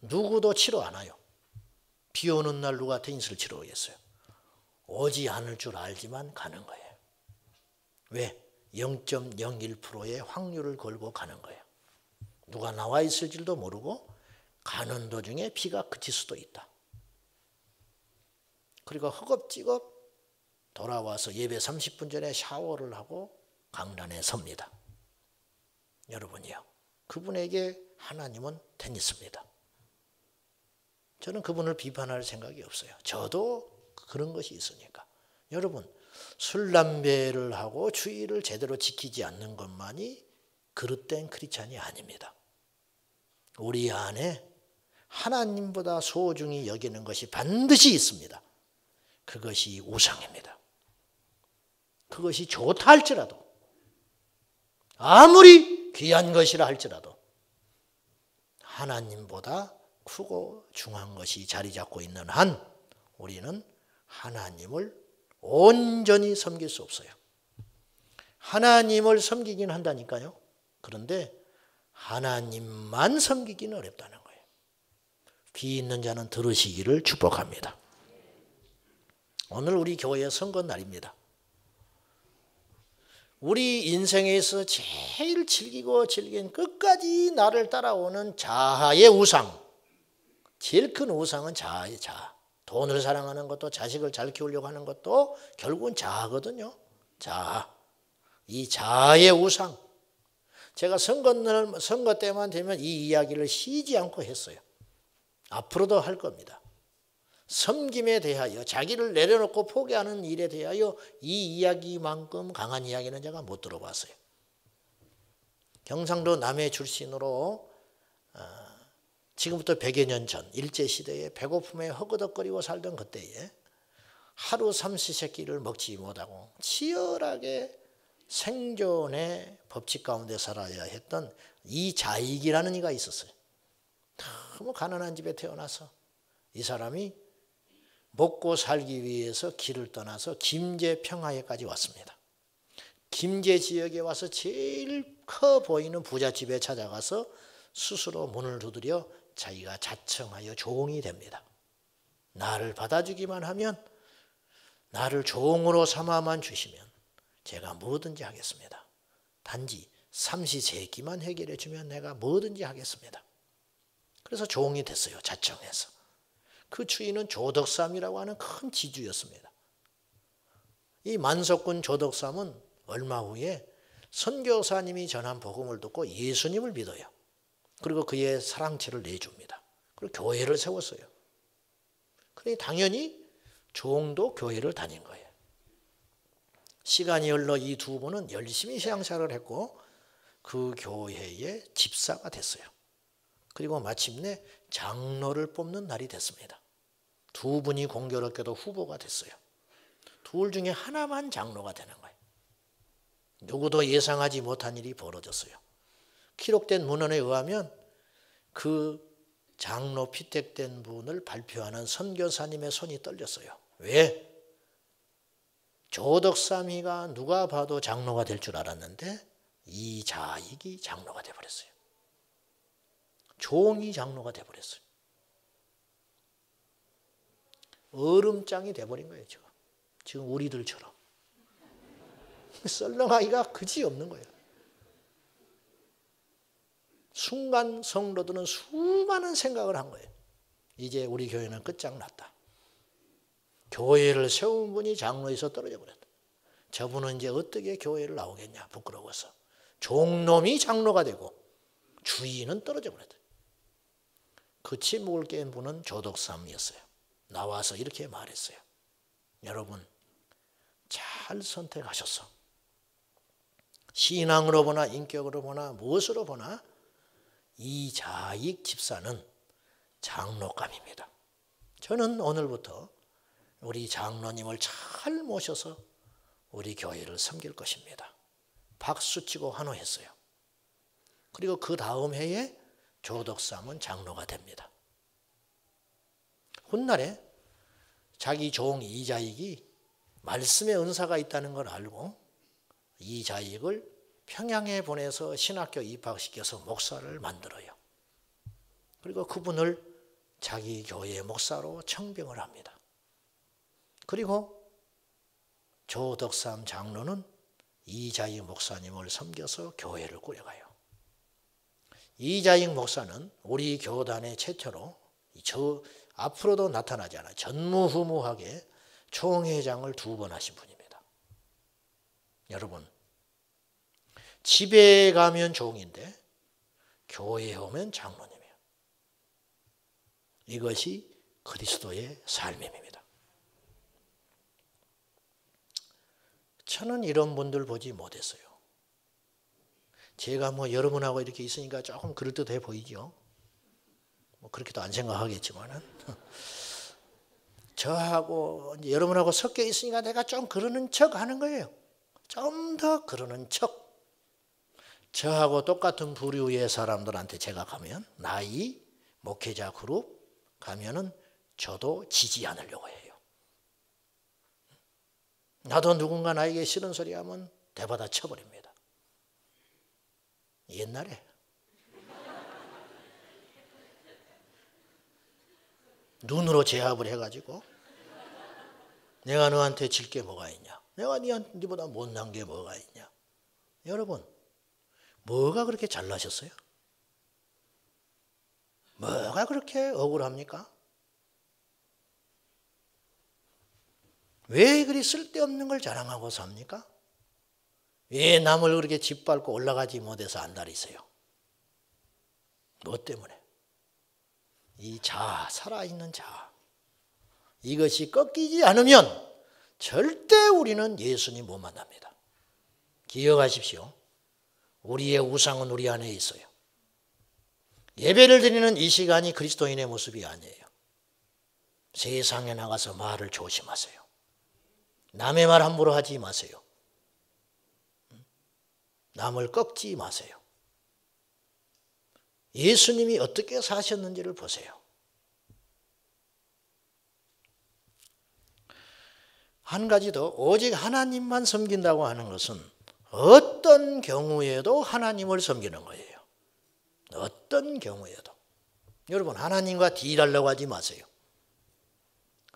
누구도 치러 안 와요. 비 오는 날 누가 테니스를 치러 오겠어요? 오지 않을 줄 알지만 가는 거예요. 왜? 0.01%의 확률을 걸고 가는 거예요. 누가 나와 있을 줄도 모르고 가는 도중에 비가 그칠 수도 있다. 그리고 허겁지겁 돌아와서 예배 30분 전에 샤워를 하고 강단에 섭니다. 여러분이요. 그분에게 하나님은 테니스입니다. 저는 그분을 비판할 생각이 없어요. 저도 그런 것이 있으니까. 여러분, 술, 담배를 하고 주의를 제대로 지키지 않는 것만이 그릇된 크리스찬이 아닙니다. 우리 안에 하나님보다 소중히 여기는 것이 반드시 있습니다. 그것이 우상입니다. 그것이 좋다 할지라도, 아무리 귀한 것이라 할지라도 하나님보다 크고 중요한 것이 자리 잡고 있는 한 우리는 하나님을 온전히 섬길 수 없어요. 하나님을 섬기긴 한다니까요. 그런데 하나님만 섬기기는 어렵다는 거예요. 귀 있는 자는 들으시기를 축복합니다. 오늘 우리 교회 선거 날입니다. 우리 인생에서 제일 즐기고 즐긴 끝까지 나를 따라오는 자아의 우상. 제일 큰 우상은 자아의 자아. 돈을 사랑하는 것도 자식을 잘 키우려고 하는 것도 결국은 자아거든요. 자아. 이 자아의 우상. 제가 선거 때만 되면 이 이야기를 쉬지 않고 했어요. 앞으로도 할 겁니다. 섬김에 대하여 자기를 내려놓고 포기하는 일에 대하여 이 이야기만큼 강한 이야기는 제가 못 들어봤어요. 경상도 남해 출신으로 지금부터 100여 년 전 일제시대에 배고픔에 허거덕거리고 살던 그때에 하루 삼시세끼를 먹지 못하고 치열하게 생존의 법칙 가운데 살아야 했던 이자익이라는 이가 있었어요. 너무 가난한 집에 태어나서 이 사람이 먹고 살기 위해서 길을 떠나서 김제 평화에까지 왔습니다. 김제 지역에 와서 제일 커 보이는 부잣집에 찾아가서 스스로 문을 두드려 자기가 자청하여 종이 됩니다. 나를 받아주기만 하면, 나를 종으로 삼아만 주시면 제가 뭐든지 하겠습니다. 단지 삼시세끼만 해결해 주면 내가 뭐든지 하겠습니다. 그래서 종이 됐어요. 자청해서. 그 주인은 조덕삼이라고 하는 큰 지주였습니다. 이 만석군 조덕삼은 얼마 후에 선교사님이 전한 복음을 듣고 예수님을 믿어요. 그리고 그의 사랑채를 내줍니다. 그리고 교회를 세웠어요. 그러니 당연히 종도 교회를 다닌 거예요. 시간이 흘러 이 두 분은 열심히 신앙생활을 했고 그 교회의 집사가 됐어요. 그리고 마침내 장로를 뽑는 날이 됐습니다. 두 분이 공교롭게도 후보가 됐어요. 둘 중에 하나만 장로가 되는 거예요. 누구도 예상하지 못한 일이 벌어졌어요. 기록된 문헌에 의하면 그 장로 피택된 분을 발표하는 선교사님의 손이 떨렸어요. 왜? 조덕삼이가 누가 봐도 장로가 될 줄 알았는데 이자익이 장로가 되어버렸어요. 종이 장로가 되어버렸어요. 얼음장이 되어버린 거예요. 지금 우리들처럼. 썰렁하기가 그지없는 거예요. 순간 성도들은 수많은 생각을 한 거예요. 이제 우리 교회는 끝장났다. 교회를 세운 분이 장로에서 떨어져 버렸다. 저분은 이제 어떻게 교회를 나오겠냐, 부끄러워서. 종놈이 장로가 되고 주인은 떨어져 버렸다. 그 침묵을 깬 분은 조덕삼이었어요. 나와서 이렇게 말했어요. 여러분, 잘 선택하셨어. 신앙으로 보나 인격으로 보나 무엇으로 보나 이자익 집사는 장로감입니다. 저는 오늘부터 우리 장로님을 잘 모셔서 우리 교회를 섬길 것입니다. 박수치고 환호했어요. 그리고 그 다음 해에 조덕삼은 장로가 됩니다. 훗날에 자기 종 이자익이 말씀의 은사가 있다는 걸 알고 이자익을 평양에 보내서 신학교 입학시켜서 목사를 만들어요. 그리고 그분을 자기 교회의 목사로 청빙을 합니다. 그리고 조덕삼 장로는 이자익 목사님을 섬겨서 교회를 꾸려가요. 이자익 목사는 우리 교단의 최초로 앞으로도 나타나지 않아요. 전무후무하게 총회장을 2번 하신 분입니다. 여러분, 집에 가면 종인데 교회에 오면 장로님이에요. 이것이 그리스도의 삶입니다. 저는 이런 분들 보지 못했어요. 제가 뭐 여러분하고 이렇게 있으니까 조금 그럴듯해 보이죠. 뭐 그렇게도 안 생각하겠지만은 저하고 이제 여러분하고 섞여 있으니까 내가 좀 그러는 척 하는 거예요. 좀 더 그러는 척. 저하고 똑같은 부류의 사람들한테 제가 가면 나이 목회자 그룹 가면은 저도 지지 않으려고 해요. 나도 누군가 나에게 싫은 소리 하면 대받아 쳐버립니다. 옛날에 눈으로 제압을 해가지고 내가 너한테 질 게 뭐가 있냐, 내가 네보다 못난 게 뭐가 있냐. 여러분, 뭐가 그렇게 잘나셨어요? 뭐가 그렇게 억울합니까? 왜 그리 쓸데없는 걸 자랑하고 삽니까? 왜 남을 그렇게 짓밟고 올라가지 못해서 안달이세요? 뭐 때문에? 이 자아, 살아있는 자아. 이것이 꺾이지 않으면 절대 우리는 예수님 못 만납니다. 기억하십시오. 우리의 우상은 우리 안에 있어요. 예배를 드리는 이 시간이 그리스도인의 모습이 아니에요. 세상에 나가서 말을 조심하세요. 남의 말 함부로 하지 마세요. 남을 꺾지 마세요. 예수님이 어떻게 사셨는지를 보세요. 한 가지 더, 오직 하나님만 섬긴다고 하는 것은 어떤 경우에도 하나님을 섬기는 거예요. 어떤 경우에도. 여러분, 하나님과 딜하려고 하지 마세요.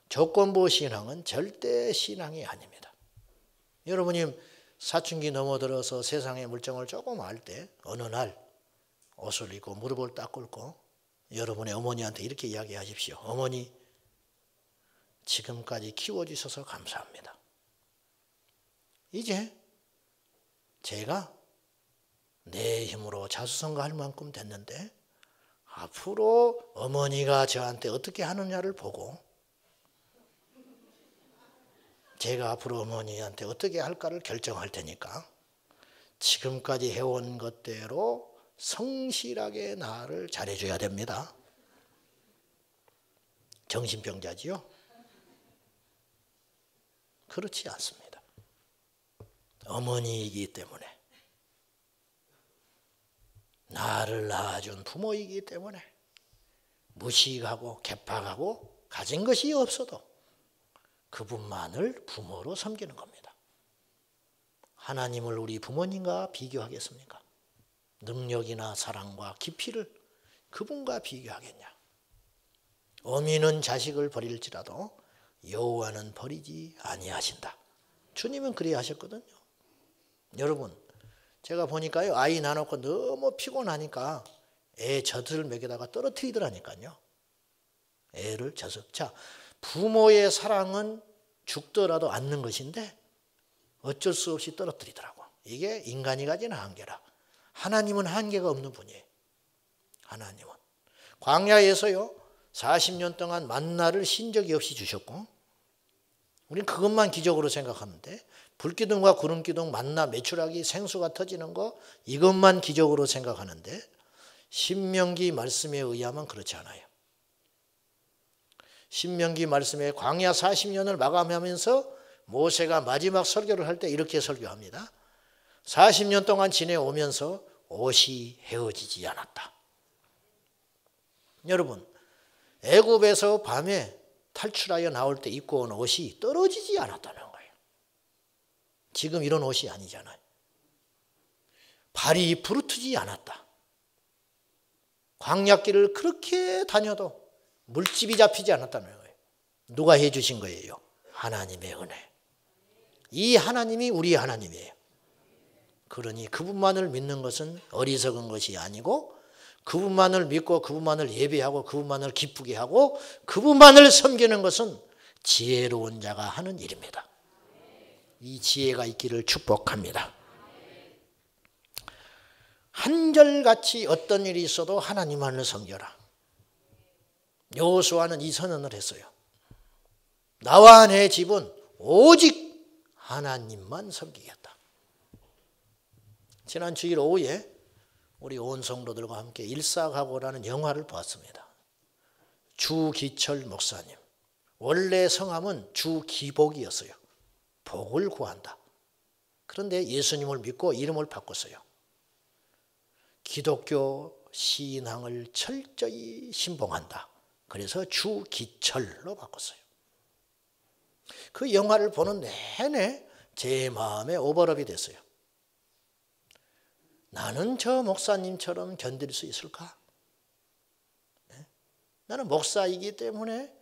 조건부 신앙은 절대 신앙이 아닙니다. 여러분이 사춘기 넘어들어서 세상의 물정을 조금 알 때 어느 날 옷을 입고 무릎을 딱 꿇고 여러분의 어머니한테 이렇게 이야기하십시오. 어머니, 지금까지 키워주셔서 감사합니다. 이제 제가 내 힘으로 자수성가할 만큼 됐는데 앞으로 어머니가 저한테 어떻게 하느냐를 보고 제가 앞으로 어머니한테 어떻게 할까를 결정할 테니까 지금까지 해온 것대로 성실하게 나를 잘해줘야 됩니다. 정신병자지요? 그렇지 않습니다. 어머니이기 때문에, 나를 낳아준 부모이기 때문에 무식하고 개팍하고 가진 것이 없어도 그분만을 부모로 섬기는 겁니다. 하나님을 우리 부모님과 비교하겠습니까? 능력이나 사랑과 깊이를 그분과 비교하겠냐? 어미는 자식을 버릴지라도 여호와는 버리지 아니하신다. 주님은 그래 하셨거든요. 여러분, 제가 보니까요, 아이 낳아놓고 너무 피곤하니까 애 젖을 먹여다가 떨어뜨리더라니까요. 애를 젖을. 자, 부모의 사랑은 죽더라도 않는 것인데 어쩔 수 없이 떨어뜨리더라고. 이게 인간이 가진 한계라. 하나님은 한계가 없는 분이에요. 하나님은. 광야에서요, 40년 동안 만나를 신적이 없이 주셨고, 우리는 그것만 기적으로 생각하는데, 불기둥과 구름기둥, 만나, 메추라기, 생수가 터지는 거, 이것만 기적으로 생각하는데, 신명기 말씀에 의하면 그렇지 않아요. 신명기 말씀에 광야 40년을 마감하면서 모세가 마지막 설교를 할 때 이렇게 설교합니다. 40년 동안 지내오면서 옷이 헤어지지 않았다. 여러분, 애굽에서 밤에 탈출하여 나올 때 입고 온 옷이 떨어지지 않았다는 거예요. 지금 이런 옷이 아니잖아요. 발이 부르트지 않았다. 광야길을 그렇게 다녀도 물집이 잡히지 않았다는 거예요. 누가 해주신 거예요? 하나님의 은혜. 이 하나님이 우리 하나님이에요. 그러니 그분만을 믿는 것은 어리석은 것이 아니고, 그분만을 믿고 그분만을 예배하고 그분만을 기쁘게 하고 그분만을 섬기는 것은 지혜로운 자가 하는 일입니다. 이 지혜가 있기를 축복합니다. 한결같이 어떤 일이 있어도 하나님만을 섬겨라. 여호수아는 이 선언을 했어요. 나와 내 집은 오직 하나님만 섬기겠다. 지난 주일 오후에 우리 온 성도들과 함께 일사각오라는 영화를 보았습니다. 주기철 목사님. 원래 성함은 주기복이었어요. 복을 구한다. 그런데 예수님을 믿고 이름을 바꿨어요. 기독교 신앙을 철저히 신봉한다. 그래서 주기철로 바꿨어요. 그 영화를 보는 내내 제 마음에 오버랩이 됐어요. 나는 저 목사님처럼 견딜 수 있을까? 나는 목사이기 때문에,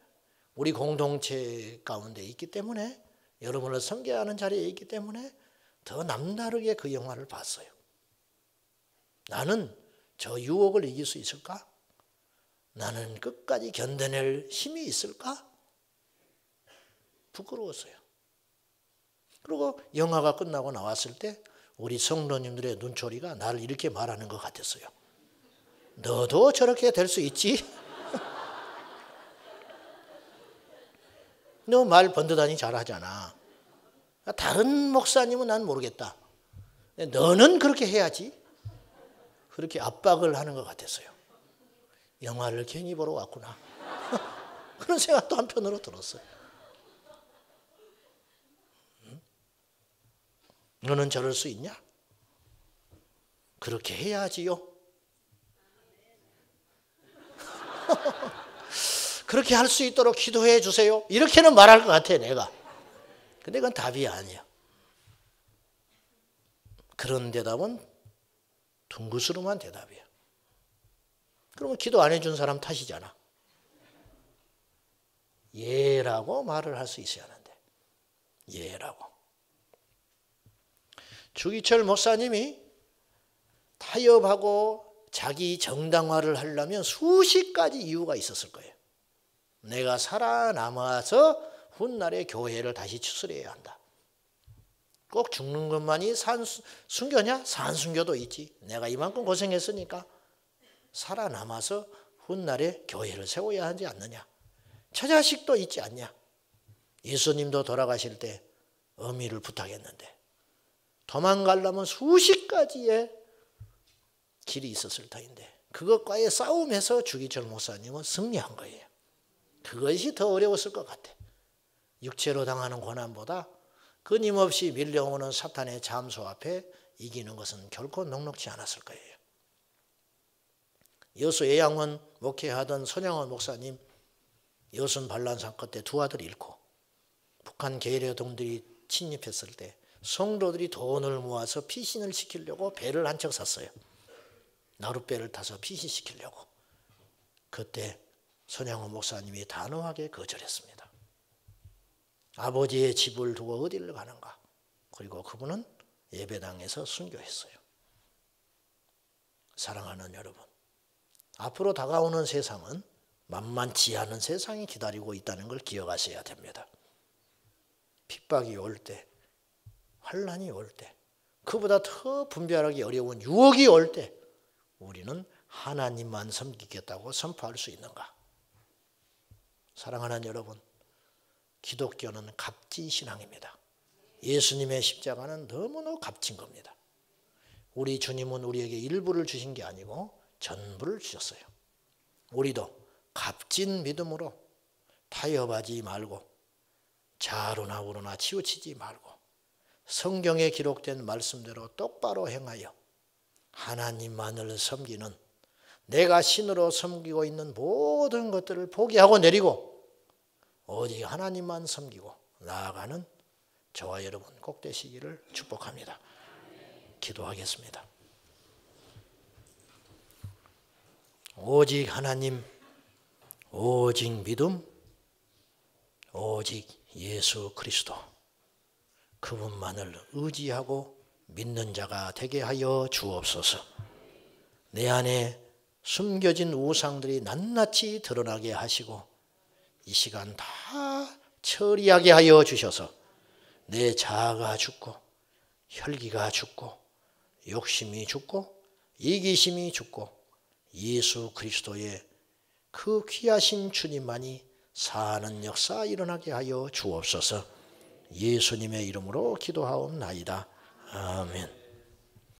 우리 공동체 가운데 있기 때문에, 여러분을 섬겨야 하는 자리에 있기 때문에 더 남다르게 그 영화를 봤어요. 나는 저 유혹을 이길 수 있을까? 나는 끝까지 견뎌낼 힘이 있을까? 부끄러웠어요. 그리고 영화가 끝나고 나왔을 때 우리 성도님들의 눈초리가 나를 이렇게 말하는 것 같았어요. 너도 저렇게 될 수 있지? 너 말 번듯하니 잘하잖아. 다른 목사님은 난 모르겠다. 너는 그렇게 해야지. 그렇게 압박을 하는 것 같았어요. 영화를 괜히 보러 왔구나. 그런 생각도 한편으로 들었어요. 너는 저럴 수 있냐? 그렇게 해야지요. 그렇게 할 수 있도록 기도해 주세요. 이렇게는 말할 것 같아 내가. 근데 그건 답이 아니야. 그런 대답은 둥그스름한 대답이야. 그러면 기도 안 해준 사람 탓이잖아. 예라고 말을 할 수 있어야 하는데. 예라고. 주기철 목사님이 타협하고 자기 정당화를 하려면 수십 가지 이유가 있었을 거예요. 내가 살아남아서 훗날에 교회를 다시 추스려야 한다. 꼭 죽는 것만이 순교냐? 산순교도 있지. 내가 이만큼 고생했으니까 살아남아서 훗날에 교회를 세워야 하지 않느냐. 처자식도 있지 않냐. 예수님도 돌아가실 때 어미를 부탁했는데 도망가려면 수십 가지의 길이 있었을 터인데 그것과의 싸움에서 주기철 목사님은 승리한 거예요. 그것이 더 어려웠을 것 같아. 육체로 당하는 고난보다 끊임없이 밀려오는 사탄의 잠수 앞에 이기는 것은 결코 녹록지 않았을 거예요. 여수 예양원 목회하던 손양원 목사님 여순 반란 사건 때 두 아들 잃고 북한 계례동들이 침입했을 때 성도들이 돈을 모아서 피신을 시키려고 배를 한 척 샀어요. 나룻배를 타서 피신시키려고. 그때 손양원 목사님이 단호하게 거절했습니다. 아버지의 집을 두고 어디를 가는가. 그리고 그분은 예배당에서 순교했어요. 사랑하는 여러분, 앞으로 다가오는 세상은 만만치 않은 세상이 기다리고 있다는 걸 기억하셔야 됩니다. 핍박이 올 때, 환난이 올 때, 그보다 더 분별하기 어려운 유혹이 올 때 우리는 하나님만 섬기겠다고 선포할 수 있는가? 사랑하는 여러분, 기독교는 값진 신앙입니다. 예수님의 십자가는 너무나 값진 겁니다. 우리 주님은 우리에게 일부를 주신 게 아니고 전부를 주셨어요. 우리도 값진 믿음으로 타협하지 말고 좌로나 우로나 치우치지 말고 성경에 기록된 말씀대로 똑바로 행하여 하나님만을 섬기는, 내가 신으로 섬기고 있는 모든 것들을 포기하고 내리고 오직 하나님만 섬기고 나아가는 저와 여러분 꼭 되시기를 축복합니다. 기도하겠습니다. 오직 하나님, 오직 믿음, 오직 예수 그리스도, 그분만을 의지하고 믿는 자가 되게 하여 주옵소서. 내 안에 숨겨진 우상들이 낱낱이 드러나게 하시고 이 시간 다 처리하게 하여 주셔서 내 자아가 죽고 혈기가 죽고 욕심이 죽고 이기심이 죽고 예수 그리스도의 그 귀하신 주님만이 사는 역사 일어나게 하여 주옵소서. 예수님의 이름으로 기도하옵나이다. 아멘.